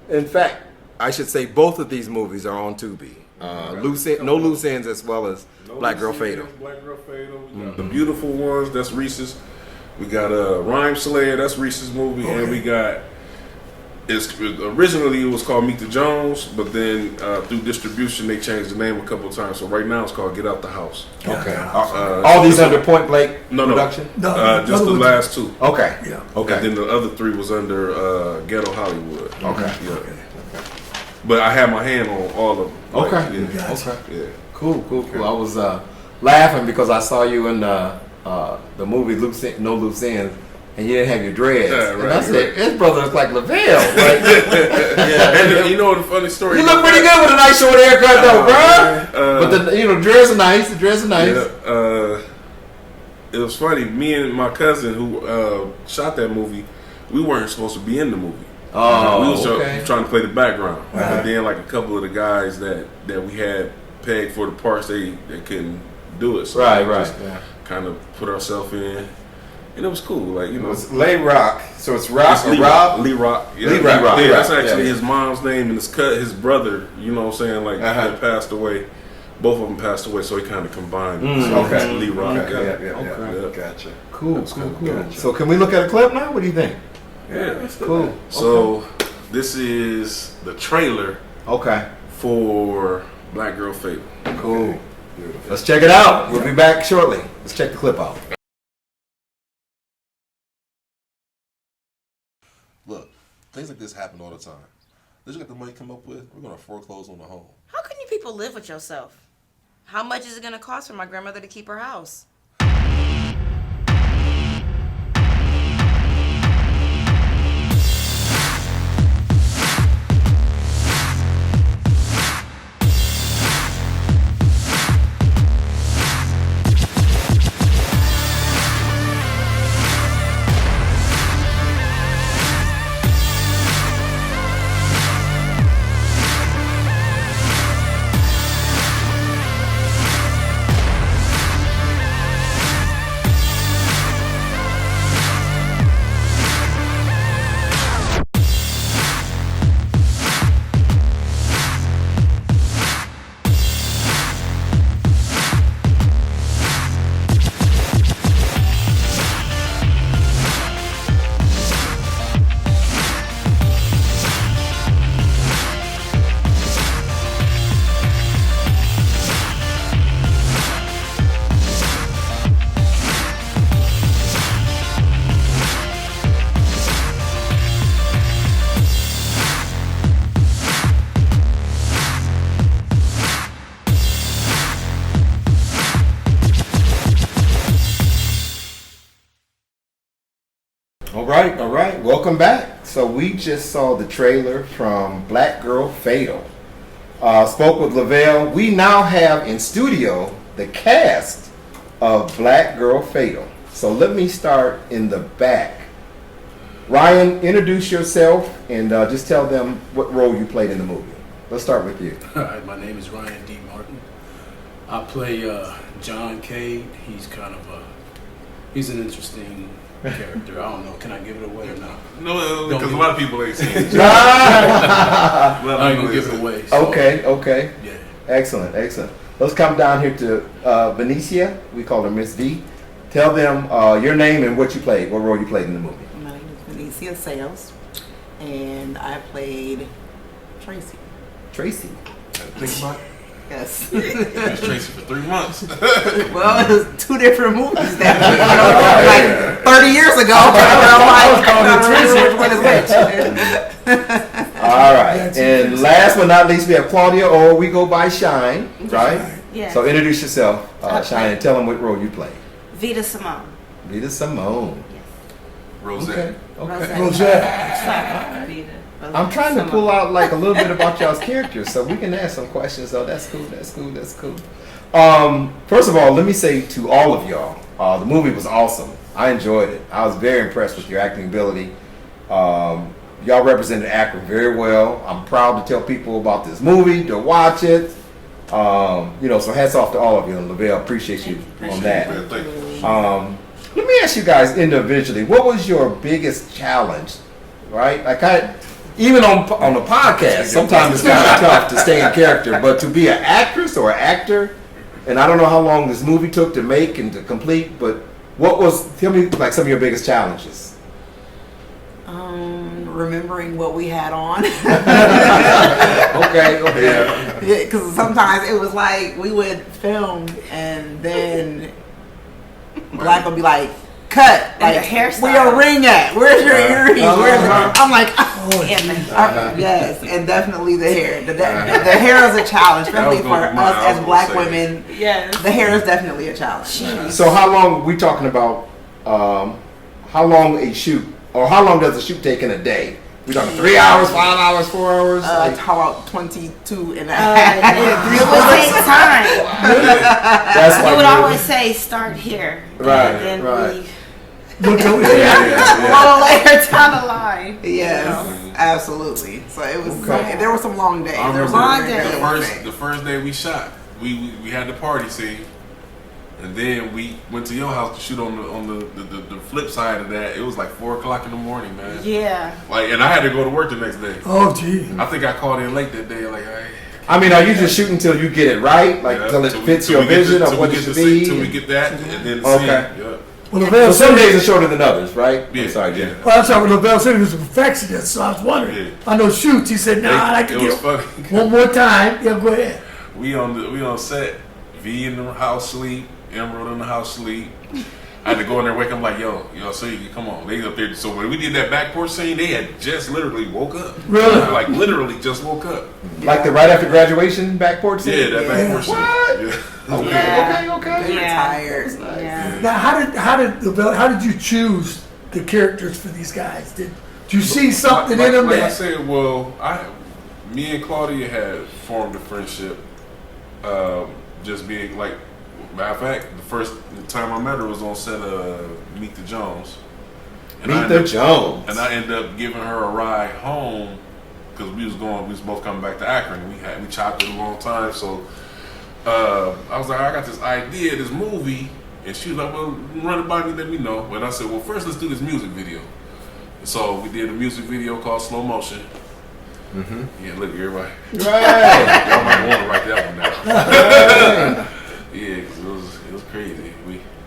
In fact, I should say both of these movies are on Tubi. No Loose Ends, as well as Black Girl Fatal. Black Girl Fatal. We got The Beautiful Ones. That's Reese's. We got Rhyme Slayer. That's Reese's movie, and we got. Originally it was called Meet the Jones, but then through distribution they changed the name a couple of times. So right now it's called Get Out the House. Okay. Uh, All these under Point Blank No. production? No, just the other ones- last two. Okay. Yeah. Okay. And then the other three was under Ghetto Hollywood. Okay. Yeah. But I had my hand on all of them. Like, Okay. yeah. Gotcha. Yeah. Cool. I was laughing because I saw you in the movie No Loose Ends, and you didn't have your dreads. Yeah, And right, I said, right. his brother looks like LAVAIL. Like, And you know the funny story? you look pretty good with a nice short haircut, though, man. bro. But the dreads are nice. The dreads are nice. Yeah, it was funny. Me and my cousin who shot that movie, we weren't supposed to be in the movie. Oh, we was okay. trying to play the background, but then like a couple of the guys that we had pegged for the parts, they couldn't do it. So Right, we right. just kind of put ourselves in, and it was cool. Like, you know, It's Lay Rock. So it's Rock it's or Lee Rob? Lee Rock. Yeah, Lee Rock. Yeah, that's Yeah, actually yeah. his mom's name, and his brother. You know what I'm saying? Like, Uh-huh. they passed away. Both of them passed away, so he kind of combined. okay. it's Lee Rock. Okay, Yeah. yeah. Gotcha. Cool, cool, cool. Gotcha. So can we look at a clip now? What do you think? Yeah. Cool. So this is the trailer Okay. for Black Girl Fatal. Cool. Let's check it out. We'll be back shortly. Let's check the clip out. Look, things like this happen all the time. This you got the money to come up with, we're gonna foreclose on the home. How can you people live with yourself? How much is it gonna cost for my grandmother to keep her house? All right. Welcome back. So we just saw the trailer from Black Girl Fatal. Spoke with LAVAIL. We now have in studio the cast of Black Girl Fatal. So let me start in the back. Ryan, introduce yourself and just tell them what role you played in the movie. Let's start with you. All right, my name is Ryan D. Martin. I play John Cade. He's an interesting character. I don't know. Can I give it away or not? No, because a lot of people ain't seen it. I ain't gonna give it away. so, Okay. Yeah. Excellent. Let's come down here to Benicia. We call her Miss D. Tell them your name and what you played, what role you played in the movie. My name is Benicia Sales, and I played Tracy. Tracy. Yes. That's Tracy for 3 months. Well, it was two different movies that like 30 years ago. I'm like, which one is which. All right. And last but not least, we have Claudia, or we go by Shine, right? Yes. So introduce yourself, Shine, and tell them what role you play. Vita Simone. Rita Simone. Rosette. Rosette. Vita. I'm trying to pull out like a little bit about y'all's characters, so we can ask some questions. So that's cool. First of all, let me say to all of y'all, the movie was awesome. I enjoyed it. I was very impressed with your acting ability. Y'all represented Akron very well. I'm proud to tell people about this movie, to watch it. So hats off to all of you, and LAVAIL, appreciate you on that. Yeah, thank you. Let me ask you guys individually, what was your biggest challenge, right? Even on the podcast, sometimes it's kind of tough to stay in character, but to be an actress or an actor, and I don't know how long this movie took to make and to complete, but tell me like some of your biggest challenges. Remembering what we had on. Okay. Because sometimes it was like we would film and then Black would be like, cut. And Like, the hairstyle. where your ring at? Where's your earrings? I'm like, yes, and definitely the hair. The hair is a challenge, especially for us as Black women. Yes. The hair is definitely a challenge. So how long we talking about? how long a shoot, or how long does a shoot take in a day? We talking 3 hours, 5 hours, 4 hours? How about 22 and a It half? would take time. That's We why would always say start here, Right, and then right. Look over A there. little later down the line. Yes, absolutely. So it was. There were some long days. I There were remember some long very days. good the days. first day we shot, we had the party scene, and then we went to your house to shoot on the flip side of that. It was like 4 o'clock in the morning, man. Yeah. Like, and I had to go to work the next day. Oh, gee. I think I called in late that day. Like, I mean, are you just shooting until you get it right? Like, till it fits your vision of what it should be? Till we get that, and then Okay. see. Yeah. Well, So LaVail some said, days are shorter than others, right? Yeah, I'm sorry, yeah. Jim. well, that's how LaVail said he was a perfectionist, so I was wondering. Yeah. I know shoots. He said, nah, I It can was get funny. one more time. Yeah, go ahead. We on set. V in the house sleep. Emerald in the house sleep. I had to go in there and wake them like, yo, so you come on. They up there. So when we did that back porch scene, they had just literally woke up. Really? Like literally just woke up. Like the right after graduation back porch scene? Yeah, that back porch scene. What? Yeah. Okay. They were Yeah. tired. Yeah. Now, how did you choose the characters for these guys? Did you see something in them like I that? said, well, me and Claudia had formed a friendship. Just being like, matter of fact, the first time I met her was on set of Meet the Jones. And I ended up- Jones. And I ended up giving her a ride home because we was both coming back to Akron. We chopped it a long time, so I was like, I got this idea, this movie, and she was like, well, run it by me, let me know. And I said, well, first let's do this music video. And so we did a music video called Slow Motion. Mm-hmm. Yeah, look, everybody. Right. Y'all might want to write that one down. Yeah, because it was crazy.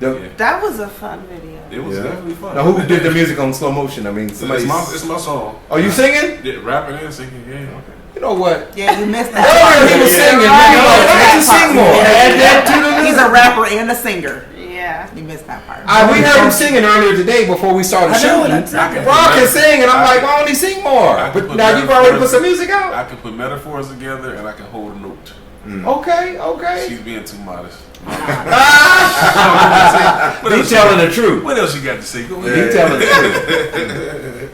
That was a fun video. It was definitely fun. Now, who did the music on slow motion? I mean, somebody. It's my song. Oh, you singing? Yeah, rapping and singing, yeah. Okay. You know what? Yeah, you missed that. Earlier he was singing. Why you sing more? Add that to the He's a rapper and a singer. Yeah. You missed that part. We heard him singing earlier today before we started shooting. Rock can sing, and I'm like, why don't he sing more? But now you've already put some music out. I can put metaphors together, and I can hold a note. Okay. She's being too modest. He's telling the truth. What else you got to say? Go ahead. He's telling the truth.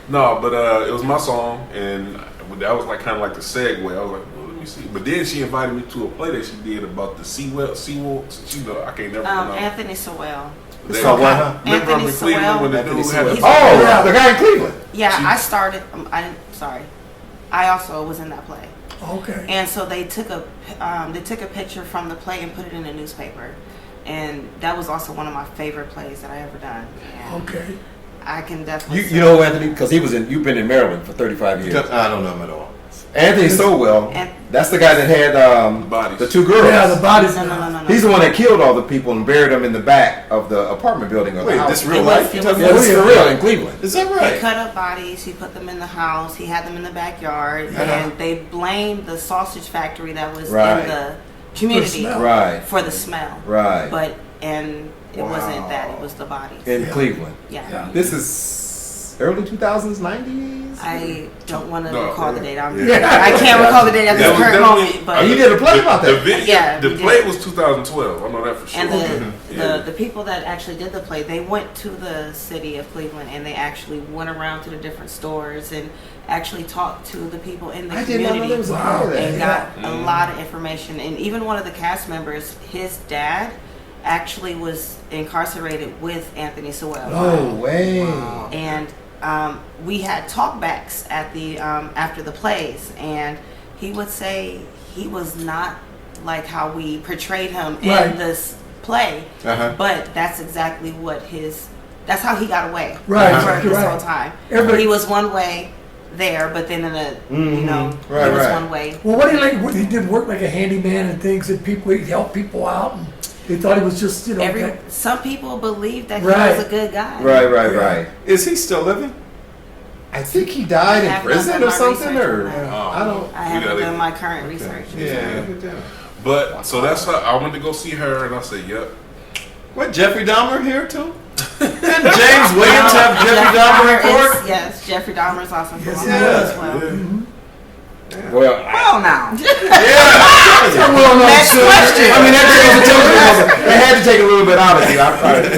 No, but it was my song, and that was like kind of like the segue. I was like, well, let me see. But then she invited me to a play that she did about the Seawolf. I can't never pronounce. Anthony Sewell. It's called what, huh? Remember Anthony in Cleveland Sewell. when the Anthony dude had Sewell. the Oh, the guy in Cleveland. Yeah, I started. Sorry. I also was in that play. Okay. And so they took a picture from the play and put it in a newspaper, and that was also one of my favorite plays that I ever done. And Okay. I can definitely. You know Anthony because you've been in Maryland for 35 years. I don't know him at all. Anthony Sowell. That's the guy that had Bodies. the 2 girls. Yeah, the bodies. No. He's the one that killed all the people and buried them in the back of the apartment building. Or Wait, the house. this real It life? was- You it talking was- Yeah, about? this is for real in Cleveland. Is that He right? cut up bodies. He put them in the house. He had them in the backyard, and they blamed the sausage factory that was Right. in the community smell. Right. for the smell. Right. But it wasn't that. It was the bodies. In Cleveland. Yeah. This is early 2000s, 90s? I don't want to No, recall the yeah. date. I can't recall the date at this That was current definitely- moment. But Oh, you did a play about The that? video, Yeah, the we play did. was 2012. I know that for sure. And the people that actually did the play, they went to the city of Cleveland and they actually went around to the different stores and actually talked to the people in the I did not know there community was a part of that. and got a lot of information. And even one of the cast members, his dad actually was incarcerated with Anthony Sewell. No way. And we had talkbacks at the after the plays, and he would say he was not like how we portrayed him Right. in this play, but that's exactly what that's how he got away Right, for this right. whole time. Everybody- He was one way there, but then in a Right, he was right. one way. Well, what he did work like a handyman and things, and he'd help people out, and they thought he was just, Some people believe that Right. he was a good guy. Right. Is he still living? I think he died in I have prison not or done my something, research or on that. I don't. I haven't gotta- done my current research. Yeah. But so that's how I went to go see her, and I said, "Yep." What, Jeffrey Dahmer here too? Didn't James Williams have Jeffrey Dahmer in court? Yes, Jeffrey Dahmer is awesome. Yes, As yeah. well. Well, Well, now. well, Next question. I mean, that had to take a little bit out of you. I probably,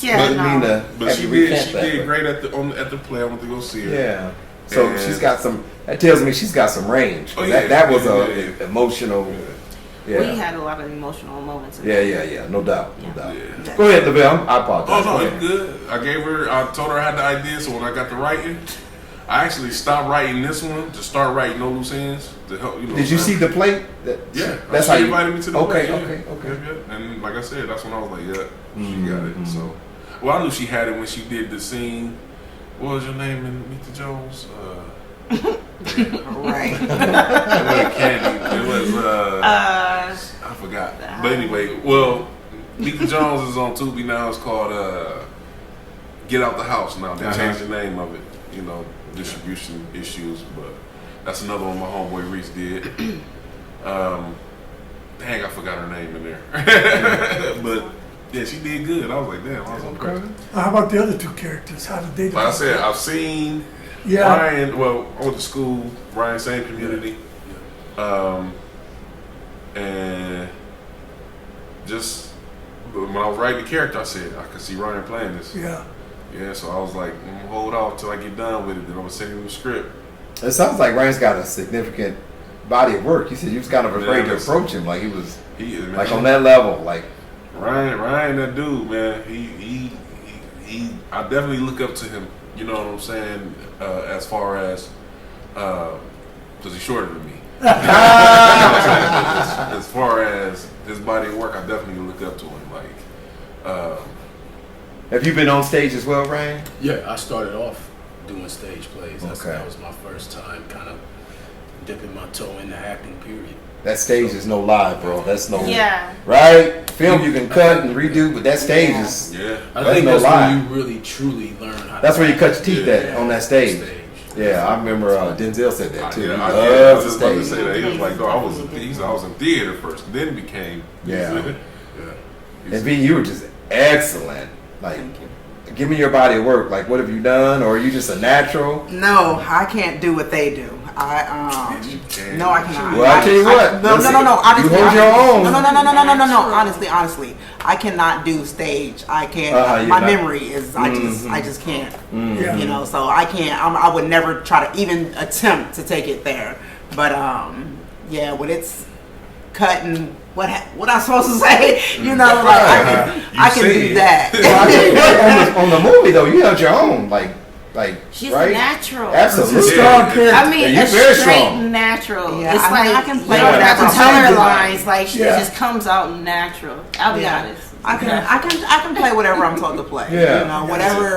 Yeah, Didn't mean to But have she you did. recant She that, did but- great at the play. I went to go see her. Yeah. So And- she's got some. That tells me she's got some range. Oh, yeah. That was Yeah. emotional. Yeah. We had a lot of emotional moments. Yeah. No doubt. No doubt. Yeah. Go ahead, LaVail. I apologize. Oh no, Go it's ahead. good. I told her I had the idea, so when I got to writing, I actually stopped writing this one to start writing No Loose Ends to help. Did you see the plate? Yeah, That's she how you invited me to the Okay. play. Okay. Yeah. And like I said, that's when I was like, yeah, she got it. So, well, I knew she had it when she did the scene. What was your name in Meet the Jones? Right. It wasn't Candy. It was I forgot. But anyway, well, Meet the Jones is on Tubi now. It's called Get Out the House now. They changed the name of it. You know, distribution issues, but that's another one my homeboy Reese did. Dang, I forgot her name in there. But yeah, she did good. I was like, damn, I was impressed. How about the other two characters? How did they? Like I said, I've seen Yeah. Ryan. Well, I went to school. Ryan, same community, and just when I was writing the character, I said I could see Ryan playing this. Yeah. Yeah, so I was like, hold off till I get done with it. Then I'm gonna send him the script. It sounds like Ryan's got a significant body of work. You said you was kind of afraid to approach him, like he was He is, man. like on that level, like. Ryan, that dude, man. He I definitely look up to him. You know what I'm saying? As far as, because he's shorter than me. As far as his body of work, I definitely look up to him. Like, Have you been on stage as well, Ryan? Yeah, I started off doing stage plays. Okay. That was my first time kind of dipping my toe in the acting period. That stage is no lie, bro. That's no Yeah. right. Film you can cut and redo, but that stage is. yeah. I That's think no that's lie. when you really truly learn how That's to where you act. cut your teeth at on that stage. Yeah, I remember Denzel said that too. He I loves was the just about to say stage. that. He was like, no, I was in theater first, then became. Yeah. Yeah. And B, you were just excellent. Like, give me your body of work. Like, what have you done, or are you just a natural? No, I can't do what they do. No, I cannot. Well, I tell you what. No. Honestly, you hold your own. No. Honestly, I cannot do stage. I can't. My memory is. I just can't. You know, so I can't. I would never try to even attempt to take it there. But yeah, when it's cut and what I'm supposed to say, you know, like I can do that. Well, I tell you what, on the movie though, you held your own. Like She's right? natural. Absolutely. Strong character. I mean, Yeah, a you're very straight strong. natural. Yeah, It's I mean, like I can play you don't whatever have to I'm tell her saying. lines. Like she Yeah. just comes out natural. I'll be honest. I can play whatever I'm told to play. Yeah. You know,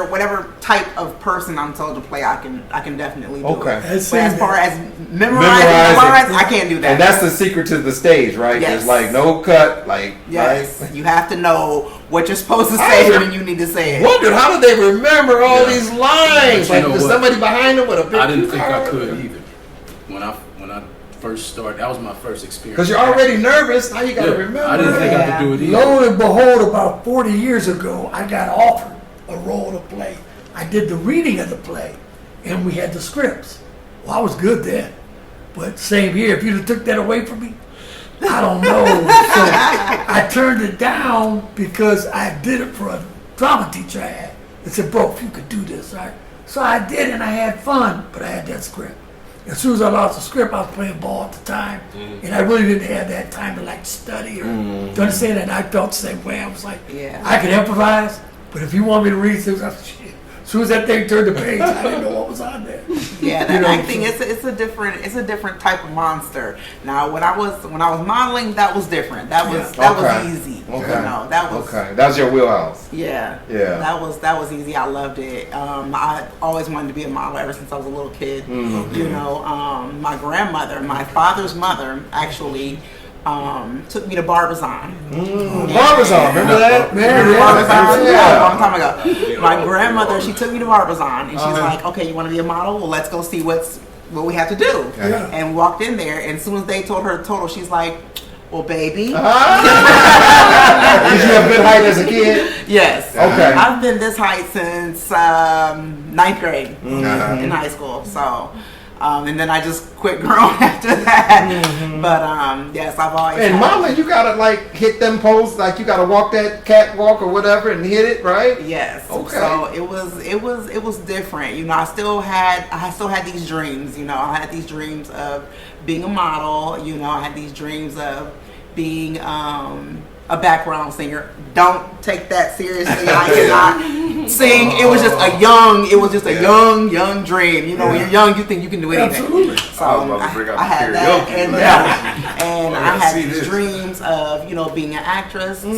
whatever type of person I'm told to play, I can definitely do Okay. it. That's But as it. far as Memorize memorizing it. lines, I can't do that. And that's the secret to the stage, right? Yes. There's like no cut, like yes. right? You have to know what you're supposed to I say was- when you need to say it. Wondered how did they remember all these lines? But Like you know there's what? somebody behind them with a big I didn't think I card? could either. When I first started, that was my first experience. Because you're already nervous. Now you got to Yeah, remember. I didn't think I could do it either. Lo and behold, about 40 years ago, I got offered a role to play. I did the reading of the play, and we had the scripts. Well, I was good then. But same here, if you'd have took that away from me, I don't know. So I turned it down because I did it for a drama teacher I had. They said, bro, if you could do this, right? So I did, and I had fun, but I had that script. As soon as I lost the script, I was playing ball at the time, and I really didn't have that time to like study or to understand it. And I felt the same way. I was like, I could improvise, but if you want me to read things, I'm shit. As soon as that thing turned the page, I didn't know what was on there. Yeah, that You know, acting it's a different type of monster. Now when I was modeling, that was different. That was easy. Okay. You know, that was Okay. That was your wheelhouse. Yeah. Yeah. That was easy. I loved it. I always wanted to be a model ever since I was a little kid. You know, my grandmother, my father's mother, actually took me to Barbizon. Barbizon, remember that? Remember Barbizon? Yeah. A long time ago. My grandmother, she took me to Barbizon, and she's like, "Okay, you want to be a model? Well, let's go see what we have to do." Yeah. And we walked in there, and as soon as they told her the total, she's like, "Well, baby." Did you have good height as a kid? Yes. Okay. I've been this height since 9th grade in high school. So, And then I just quit growing after that. But yes, I've always. And mama, you gotta like hit them posts, like you gotta walk that catwalk or whatever and hit it, right? Yes. Okay. So it was different. You know, I still had these dreams. You know, I had these dreams of being a model. You know, I had these dreams of being a background singer. Don't take that seriously. I cannot sing. It was just a young dream. You know, when you're young, you think you can do anything. Absolutely. So I was about to bring out I the had that, karaoke, and, like, and I I gotta had see these this. dreams of, you know, being an actress. So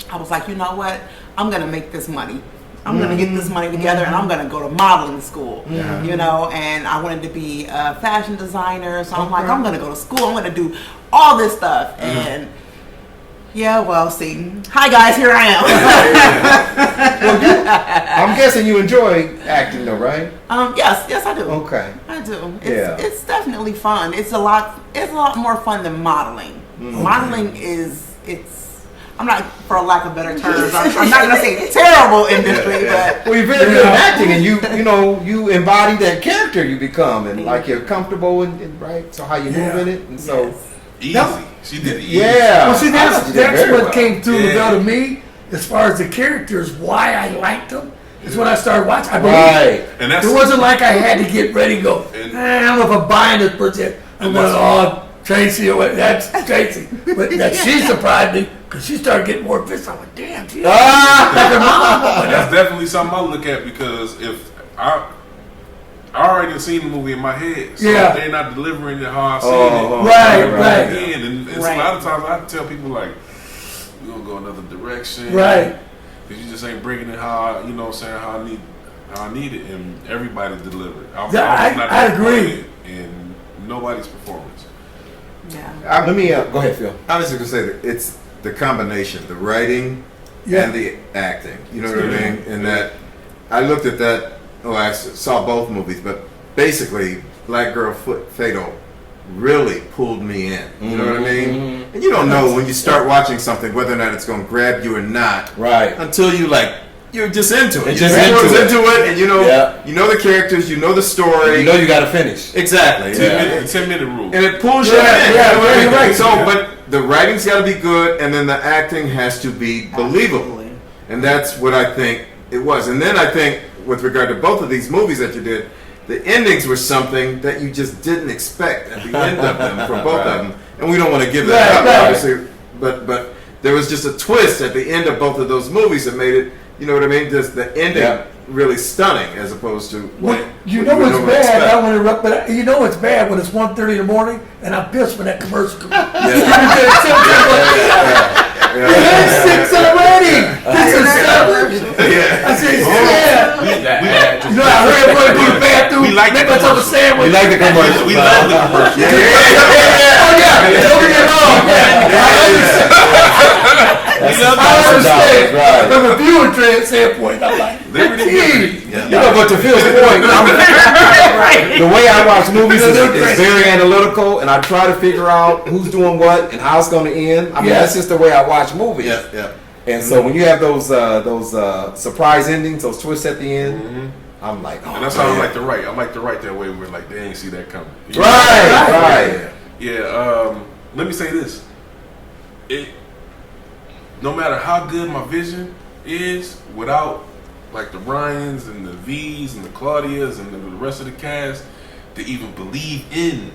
I was like, you know what? I'm gonna make this money. I'm gonna get this money together, and I'm gonna go to modeling school. You know, and I wanted to be a fashion designer, so I'm like, I'm gonna go to school. I'm gonna do all this stuff, and yeah, well, see, hi guys, here I am. I'm guessing you enjoy acting though, right? Yes, I do. Okay. I do. Yeah. It's definitely fun. It's a lot more fun than modeling. Modeling I'm not, for a lack of better terms, I'm not gonna say terrible industry, but Well, you're very good at acting, and you embody that character you become, and like you're comfortable and right. So how you move in it, and so Easy. No. She did it easy. yeah. Well, see, I thought that's you did very what well. came through Yeah. to me as far as the characters, why I liked them. Is when I started watching. I believe Right. And that's it wasn't like I had to get ready and go, And- I don't know if I'm buying this person. I'm And going, that's- oh, Tracy, or what, that's Tracy. But that she surprised me because she started getting more fish. I'm like, damn, she like her mom. That's definitely something I look at, because if I already seen the movie in my head, so Yeah. if they're not delivering it how I seen Right. again, and it's Right. a lot of times I tell people like, we're gonna go another direction, Right. Because you just ain't bringing it how I, you know what I'm saying, how I need it, and everybody delivered. Yeah, I agree. disappointed in nobody's performance. yeah. Let me go ahead, Phil. I was just gonna say that it's the combination, the writing Yeah. and the acting. You know what I mean? And that I looked at that. Oh, I saw both movies, but basically, Black Girl Fatal really pulled me in. You know what I mean? And you don't know when you start watching something whether or not it's going to grab you or not, Right. until you're just into it. And You're just into it. and Yeah. you know the characters, you know the story. You know you got to finish. Exactly. 10-minute rule. And it pulls you Yeah, in. yeah, You know what I you're mean? right. So, but the writing's got to be good, and then the acting has to be believable. Absolutely. And that's what I think it was. And then I think, with regard to both of these movies that you did, the endings were something that you just didn't expect at the end of them for both of them. And we don't want to give that up, Right. obviously. But there was just a twist at the end of both of those movies that made it, you know what I mean? Just the ending really stunning, as opposed to Well, what you what know would what's normally bad? expect. I don't want to interrupt, but you know what's bad when it's 1:30 in the morning and I'm pissed when that commercial comes. It's 6 already. This is 7. I said, yeah. You know, I heard everybody go to the bathroom, We like make the myself a commercial. sandwich. You like the commercial? We love the commercial. Oh yeah, don't get me wrong. I understand. Right. From a viewer trend standpoint, I'm like, Liberty. You know, but to Phil's point, the way I watch movies is very analytical, and I try to figure out who's doing what and how it's going to end. I mean, that's just the way I watch movies. Yeah. And so when you have those surprise endings, those twists at the end, I'm like, oh, And that's how I man. like to write. I like to write that way where like they ain't see that coming. You know? Right. Yeah. Let me say this. No matter how good my vision is, without like the Ryans and the V's and the Claudias and the rest of the cast to even believe in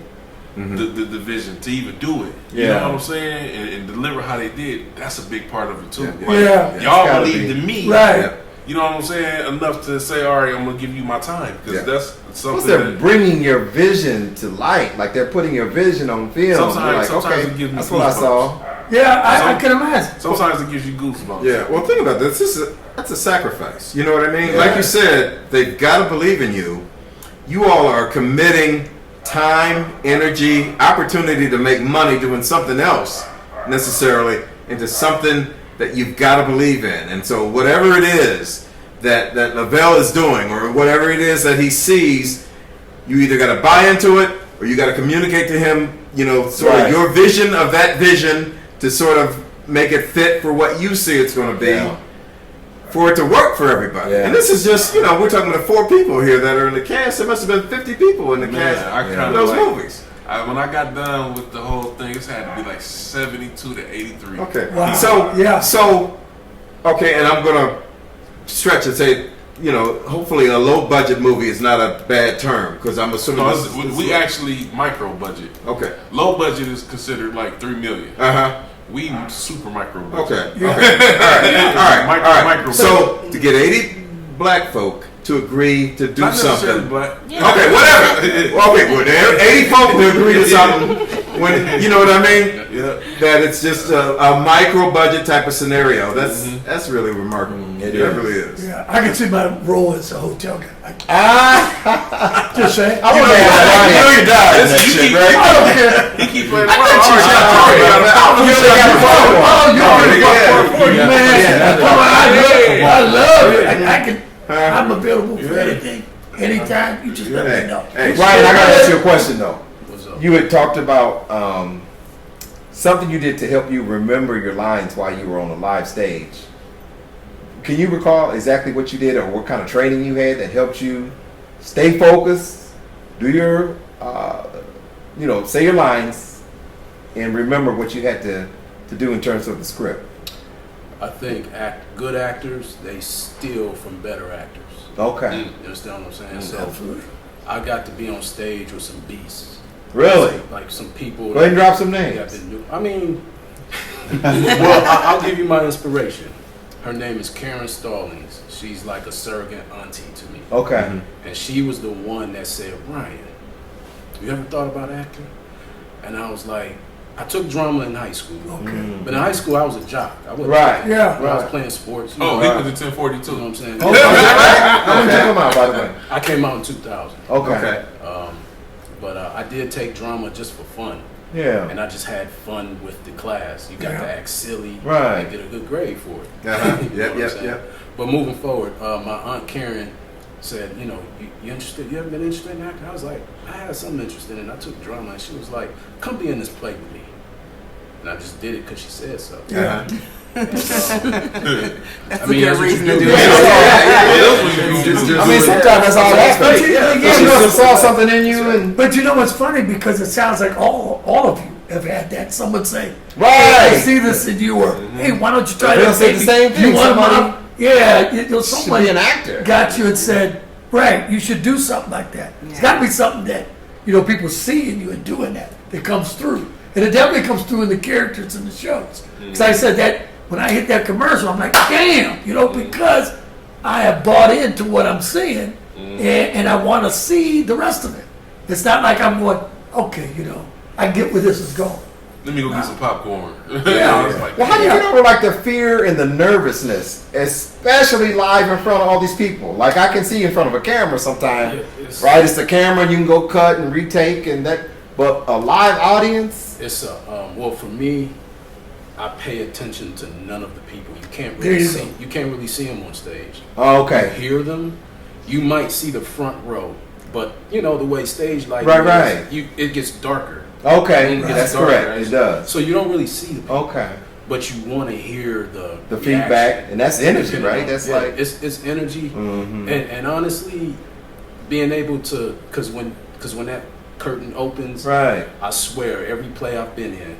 the vision, to even do it. You know what I'm saying? And deliver how they did. That's a big part of it too. Yeah. Like, Yeah. y'all gotta believed be. in me. Right. You know what I'm saying? Enough to say, all right, I'm going to give you my time. Because that's Plus, something they're that... bringing your vision to light. Like they're putting your vision on film. Sometimes- You're like, sometimes okay, it gives me that's what I goosebumps. saw. yeah, I can imagine. Sometimes it gives you goosebumps. Yeah, well, think about this. That's a sacrifice. You know what I mean? Yeah. Like you said, they've got to believe in you. You all are committing time, energy, opportunity to make money doing something else necessarily into something that you've got to believe in. And so whatever it is that LAVAIL is doing, or whatever it is that he sees, you either got to buy into it or you got to communicate to him, you know, sort Right. of your vision of that vision to sort of make it fit for what you see it's going to be. Yeah. for it to work for everybody. Yeah. And this is just, we're talking to 4 people here that are in the cast. There must have been 50 people in the cast of those movies. When I got done with the whole thing, it had to be like 72 to 83. Okay. Wow. So, and I'm going to stretch and say, hopefully a low budget movie is not a bad term, because I'm assuming we actually micro budget. Okay. Low budget is considered like $3 million. We super micro budget. Okay. All right. Micro. So to get 80 black folk to agree to do Not something. necessarily black. Yeah. Okay, whatever. Well, there 80 folk to agree to something when you know what I mean. Yeah. That it's just a micro budget type of scenario. That's really remarkable. It really is. Yeah, I can see my role as a hotel guy. Just saying. I want to have you died in that shit, right? I don't care. He keep playing. I love it. I'm available for anything, anytime. You just let me know. Hey, Ryan, I gotta ask you a question though. What's up? You had talked about something you did to help you remember your lines while you were on a live stage. Can you recall exactly what you did or what kind of training you had that helped you stay focused, do your, say your lines, and remember what you had to do in terms of the script? I think good actors, they steal from better actors. Okay. You understand what I'm saying? So I got to be on stage with some beasts. Really? Like some people. Go ahead and drop some names. I'll give you my inspiration. Her name is Karen Stallings. She's like a surrogate auntie to me. Okay. And she was the one that said, Ryan, you ever thought about acting? And I was like, I took drama in high school. Okay. But in high school, I was a jock. I wasn't Yeah. I was playing sports. He was a 1042. You know what I'm saying? Oh, when did you come out, by the way? I came out in 2000. Okay. But I did take drama just for fun. Yeah. And I just had fun with the class. You got to act silly. Right. And get a good grade for it. Yep. But moving forward, my Aunt Karen said, you interested? You ever been interested in acting? I was like, I had some interest in it. And I took drama, and she was like, come be in this play with me. And I just did it because she said so. Yeah. That's a good that's reason what to you do it. I mean, sometimes that's all that But takes. you know, She just saw something in you and... But you know what's funny? Because it sounds like all of you have had that. Someone say, Right. hey, I see this in you, or hey, why don't you try They'll that? say the same thing. You want Somebody someone should be an actor. got you and said, right, you should do something like that. It's got to be something that, people see in you and doing that comes through. And it definitely comes through in the characters in the shows. Because I said that when I hit that commercial, I'm like, damn, because I have bought into what I'm seeing and I want to see the rest of it. It's not like I'm going, okay, I get where this is going. Let me go get some popcorn. Yeah. Well, how do you get over like the fear and the nervousness, especially live in front of all these people? Like I can see in front of a camera sometimes, right? It's the camera, you can go cut and retake and that, but a live audience? It's well, for me, I pay attention to none of the people. You can't really see them on stage. Oh, okay. You hear them. You might see the front row, but the way stage lighting is, it gets darker. Okay, that's correct. It does. So you don't really see the people. Okay. But you want to hear the feedback, and that's energy, right? That's like it's energy, and honestly, being able to because when that curtain opens, right? I swear, every play I've been in,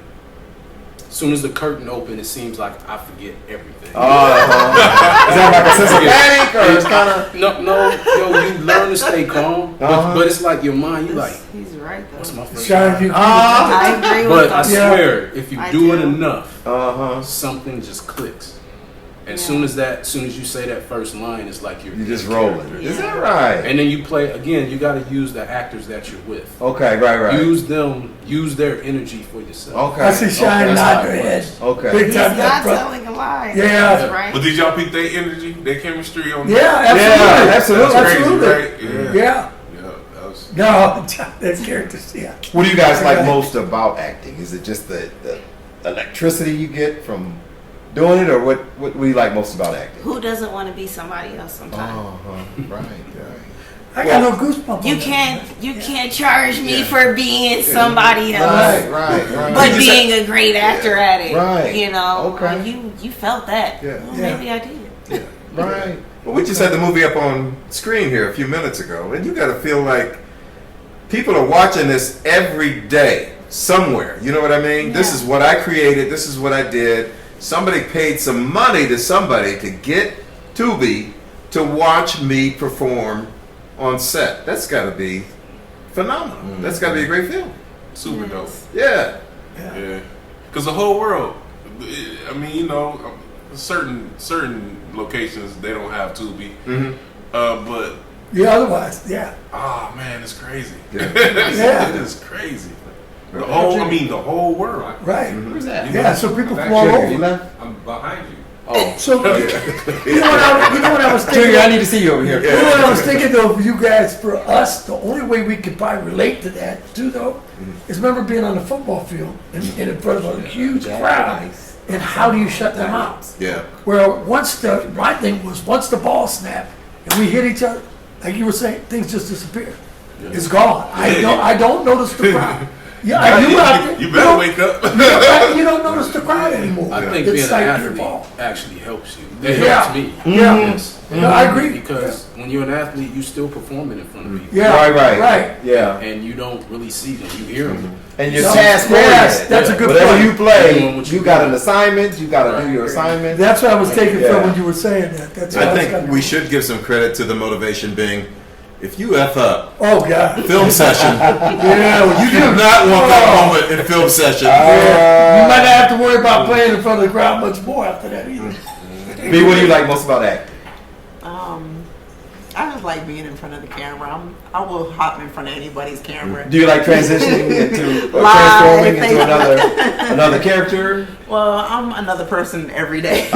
as soon as the curtain opens, it seems like I forget everything. Is that like a sense of panic, or it's kind of no? You learn to stay calm, but it's like your mind. You like, he's right though. What's my first? I agree with But I swear, if you do it enough, something just clicks. As soon as you say that first line, it's like you're just rolling. Is that right? And then you play again. You got to use the actors that you're with. Okay, right. Use their energy for yourself. Okay. I see Shine nod her head. Okay. Big He's time not telling a lie. Yeah. That's right. But did y'all pick their energy, their chemistry on? Absolutely. That's crazy, right? Yeah. No, that's characters. Yeah. What do you guys like most about acting? Is it just the electricity you get from doing it, or what do you like most about acting? Who doesn't want to be somebody else sometimes? Right. I got no goosebumps. You can't charge me for being somebody else. Right. But being a great actor at it. Right. Okay. Well, you felt that. Yeah. Well, maybe I did. Yeah. Right. Well, we just had the movie up on screen here a few minutes ago, and you got to feel like people are watching this every day somewhere. You know what I mean? This is what I created. This is what I did. Somebody paid some money to somebody to get Tubi to watch me perform on set. That's got to be phenomenal. That's got to be a great film. Super dope. Yeah. Yeah. Because the whole world, I mean, you know, certain locations they don't have Tubi, but Yeah, otherwise, yeah. oh man, it's crazy. Yeah. Yeah. It is crazy. The whole world. Right. Where's that? Yeah, so people from all over. I'm behind you. So, you know what I was thinking? Junior, I need to see you over here. You know what I was thinking though, for you guys, for us, the only way we could probably relate to that too though, is remember being on the football field and in front of a huge crowd, and how do you shut them out? Yeah. Where my thing was once the ball snapped and we hit each other, like you were saying, things just disappear. It's gone. I don't notice the crowd. Yeah, I knew out there. You better wake up. You don't notice the crowd anymore. I think It's being an like your athlete ball. actually helps you. It Yeah. helps me. Yeah. Yes. No, I agree. Because when you're an athlete, you still performing in front of people. Yeah, Right. Yeah. And you don't really see them. You hear them. And your No, task yes, oriented. that's a good Whatever point. you play, Doing what you you got do. an assignment. You got to do your assignment. That's what I was taking Yeah. from when you were saying that. That's what I was think kinda- we should give some credit to the motivation being, if you F up, Oh God. film session, Yeah, well, you do not want that moment in film session. you might not have to worry about playing in front of the crowd much more after that either. B, what do you like most about acting? I just like being in front of the camera. I will hop in front of anybody's camera. Do you like transitioning into or Live, transforming they- into another character? Well, I'm another person every day.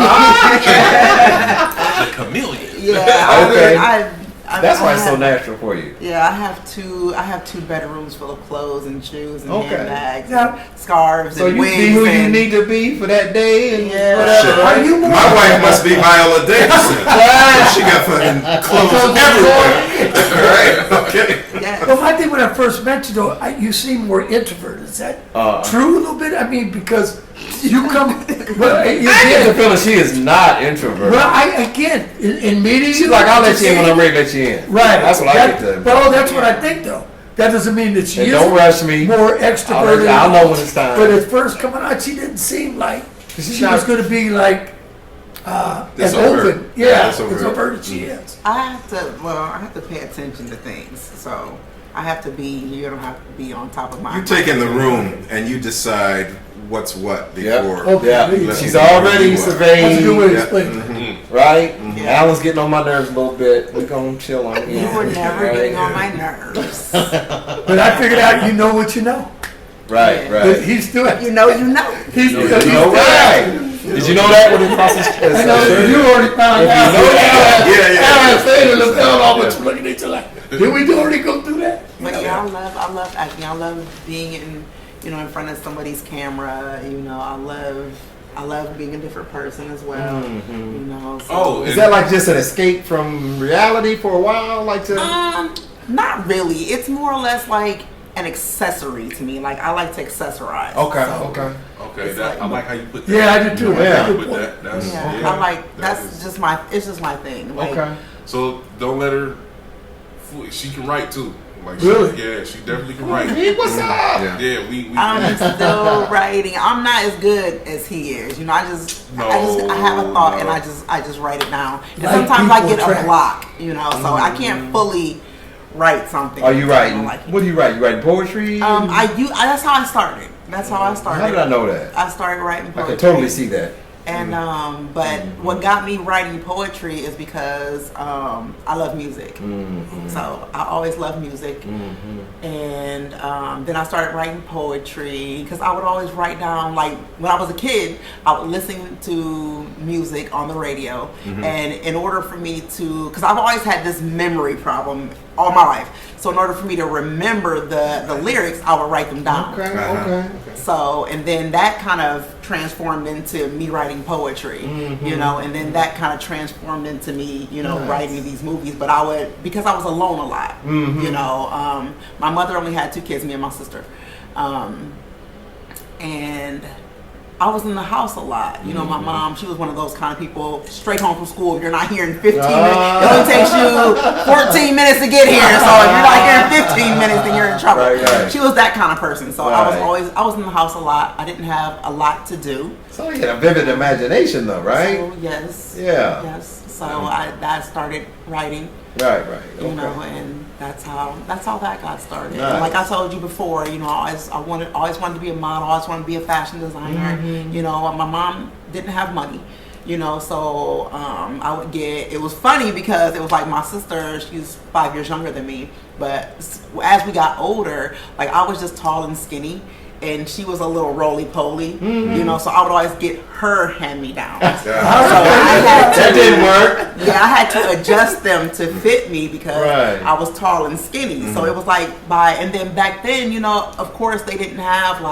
The chameleon. Yeah. Okay. That's I why it's so have- natural for you. Yeah, I have two bedrooms full of clothes and shoes and Okay. handbags, Yeah. and scarves So and you wigs. be who you and, need to be for that day and Yeah. whatever. Shit. Right? you more- My wife must be Viola Davidson. She got fucking clothes everywhere. Right? Okay. Yes. Well, my thing when I first met you though, you seem more introverted. Is that true a little bit? I mean, because you come, well, you I get the did. feeling she is not introverted. Well, in meeting She's you, like, I'll let you in when I'm ready to let you in. Right. That's what I get to. Well, that's what I think though. That doesn't mean that she And is don't rush me. more extroverted. I'll know when it's time. But at first coming out, she didn't seem like she not- was going to be like as This overt. open. Yeah, Yeah, this as overt. overt as she is. I have to pay attention to things. So I have to be. You don't have to be on top of my. You take in the room and you decide what's what before. Okay. Yeah, Yeah. she's already That's a good way surveying, to Yeah. explain it. right? Alan's getting on my nerves a little bit. We're going to chill on You were never getting on my nerves. But I figured out you know what you know. Right, But right. he's doing. You know. He's You know right. Did you know that when it crosses? I know you already found If you out. know that- Yeah. Alan said it, fell off, but you looking at you like, did we already go through that? But yeah, I love acting. I love being in front of somebody's camera. I love being a different person as well. You know. So. Oh, Is that like just an escape from reality for a while? Like to. Not really. It's more or less like an accessory to me. Like I like to accessorize. Okay, So, okay. okay? It's That, I like- like how you put that. Yeah, I did too. I like Yeah. how you put that. That's, Yeah, I like that that's is- just my thing. Like, Okay. So don't let her. She can write too. Like Really? She definitely can write. Hey, what's up? Yeah, we I'm still writing. I'm not as good as he is. You know, I have a thought and I just write it down. And Like sometimes I people get track. a block. You know, so I can't fully write something. Are you writing? Like, What do you write? You writing poetry? that's how I started. That's how I started. How did I know that? I started writing I poetry. can totally see that. And but what got me writing poetry is because I love music. So I always loved music. And then I started writing poetry because I would always write down, like when I was a kid, I would listen to music on the radio. And in order for me to, because I've always had this memory problem all my life. So in order for me to remember the lyrics, I would write them down. Okay. So, and then that kind of transformed into me writing poetry, you know, and then that kind of transformed into me, you know, writing these movies. But because I was alone a lot, you know, my mother only had 2 kids, me and my sister. And I was in the house a lot. You know, my mom, she was one of those kind of people, straight home from school. If you're not here in 15 minutes, it only takes you 14 minutes to get here. So if you're not here in 15 minutes, then you're in trouble. Right. She was that kind of person. So I was in the house a lot. I didn't have a lot to do. So you had a vivid imagination, though, right? So, yes. Yeah. Yes. So I started writing. Right. Okay. You know, and that's how that got started. Nice. And like I told you before, you know, I always wanted to be a model. I always wanted to be a fashion designer. You know, my mom didn't have money. You know, so I would get. It was funny because it was like my sister. She's 5 years younger than me. But as we got older, like I was just tall and skinny. And she was a little roly-poly, you know, so I would always get her hand-me-downs. So that didn't work. Yeah, I had to adjust them to fit me because I was tall and skinny. So it was like and then back then, you know, of course they didn't have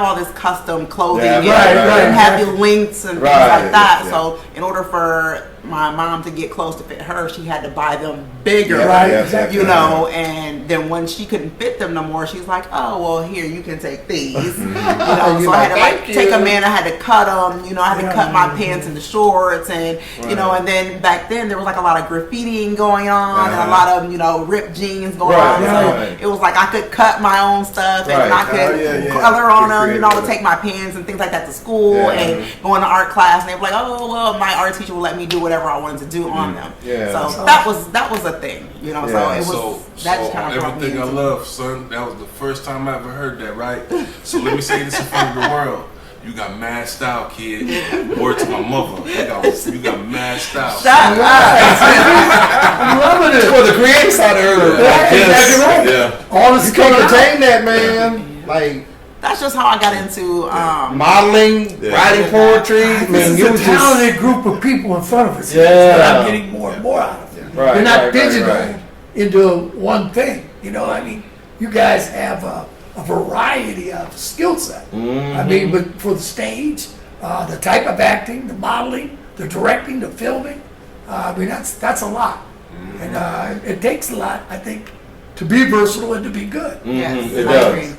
all this custom clothing. They didn't have the links and things like that. Yeah. So in order for my mom to get clothes to fit her, she had to buy them bigger, you know, and then when she couldn't fit them no more, she's like, oh, well, here, you can take these, you know, so I had to take them in, I had to cut them, you know, I had to cut my pants into shorts, and, you know, and then back then there was like a lot of graffitiing going on, and a lot of, you know, ripped jeans going on, so it was like I could cut my own stuff, and I could color on them, you know, I would take my pens and things like that to school, and go into art class, and they were like, oh, well, my art teacher will let me do whatever I wanted to do on them. So that was a thing, you know. So it was that kind of everything I love, son. That was the first time I ever heard that, right? So let me say this in front of the world. You got mad style, kid. Word to my mother. You got mad style. I'm loving it. For the creative side of her. Exactly right. All the you can't contain that, man. Like. That's just how I got into modeling, writing poetry. This is a talented group of people in front of us. I'm getting more and more out of them. They're not digital into one thing. You know, I mean, you guys have a variety of skill set. I mean, but for the stage, the type of acting, the modeling, the directing, the filming, I mean, that's a lot. And it takes a lot, I think, to be versatile and to be good. Yes, it does.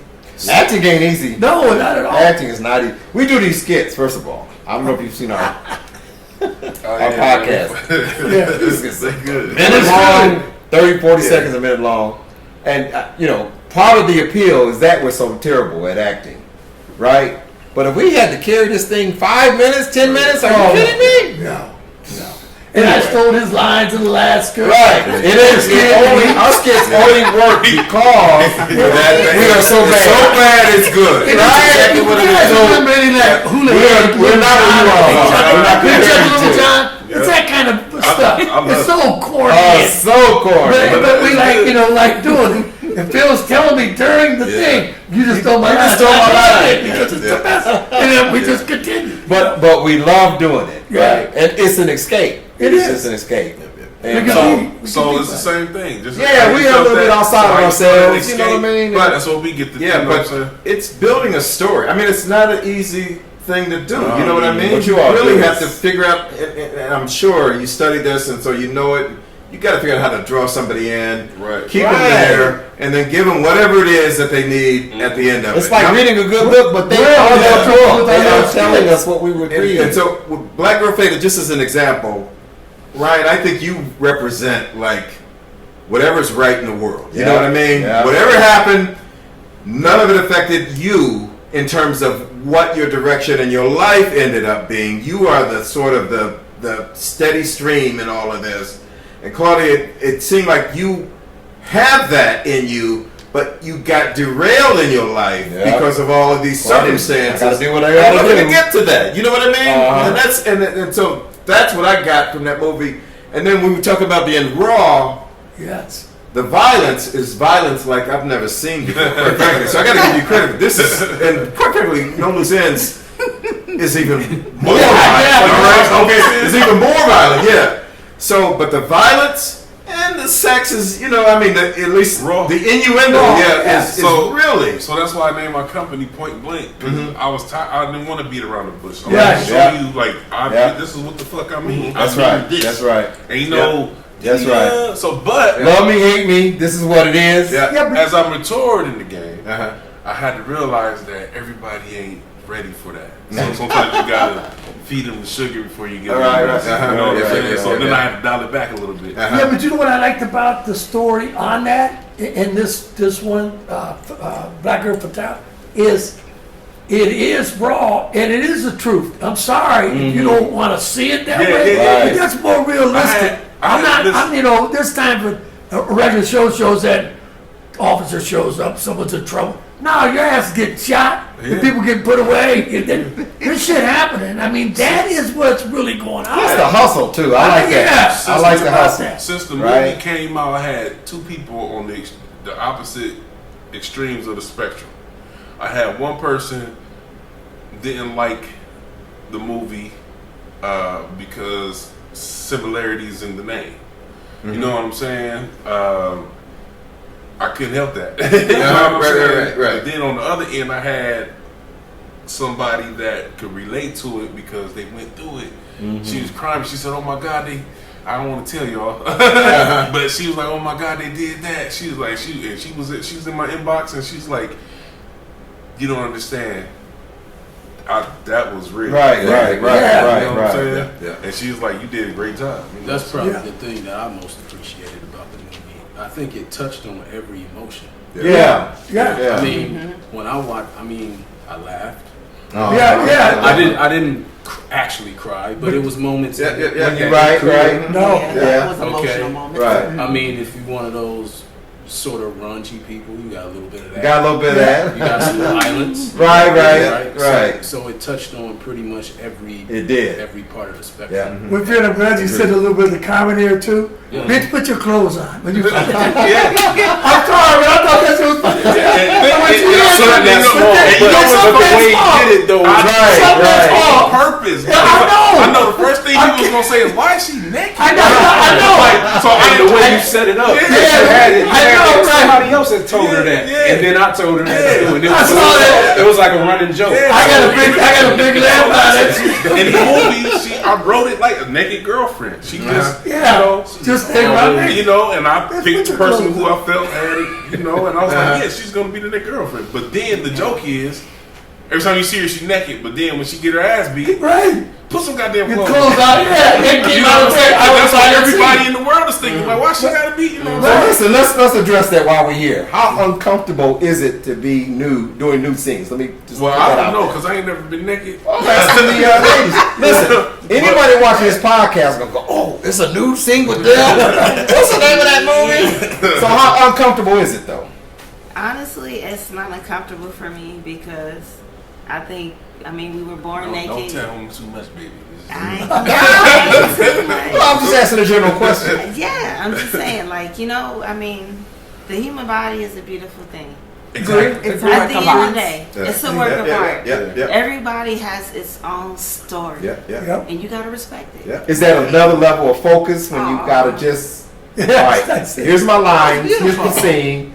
Acting ain't easy. No, not at all. Acting is not easy. We do these skits, first of all. I don't know if you've seen our podcast. It's good. Minutes long, 30, 40 seconds a minute long. And, you know, part of the appeal is that we're so terrible at acting, right? But if we had to carry this thing 5 minutes, 10 minutes, are you kidding me? No. And I stole his lines in the last script. Right. Our skits only work because we are so bad. So bad it's good. Right? Exactly what it is. We're not what you are. It's that kind of stuff. It's so corny. So corny. But we like doing it. If Phil's telling me during the thing, you just stole my line. Because it's the best. And then we just continue. But we love doing it. Right? And it's an escape. It is. It's an escape. So it's the same thing. Just we are a little bit outside of ourselves. You know what I mean? But that's what we get to do. Yeah, but it's building a story. I mean, it's not an easy thing to do. You know what I mean? What you really have to figure out, and I'm sure you studied this, and so you know it. You got to figure out how to draw somebody in, keep them there, and then give them whatever it is that they need at the end of it. It's like reading a good book, but they are telling us what we would read. And so, with Black Girl Faded, just as an example, Ryan, I think you represent like whatever's right in the world. You know what I mean? Yeah. Whatever happened, none of it affected you in terms of what your direction and your life ended up being. You are the sort of the steady stream in all of this. And Claudia, it seemed like you have that in you, but you got derailed in your life because of all of these circumstances. I gotta do what I gotta do. To get to that, you know what I mean? And so that's what I got from that movie. And then when we talk about being raw, the violence is violence like I've never seen before. Quite frankly, so I gotta give you credit. This is, and quite frankly, No Loose Ends is even more violent. It's even more violent. So, but the violence and the sex is, you know, I mean, at least raw. The innuendo, is really. So that's why I named my company Point Blank. I was I didn't want to beat around the bush. I want to show you, like, this is what the fuck I mean. That's right. That's right. Ain't no. That's right. So, but love me, hate me. This is what it is. As I matured in the game, I had to realize that everybody ain't ready for that. So sometimes you gotta feed them the sugar before you get them. Right. You know what I'm saying? Yeah, So yeah, then yeah. I have to dial it back a little bit. Yeah, but you know what I liked about the story on that, in this one, Black Girl Fatal, is it is raw and it is the truth. I'm sorry if you don't want to see it that way, but that's more realistic. This time for a regular shows that officer shows up, someone's in trouble. No, your ass get shot, the people get put away, and then this shit happening. I mean, that is what's really going on. That's the hustle too. I like that. Yeah. I like the hustle. Since the movie came out, I had two people on the opposite extremes of the spectrum. I had one person didn't like the movie because similarities in the name. You know what I'm saying? I couldn't help that. You know what I'm saying? Right. But then on the other end, I had somebody that could relate to it because they went through it. She was crying. She said, "Oh my God, I don't want to tell y'all," but she was like, "Oh my God, they did that." She was like, she was in my inbox and she's like, "You don't understand. That was real." Right. You know what I'm saying? Yeah. And she was like, "You did a great job." You know? That's probably the thing that I most appreciated about the movie. I think it touched on every emotion. Yeah. I mean, when I watched, I laughed. I didn't actually cry, but it was moments. Right. That was emotional moments. Right. I mean, if you're one of those sort of raunchy people, you got a little bit of that. Got a little bit of that. You got some violence. Right. So it touched on pretty much every part of the spectrum. Yeah. We're feeling glad you said a little bit of the comedy or two. Yeah. Bitch, put your clothes on. When you I'm sorry, Yeah. man. I thought that's what was funny. The way he did it though was On purpose. Yeah, I know the first thing he was gonna say is, "Why is she naked?" I know. So the way you set it up. Somebody else had told her that, and then I told her that too. And it was like a running joke. I got a big laugh out of it. In the movie, I wrote it like a naked girlfriend. She just, just think about it. and I picked the person who I felt had it, and I was like, yeah, she's gonna be the naked girlfriend. But then the joke is, every time you see her, she's naked. But then when she get her ass beat, put some goddamn clothes on. That's why everybody in the world is thinking, like, why she gotta be? Listen, let's address that while we're here. How uncomfortable is it to be doing nude scenes? Let me just. Well, I don't know because I ain't never been naked. Asking the ladies. Listen, anybody watching this podcast gonna go, "Oh, it's a nude scene with them." What's the name of that movie? So how uncomfortable is it though? Honestly, it's not uncomfortable for me because I think, we were born naked. Don't tell them too much, baby. I ain't too much. Well, I'm just asking a general question. Yeah, I'm just saying, the human body is a beautiful thing. Exactly. At the end of the day, it's a work of art. Yeah. Everybody has its own story. Yeah. And you gotta respect it. Yeah. Is that another level of focus when you gotta just, all right, here's my lines, here's the scene,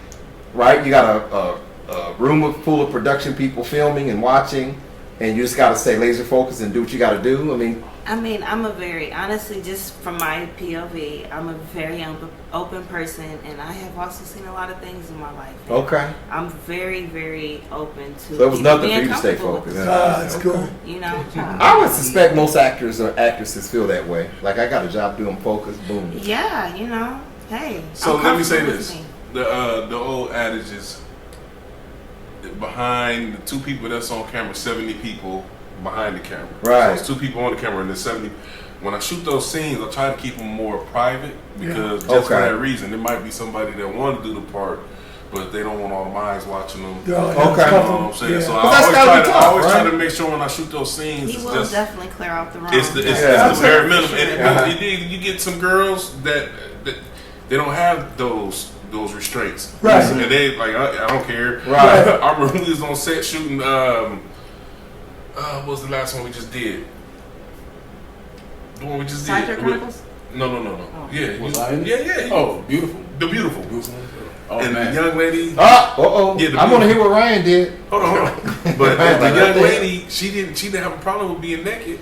right? You got a room full of production people filming and watching, and you just gotta stay laser focused and do what you gotta do. I'm a very, honestly, just from my POV, I'm a very open person, and I have also seen a lot of things in my life. Okay. I'm very, very open to. So it was nothing for being you to stay comfortable focused. with That's cool. I would suspect most actors or actresses feel that way. Like, I got a job doing focus, boom. Yeah, hey. So I'm let me say comfortable this: with the old adage is, behind the two people that's on camera, 70 people behind the camera. Right. So it's 2 people on the camera and there's 70. When I shoot those scenes, I try to keep them more private because just for that reason, there might be somebody that want to do the part, but they don't want all the eyes watching them. Okay. You know what I'm saying? Yeah. So But I always try to make sure when I shoot those scenes, He will definitely clear out the wrong. it's the bare minimum. And you get some girls that they don't have those restraints. Right. And they like, I don't care. Right. I remember we was on set shooting. What was the last one we just did? The one we just did. Chronicles? No. Oh. Yeah. Was I in it? Yeah. Oh, beautiful. The beautiful. Oh, and man. the young lady. Yeah, I want to hear what Ryan did. Hold on. But the young lady, she didn't have a problem with being naked.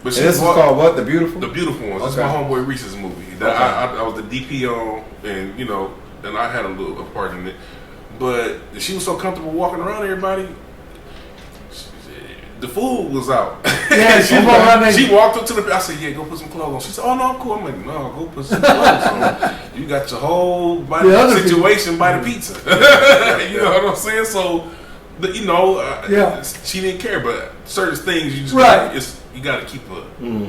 But And this is called what? The Beautiful? The Beautiful Ones. This is my homeboy Reese's movie. That I was the DP on, and and I had a part in it. But she was so comfortable walking around everybody. the food was out. Yeah, she walked up to the. I said, "Yeah, go put some clothes on." She said, "Oh no, I'm cool." I'm like, "No, go put some clothes on. You got your whole body situation by the pizza." You know what I'm saying? So, she didn't care, but certain things you just you got to keep up. You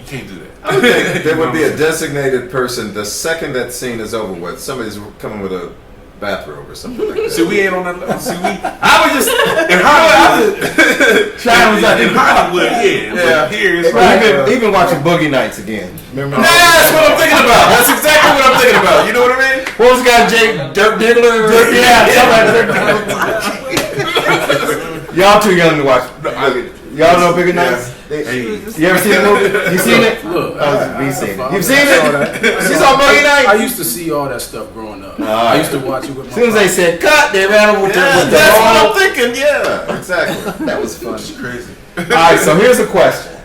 can't do that. I would think there would be a designated person the second that scene is over with. Somebody's coming with a bathrobe or something like that. See, we ain't on that level. See, I was just in Hollywood. In Hollywood, yeah. But here it's like Even watching Boogie Nights again. Remember? That's what I'm thinking about. That's exactly what I'm thinking about. You know what I mean? What was the guy, Dirk Diggler? Y'all too young to watch. Y'all know Boogie Nights? You ever seen the movie? You seen it? Look, You've seen it? You saw Boogie Nights? I used to see all that stuff growing up. I used to watch it with my As soon as they said cut, they ran over with the That's what I'm thinking. Yeah, exactly. That was fun. crazy. All right, so here's a question.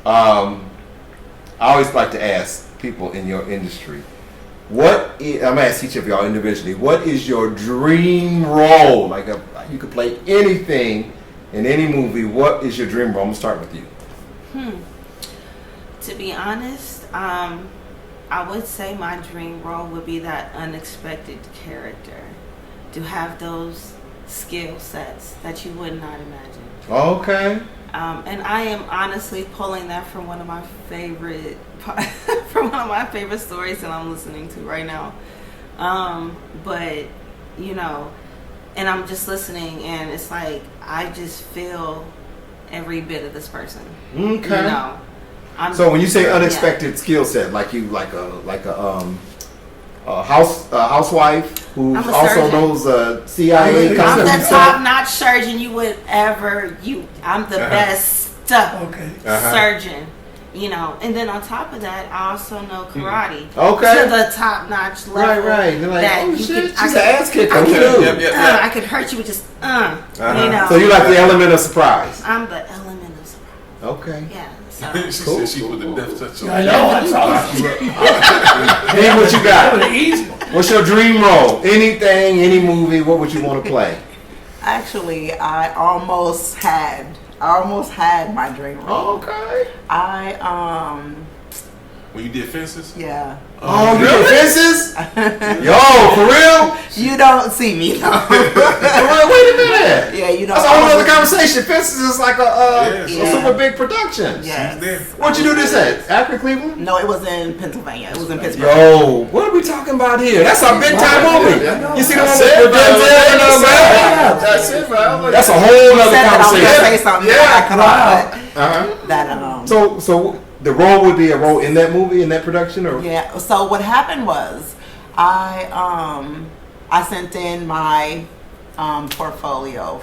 I always like to ask people in your industry, I'm gonna ask each of y'all individually, what is your dream role? Like you could play anything in any movie. What is your dream role? I'm gonna start with you. To be honest, I would say my dream role would be that unexpected character, to have those skill sets that you would not imagine. Okay. And I am honestly pulling that from one of my favorite stories that I'm listening to right now. But and I'm just listening, and it's like I just feel every bit of this person. Okay. So when you say unexpected skill set, like a housewife who I'm a also surgeon. knows CIA I'm concept. the top-notch surgeon you would ever. I'm the best surgeon. And then on top of that, I also know karate. Okay. To the top-notch level. Right. You're like, that oh you shit, could- she's an ass kicker. I could hurt you with just So you like the element of surprise. I'm the element of surprise. Okay. Yeah. So. She said she put the death touch on. I know. That's awesome. Hey, what you got? Easy. What's your dream role? Anything, any movie, what would you want to play? Actually, I almost had my dream role. Okay. When you did Fences? Yeah. Oh, you did Fences? Yo, for real? You don't see me though. Wait a minute. Yeah, you don't. That's a whole other conversation. Fences is like a Yeah. super big production. Yes. Where'd you do this at? Akron, Cleveland? No, it was in Pennsylvania. It was in Pittsburgh. Yo, what are we talking about here? That's our big time movie. You see the one with Denzel and That's it, bro. That's a whole other I was conversation. gonna say something. That So the role would be a role in that movie, in that production, or yeah. So what happened was, I sent in my portfolio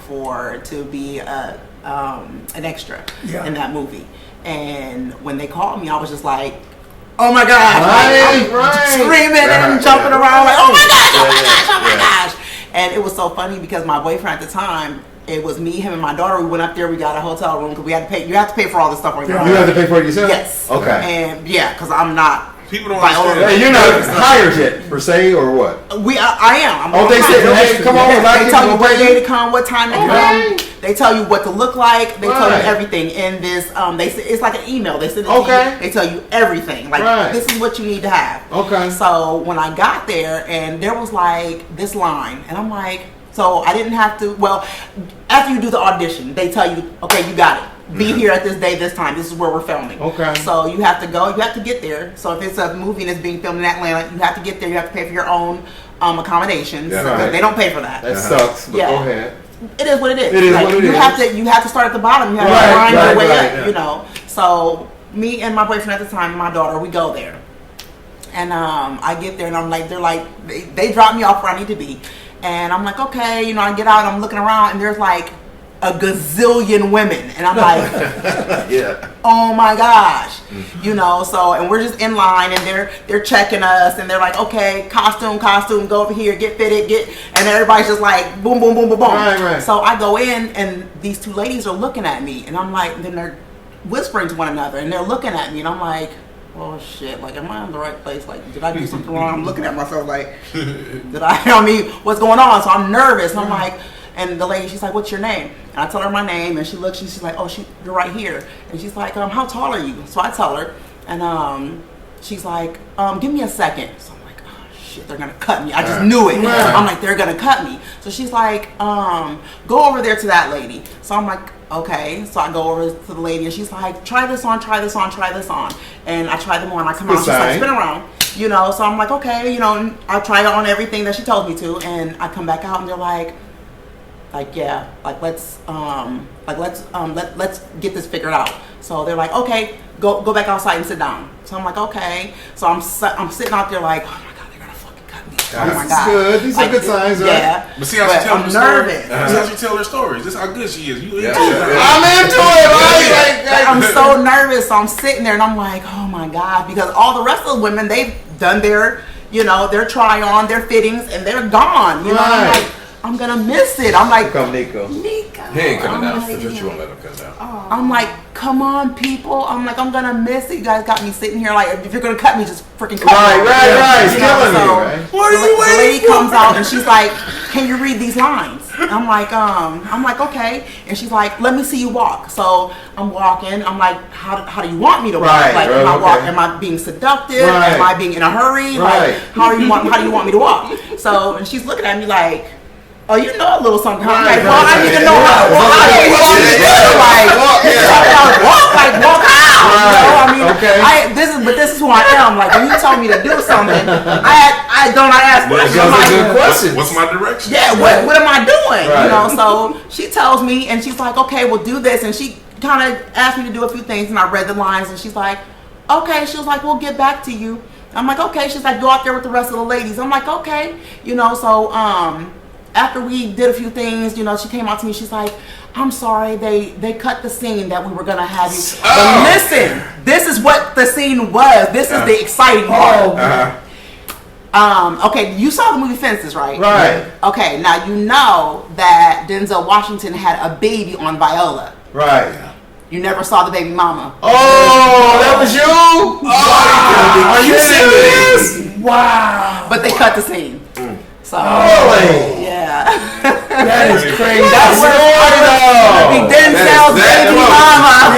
to be an extra in that movie, and when they called me, I was just like, oh my gosh, I'm screaming and jumping around like, oh my gosh, and it was so funny because my boyfriend at the time. It was me, him, and my daughter. We went up there. We got a hotel room because we had to pay. You have to pay for all this stuff on your own. you have to pay for it yourself. Yes. Okay. And because I'm not. People don't like, understand. Hey, you're not hired yet, per se, or what? I am. Oh, they said, hey, come on, They tell you what pay day to come, what time to come. They tell you what to look like. They tell you Right. everything in this. They say it's like an email. They send it Okay. to you. They tell you everything. Like Right. this is what you need to have. Okay. So when I got there, and there was like this line, and I'm like, so I didn't have to. Well, after you do the audition, they tell you, okay, you got it. Be here at this day, this time. This is where we're filming. Okay. So you have to go. You have to get there. So if it's a movie that's being filmed in Atlanta, you have to get there. You have to pay for your own accommodations. Yeah, right. They don't pay for that. That sucks. But Yeah. go ahead. It is what it is. It is Like, what it you is. have to. You have to start at the bottom. You have Right, to grind right, your way right, up. yeah. You know. So me and my boyfriend at the time, and my daughter, we go there, and I get there, and I'm like, they're like, they drop me off where I need to be, and I'm like, okay, I get out, and I'm looking around, and there's like a gazillion women, and I'm like, Yeah. oh my gosh, so, and we're just in line, and they're checking us, and they're like, okay, costume, go over here, get fitted, and everybody's just like, boom, boom, boom, boom, boom. Right. So I go in, and these two ladies are looking at me, and I'm like, and then they're whispering to one another, and they're looking at me, and I'm like, oh shit, like, am I in the right place? Like, did I do something wrong? I'm looking at myself like, what's going on? So I'm nervous, and I'm like, And the lady, she's like, what's your name? And I tell her my name, and she looks, she's like, oh, you're right here. And she's like, how tall are you? So I tell her, and she's like, give me a second. So I'm like, oh shit, they're gonna cut me. I just knew it. I'm like, they're gonna cut me. So she's like, go over there to that lady. So I'm like, okay. So I go over to the lady, and she's like, try this on, try this on, try this on. And I try them on. I come out, she's like, spin around. You know, so I'm like, okay, you know, I try on everything that she told me to, and I come back out, and they're like, yeah, like let's get this figured out. So they're like, okay, go back outside and sit down. So I'm like, okay. So I'm sitting out there like, oh my god, they're gonna fucking cut me. Oh my god, good. These are good signs, right? Yeah, But see how she tells her nervous. story? See how she tells her stories. This is how good she is. You into it. I'm into it. Right? I'm so nervous. So I'm sitting there and I'm like, oh my god, because all the rest of the women, they've done their, you know, their try on, their fittings, and they're gone. You know, I'm like, I'm gonna miss it. I'm like, come Nico. He ain't coming down. For sure, you won't let him come down. I'm like, come on, people. I'm like, I'm gonna miss it. You guys got me sitting here like, if you're gonna cut me, just freaking cut me. Right. It's You know, killing me, so right? What are you waiting The lady comes out and she's like, can you read these lines? I'm like, okay. And she's like, let me see you walk. So I'm walking. I'm like, how do you want me to walk? Right, Like, right, am I walk? okay. Am I being seductive? Right. Am I being in a hurry? Right. Like, how do you want me to walk? So, and she's looking at me like, oh, you know a little something. I'm like, well, I need to know how to walk. I don't know what to do. Like, walk how? You know, I mean, this is who I am. Like, when you tell me to do something, I ask questions. I'm like, What's my direction? yeah, what am I doing? You know, so she tells me, and she's like, okay, we'll do this. And she kind of asked me to do a few things, and I read the lines, and she's like, okay. She was like, we'll get back to you. I'm like, okay. She's like, go out there with the rest of the ladies. I'm like, okay. You know, so, after we did a few things, you know, she came out to me. She's like, I'm sorry, they cut the scene that we were going to have you. But listen, this is what the scene was. This is the exciting part. Okay, you saw the movie Fences, right? Right. Okay, now you know that Denzel Washington had a baby on Viola. Right. You never saw the baby mama. Oh, that was you? Wow. Are you serious? Wow. But they cut the scene. So, Really? yeah. That is crazy. That's where it's be Denzel's baby mama.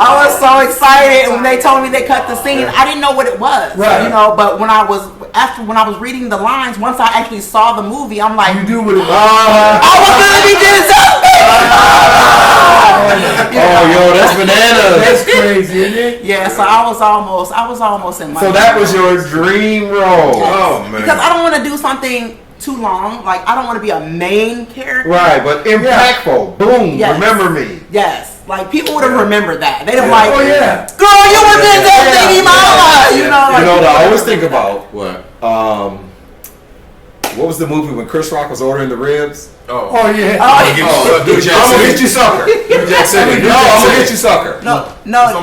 I was so excited when they told me they cut the scene. I didn't know what it was, Right. you know. But when I was reading the lines, once I actually saw the movie, I'm like, You do what it I was gonna be Denzel. Oh, yo, that's bananas. That's crazy, isn't it? Yeah, so I was almost in my. So that was your dream role. Oh man. Because I don't want to do something too long. Like, I don't want to be a main character. Right, but impactful. Boom. Yes. Remember me. Yes, like people would have remembered that. They'd have like, Oh yeah. girl, you were Denzel baby mama. You know, like, You know what I always think about? What? What was the movie when Chris Rock was ordering the ribs? Oh yeah. I'm gonna get you sucker. New Jack City. No, I'm gonna get you sucker. no.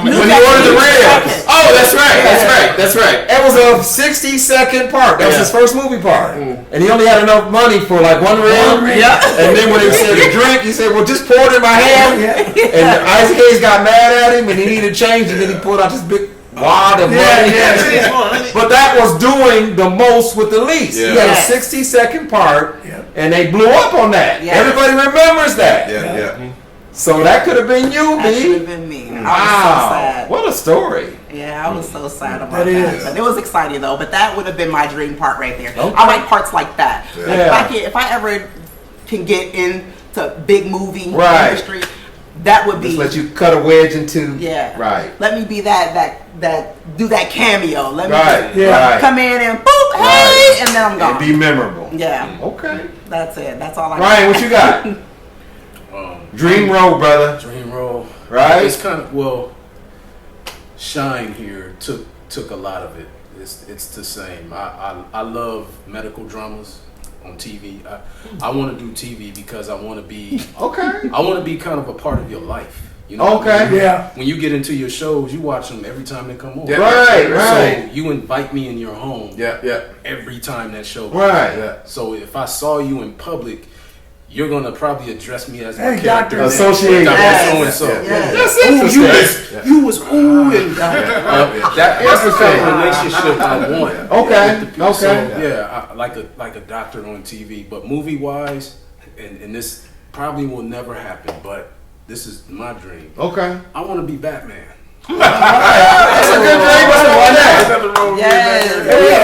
When you ordered the ribs. Oh, that's right. It was a 60-second part. That was his first movie part. And he only had enough money for like one rib. Yeah. And then when he said to drink, he said, well, just pour it in my hand. And Isaac Hayes got mad at him and he needed change. And then he pulled out this big wad of money. But that was doing the most with the least. Yeah. He had a 60-second part. And they blew up on that. Yes. Everybody remembers that. Yeah. So that could have been you, That should have B. been me. I was so Wow. sad. What a story. Yeah, I was so sad about That that. is. But it was exciting though. But that would have been my dream part right there. Okay. I like parts like that. Yeah. Like if I ever can get into big movie Right. industry, that would be. Just let you cut a wedge into. Yeah. Right. Let me be that do that cameo. Let me Right. Yeah. Right. come in and boop, hey, Right. and then I'm gone. And be memorable. Yeah, Okay. that's it. That's all I Ryan, what you got? Dream role, brother. Dream role. Right? It's kind of Shine here took a lot of it. It's the same. I love medical dramas on TV. I want to do TV because I want to be Okay. I want to be kind of a part of your life. You know. Okay. Yeah. When you get into your shows, you watch them every time they come on. Yeah. Right. So you invite me in your home Yeah. every time that show. Right. Yeah. So if I saw you in public, you're gonna probably address me as my Hey, character. Dr. Associate. Dr. So-and-so. That's Ooh, interesting. you was and that's the kind of relationship I want. Okay. with the people. So, like a doctor on TV, but movie wise, and this probably will never happen, but this is my dream. Okay. I want to be Batman. That's a good dream. Why not? Yes.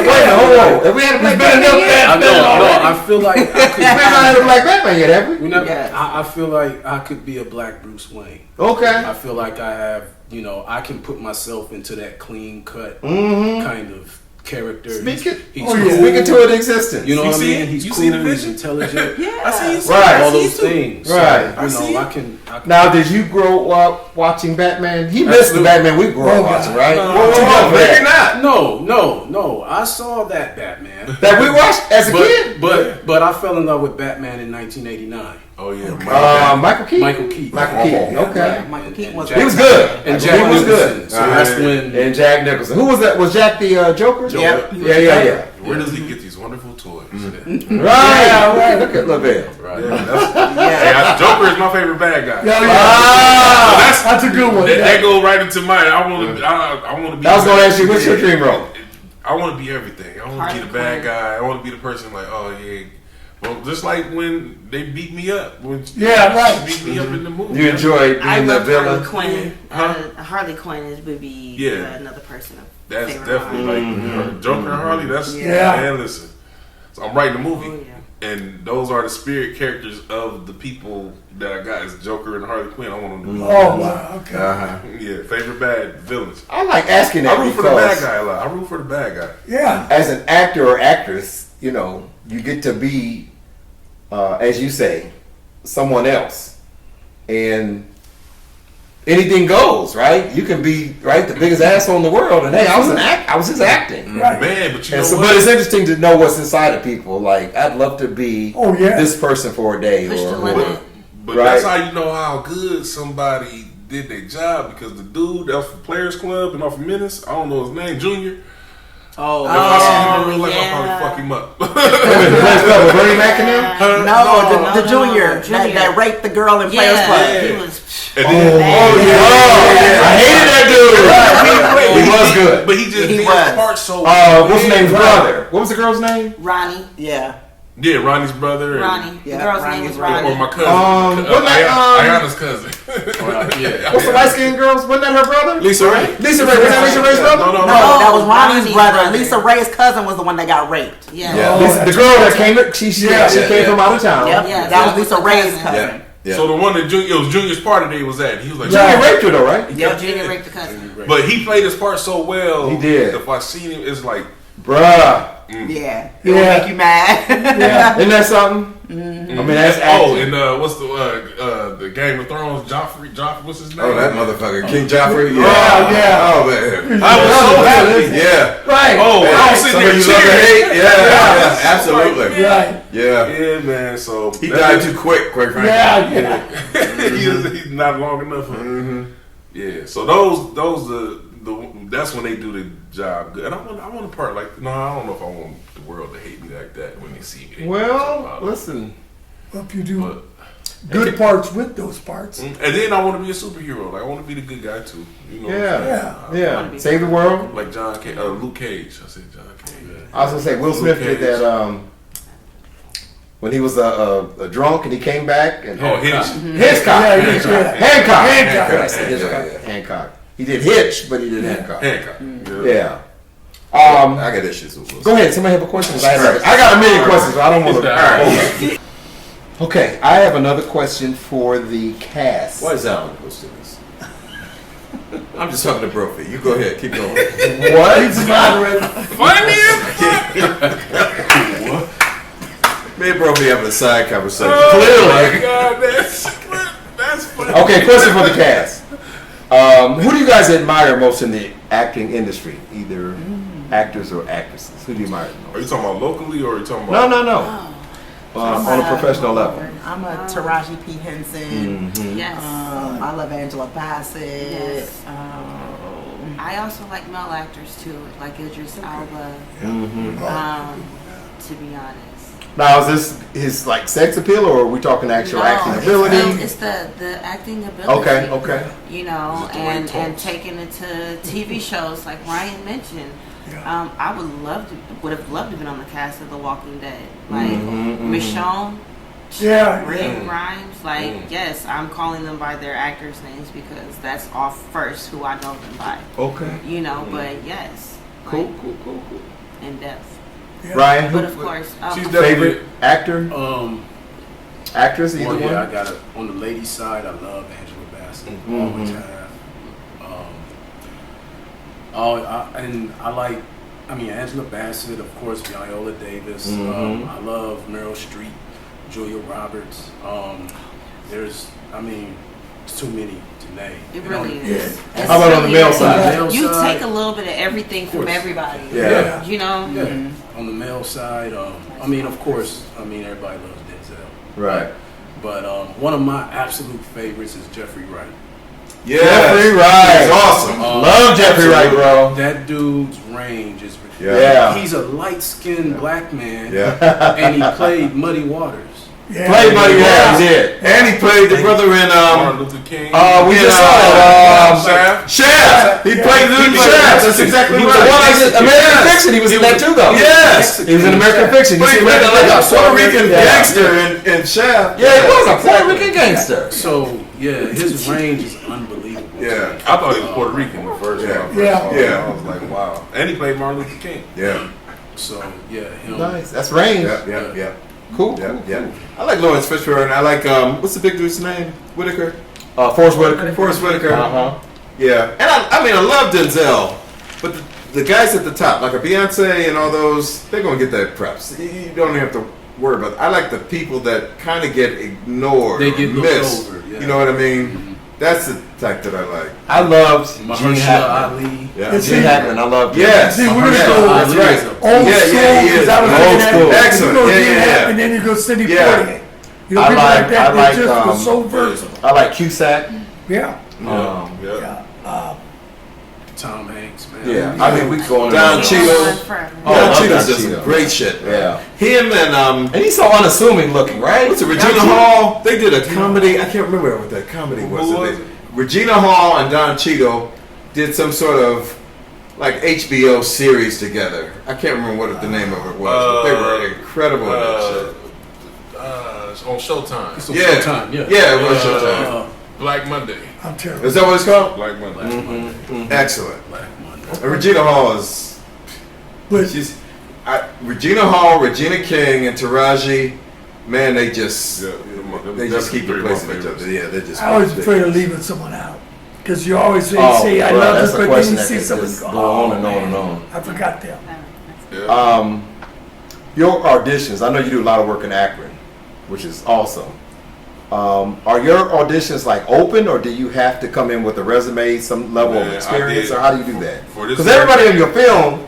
Wait, hold on. Have we had a Black Batman yet? I feel like I could. We haven't had a Black Batman yet, have we? We never, Yes. I feel like I could be a Black Bruce Wayne. Okay. I feel like I have, I can put myself into that clean cut kind of character. Speak it. He's Speak cool. it to an existence. You know what I see mean? it? He's You cool. see the He's vision? intelligent. I see you. Right. All those things. Right. So, see it. I can. Now, did you grow up watching Batman? He missed the Batman we grew up watching, right? No, maybe not. No. I saw that Batman. That we watched as a kid? But I fell in love with Batman in 1989. Oh yeah, Michael Keaton? Michael Keaton. Michael Keaton, okay. Michael Keaton was He was good. And Jack he was Nicholson. good. So that's when. And Jack Nicholson. Who was that? Was Jack the Joker? Yep. Yeah. Where does he get these wonderful toys? Right. Look at LaVAIL. Right. Joker is my favorite bad guy. That's a good one. That go right into mine. I want to be. I was going to ask you, what's your dream role? I want to be everything. I want to be the bad guy. I want to be the person like, oh yeah. Well, just like when they beat me up. When she beat me up in the movie. You enjoy I being the love villain? Harley Quinn. Huh? Harley Quinn would be another person. That's favorite definitely line. like Joker and Harley. That's man. Listen, so I'm writing a movie, and those are the spirit characters of the people that I got. Is Joker and Harley Quinn. I want them to. Oh wow. Okay. Yeah, favorite bad villains. I like asking that I root for the bad guy a lot. I root for the bad guy. Yeah. As an actor or actress, you get to be, as you say, someone else, and anything goes, right? You can be the biggest asshole in the world, and hey, I was just acting, Right. Man, but you know so, what? but it's interesting to know what's inside of people. Like, I'd love to be this person for a day, Push the or limit. But that's how you know how good somebody did their job, because the dude that was from Players Club and off of Menace, I don't know his name, Junior. Oh, If I see him in real life, I'll probably fuck him up. Bernie McInerney? No, the junior that raped the girl in Players Club. He was. And then, I hated that dude. He was good. But he just did his part so what's his name's brother? What was the girl's name? Ronnie. Yeah. Yeah, Ronnie's brother. Ronnie. The Yeah, girl's Ronnie's name is Or Ronnie. my cousin. Ayana's cousin. What's the light skinned girl's? Wasn't that her brother? Lisa Ray. Lisa Ray. Was that Lisa Ray's brother? No. No, that was Ronnie's Ronnie's brother. brother. Lisa Ray's cousin was the one that got raped. Yeah. The girl that came, she came from out of town. Yep. Yeah, that was Lisa the Ray's cousin. cousin. So the one that it was Junior's part today was that. He was like, Junior raped her though, right? Yeah, Junior raped the cousin. But he played his part so well. He did. If I seen him, it's like, Bruh. Yeah. It will make you mad. Isn't that something? I mean, that's acting. and what's the Game of Thrones? Joffrey, what's his name? Oh, that motherfucker, King Joffrey. Yeah. Oh man. I was so happy. Yeah. Right. Oh, I was sitting Some of there you love to cheering. hate. Yeah. Absolutely. Right. Yeah. Yeah, man. So He died too quick, quite frankly. Yeah. he's not long enough. Yeah. So those that's when they do the job good. And I want a part like I don't know if I want the world to hate me like that when they see me. Well, listen. Hope you do good parts with those parts. And then I want to be a superhero. Like I want to be the good guy too. You know? Yeah. Save the world. Like Luke Cage. I said John Cage. I was gonna say Will Smith did that when he was a drunk and he came back and Hitchcock. Hancock. Hancock. He did Hitch, but he did Hancock. Yeah. I got issues with Go ahead. Somebody have a question? I got a million questions, so I don't want to. Okay, I have another question for the cast. Why is Alan posting this? I'm just talking to Brophy. You go ahead. Keep going. What? Me and Brophy having a side conversation. Clearly. God, that's funny. Okay, question for the cast. Who do you guys admire most in the acting industry? Either actors or actresses. Who do you admire most? Are you talking about locally or are you talking about? No. On a professional level. I'm a Taraji P. Henson. Yes. I love Angela Bassett. Yes. I also like male actors too, like Idris Elba. To be honest. Now, is this his like sex appeal, or are we talking actual acting ability? It's the acting ability. Okay. You know, and taking it to TV shows like Ryan mentioned. I would have loved to be on the cast of The Walking Dead. Like Michonne, Ray Grimes. Like, yes, I'm calling them by their actors' names because that's off first who I know them by. Okay. You know, but yes. Cool. In depth. Yeah. Ryan, but of course, she's favorite actor, actress, either one. I got it on the ladies' side. I love Angela Bassett. Always have. I mean, Angela Bassett, of course, Viola Davis. I love Meryl Streep, Julia Roberts. There's too many to name. It really is. How about on the male side? You take a little bit of everything from everybody. Yeah. You know? Yeah. On the male side, of course, everybody loves Denzel. Right. But one of my absolute favorites is Jeffrey Wright. Yeah, Jeffrey Wright. Awesome. Love Jeffrey Wright, bro. That dude's range is ridiculous. Yeah. He's a light-skinned black man. Yeah. And he played Muddy Waters. Yeah. Played Muddy Waters, he did. And he played the brother in Martin Luther King. We just saw that. Shaft. He played the dude in Shaft. That's exactly right. American Fiction. He was in that too, though. Yes. He was in American Fiction. He played like a Puerto Rican gangster in Shaft. Yeah, he was a Puerto Rican gangster. So his range is unbelievable. Yeah, I thought he was Puerto Rican the first time. I was like, wow. And he played Martin Luther King. Yeah. So him. Nice. That's range. Yeah. Cool. Yeah. I like Lawrence Fishburne. I like what's the big dude's name? Whitaker. Forrest Whitaker. Forrest Whitaker. Uh-huh. Yeah. And I love Denzel, but the guys at the top, like a Beyonce and all those, they're gonna get their preps. You don't even have to worry about it. I like the people that kind of get ignored. They get missed. looked over. Yeah. You know what I mean? That's the type that I like. I loved Gene Mahershala Hackman. Ali. Yeah. Gene Hackman. I love. Yes. See, we're gonna go That's right. old school because I was Old looking at school. it. Excellent. You go Yeah, Gene yeah, Hackman, and then you go Sidney Yeah. Poitier. You know, I people like- like that. I like, They just was so versatile. I like Cusack. Yeah. Tom Hanks, man. Yeah. I mean, we go on. Don Cheadle. Oh, Don love Cheadle's Don does some Cheadle. great shit. Yeah. Him And he's so unassuming looking, right? what's it, Regina Hall? They did a comedy. I can't remember what that comedy was. Who was They- Regina Hall and Don Cheadle did some sort of like HBO series together. I can't remember what the name of it was, but they were incredible in that shit. It's on Showtime. It's on Yeah. Showtime, yeah. Yeah, it was Showtime. Black Monday. I'm terrible. Is that what it's called? Black Monday. Excellent. Black Monday. And Regina Hall is. But Regina Hall, Regina King, and Taraji. Man, they just they just keep three of my replacing each favorites. other. Yeah, they're just. I was afraid of leaving someone out because you always say, Oh, "See, I well, love that's this," a but then question you that see could someone just go, go on "Oh, and on and man, on." I forgot them. Yeah. Your auditions. I know you do a lot of work in Akron, which is awesome. Are your auditions like open, or do you have to come in with a resume, some level of Man, I experience, did. or how do you do that? For this Because everybody in your film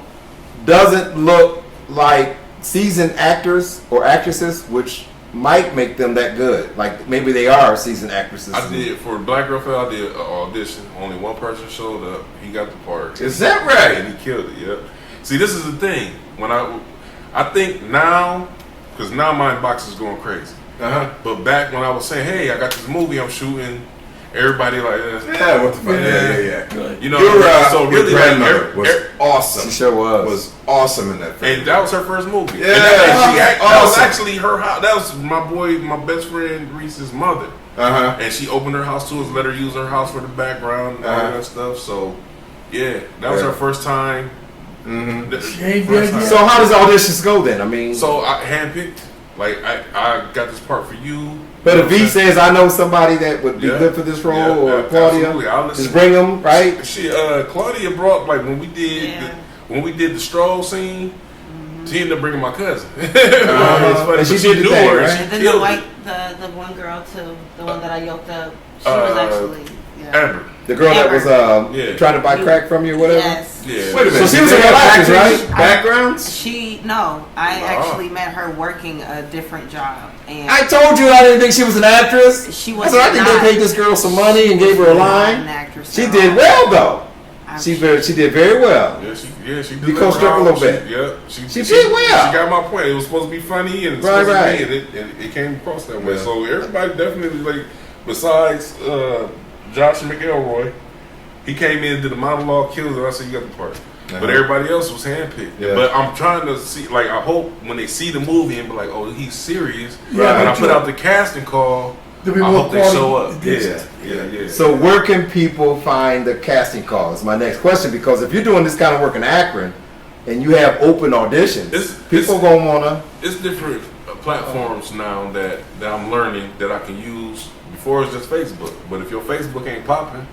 doesn't look like seasoned actors or actresses, which might make them that good. Like maybe they are seasoned actresses. I did for Black Girl Fell. I did an audition. Only one person showed up. He got the part. Is that right? And he killed it. Yep. See, this is the thing. When I think now, because now my inbox is going crazy. But back when I was saying, "Hey, I got this movie I'm shooting," everybody like, Yeah, what the fuck? Yeah. you know. Your, so your really, grandmother like, was awesome. She sure was. Was awesome in that film. and that was her first movie. Yeah. And that was Awesome. actually her house. That was my best friend Reese's mother. And she opened her house to us, let her use her house for the background, and all that stuff. So, yeah, that was her first time. She ain't First dead time. yet. So how does auditions go then? I mean, So I handpicked. Like I got this part for you. but if he says I know somebody that would be Yeah. good for this role, Yeah, or yeah, Claudia, absolutely. I'll listen. just bring them, right? She Claudia brought like when we did the stroll scene. She ended up bringing my cousin. It's funny, And she but did the knew thing, her, right? she And then killed the it. the one girl too, the one that I yoked up. She was actually Amber. The girl that was Yeah. trying to buy crack from you, or whatever. Yes. Yeah. Wait a minute. So she was a real actress, right? Backgrounds? I actually met her working a different job, and I told you I didn't think she was an actress. she I was said I think not. they paid this girl some money and gave her a Not line. an actress She at did all. well though. She did very well. Yeah, she did. You coached her up a little bit. She did well. She got my point. It was supposed to be funny and right. And it came across that way. So everybody definitely like. Besides Josh McElroy, he came in, did the monologue, killed it. I said, you got the part. But everybody else was handpicked. Yeah. But I'm trying to see, like, I hope when they see the movie and be like, oh, he's serious. Yeah, when I put out the casting call, I hope they show up. Yeah. So where can people find the casting call is my next question, because if you're doing this kind of work in Akron and you have open auditions, people going to want to... It's different platforms now that I'm learning that I can use. Before it's just Facebook. But if your Facebook ain't popping,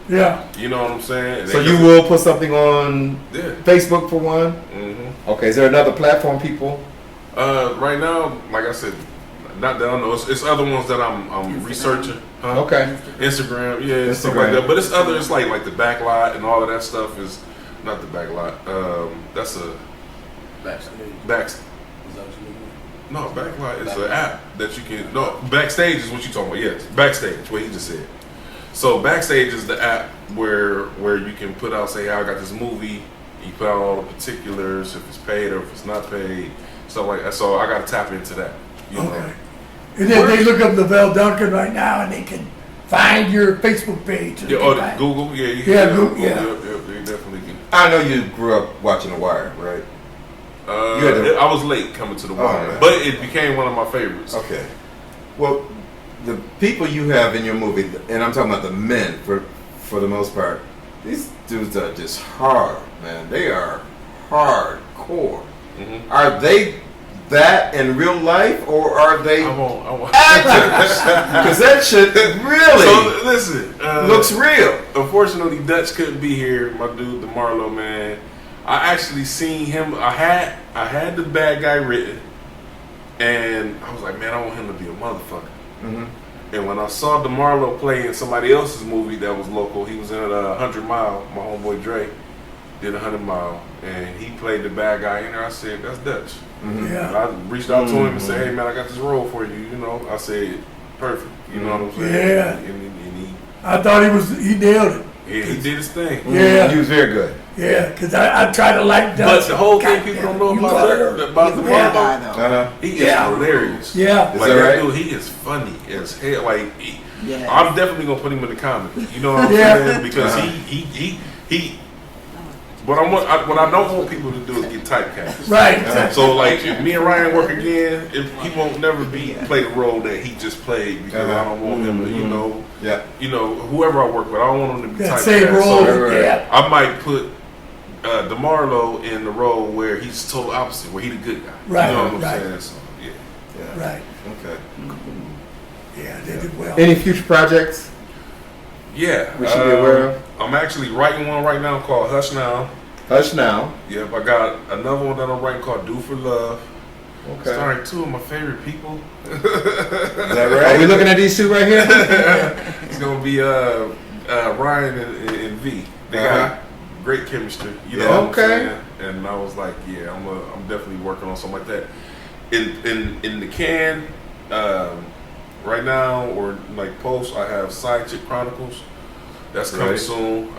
you know what I'm saying? So you will put something on Facebook for one? Mm-hmm. Okay, is there another platform, people? Right now, like I said, not that I know. It's other ones that I'm researching. Okay. Instagram, stuff like that. But it's other. It's like the backlot and all of that stuff is not the backlot. That's a backstage. No, Backlot is an app that you can. No, Backstage is what you talking about. Yes, Backstage. What he just said. So Backstage is the app where you can put out, say, hey, I got this movie. You put out all the particulars, if it's paid or if it's not paid, stuff like that. So I got to tap into that. You know? And then they look up LAVAIL Duncan right now, and they can find your Facebook page. Google. Google. They definitely can. I know you grew up watching The Wire, right? I was late coming to The Wire, but it became one of my favorites. Okay. Well, the people you have in your movie, and I'm talking about the men for the most part, these dudes are just hard, man. They are hardcore. Mm-hmm. Are they that in real life, or are they actors? Because that shit really looks real. Unfortunately, Dutch couldn't be here. My dude, the Marlo, man. I actually seen him. I had the bad guy written, and I was like, man, I want him to be a motherfucker. Mm-hmm. And when I saw DeMarlo play in somebody else's movie that was local, he was in 100 Mile. My homeboy Dre did 100 Mile, and he played the bad guy in there. I said, that's Dutch. Mm-hmm. Yeah. And I reached out to him and said, hey man, I got this role for you. You know, I said, perfect. You know what I'm saying? Yeah. And he I thought he nailed it. Yeah, he did his thing. Yeah. He was very good. Yeah, because I try to like Dutch. But the whole thing people don't know about the Marlo, he is hilarious. Yeah. Like that dude, he is funny as hell. Like, I'm definitely going to put him in the comedy. You know what I'm saying? Because he what I don't want people to do is get typecast. Right. So like, if me and Ryan work again, he won't never play the role that he just played, because I don't want him to, you know, whoever I work with, I don't want him to be typecast. Same role. So I might put DeMarlo in the role where he's total opposite, where he's the good guy. Right. You know what I'm saying? So, Right. Okay. Yeah, they did well. Any future projects? Yeah. We should be aware of? I'm actually writing one right now called Hush Now. Hush Now. Yep, I got another one that I'm writing called Do for Love. Okay. Starring two of my favorite people. Is that right? Are we looking at these two right here? It's gonna be Ryan and V. They got great chemistry. You know what I'm saying? And I was like, yeah, I'm definitely working on something like that. In the can right now, or like post, I have Side Chick Chronicles. That's coming soon.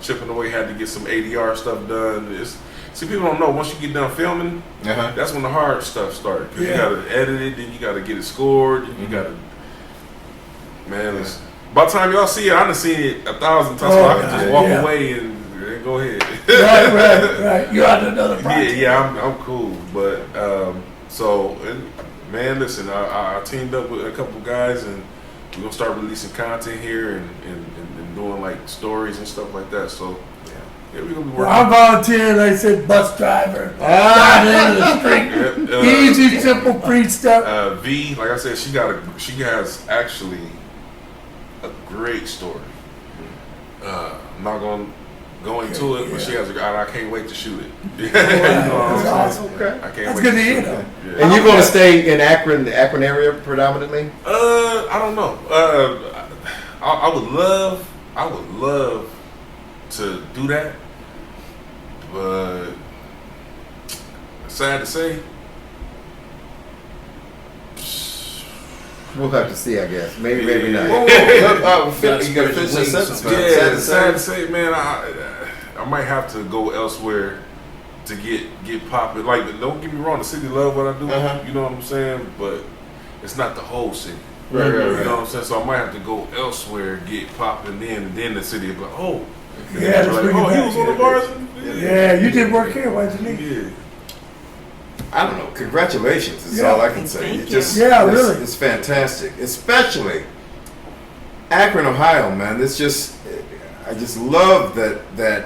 Chipping Away had to get some ADR stuff done. See, people don't know, once you get done filming, that's when the hard stuff starts. Because you got to edit it, then you got to get it scored, then you got to... Man, listen. By the time y'all see it, I done seen it 1,000 times, so I can just walk away and go ahead. Right. You're on another project. Yeah, I'm cool. But, man, listen, I teamed up with a couple guys, and we're going to start releasing content here and doing, like, stories and stuff like that. So, yeah, we're going to be working. I volunteered, I said bus driver. Down into the street. Easy, simple, free stuff. V, like I said, she has actually a great story. I'm not going to go into it, but she has I can't wait to shoot it. You know what I'm saying? Okay. I can't That's wait good to shoot hear, it. Yeah. And you're going to stay in Akron, the Akron area predominantly? I don't know. I would love to do that, but sad to say, we'll have to see, I guess. Maybe not. You gotta finish the sentence, man. Yeah, sad to say, man. I'm might have to go elsewhere to get popping. Like, don't get me wrong, the city love what I do. You know what I'm saying? But it's not the whole city. Right. You know what I'm saying? So I might have to go elsewhere, get popping, and then the city will be like, oh. And Yeah, then let's like, bring it oh, he back. was on the bars. Yeah, you did work here, why'd you leave? Yeah. I don't know. Congratulations is Yeah. all I can say. Thank It you. just, Yeah, it's, really. it's fantastic, especially Akron, Ohio, man. It's just, I just love that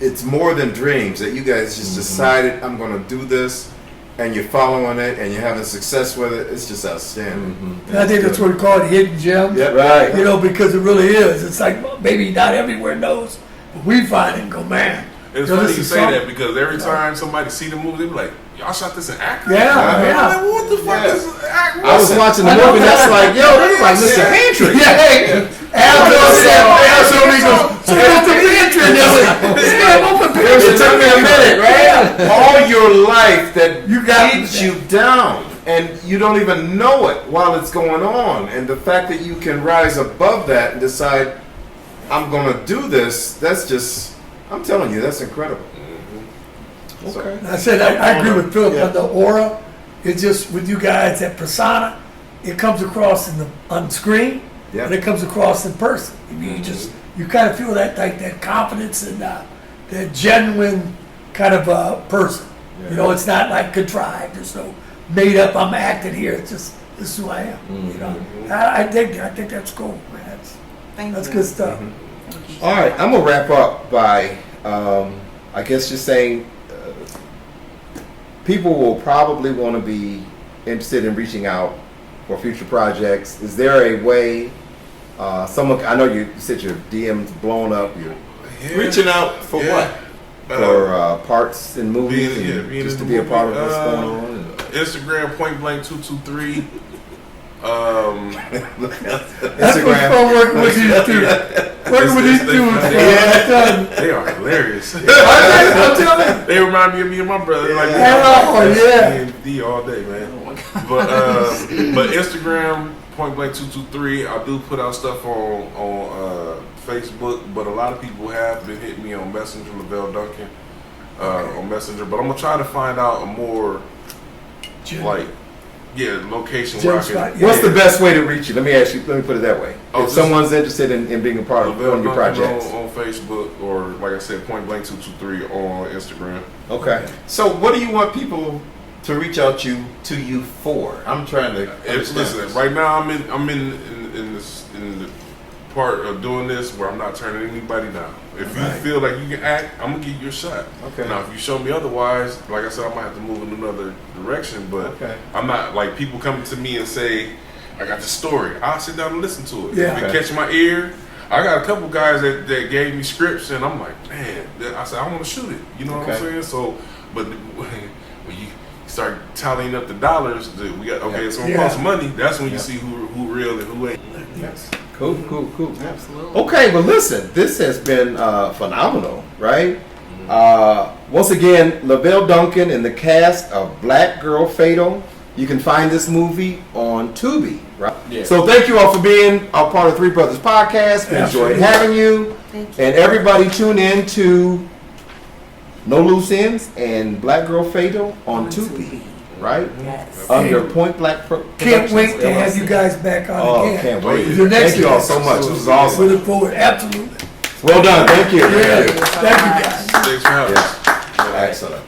it's more than dreams. That you guys just decided, I'm going to do this, and you're following it, and you're having success with it. It's just outstanding. And I think that's what we call it, hidden gems. Yeah, right. You know, because it really is. It's like maybe not everywhere knows, but we find it and go, man. It's yo, funny this you is say something. that because every time somebody see the movie, they be like, y'all shot this in Akron? Yeah, I'm yeah. like, what the fuck is Akron? I was watching the movie, and that's like, yo, they like Mr. Hendrix. Yeah, hey, Al said, so Mr. Pantry, and they're like, open It took me a minute, right? All your life that You got beats you down, and you don't even know it while it's going on. And the fact that you can rise above that and decide, I'm going to do this, that's just, I'm telling you, that's incredible. Okay. I said, I agree with Philip on the aura. It's just with you guys, that persona, it comes across on screen, Yeah. and it comes across in person. You kind of feel that confidence and that genuine kind of person. You know, it's not like contrived. There's no made up. I'm acting here. It's just this is who I am. You know, I think that's cool, man. That's good stuff. All right, I'm gonna wrap up by, I guess, just saying, people will probably want to be interested in reaching out for future projects. Is there a way? Someone, I know you said your DM's blown up. You're Reaching out for what? for parts in movies, and being just to in be the a part of movie. what's going on. Instagram .blank223. That's what's fun working with these two. Working with these two. They are hilarious. I'm telling you. They remind me of me and my brother. Like, Oh, yeah. D all day, man. But Instagram .blank223. I do put out stuff on Facebook, but a lot of people have been hitting me on Messenger, LAVAIL Duncan, on Messenger. But I'm gonna try to find out a more location where I can. What's the best way to reach you? Let me put it that way. Oh, If someone's interested in being a part of LAVAIL one of your Duncan projects. on Facebook, or like I said, .blank223 on Instagram. Okay. So what do you want people to reach out to you for? I'm trying to understand Listen, this. right now I'm in the part of doing this where I'm not turning anybody down. If you feel like you can act, I'm gonna give you a shot. Okay. Now, if you show me otherwise, like I said, I might have to move in another direction. But I'm not like people coming to me and say, "I got the story." I'll sit down and listen to it. Yeah. If it catch my ear, I got a couple guys that gave me scripts, and I'm like, man, I said I want to shoot it. You know what I'm saying? So, but when you start tallying up the dollars, we got it's gonna cost money. That's when you see who real and who ain't. Yes. Cool. Absolutely. Okay, well, listen, this has been phenomenal, right? Once again, LAVAIL Duncan and the cast of Black Girl Fatal. You can find this movie on Tubi, right? Yeah. So thank you all for being a part of Three Brothers Podcast. We enjoyed having you. Thank you. And everybody tune in to No Loose Ends and Black Girl Fatal on Tubi, right? Yes. Under Point Black Can't wait to Productions, have you LLC. guys back on Oh, again. can't wait. Your next Thank you all guest. so much. This was We awesome. look forward. Absolutely. Well done. Thank you. Thank you, guys. Thanks for having us. Excellent.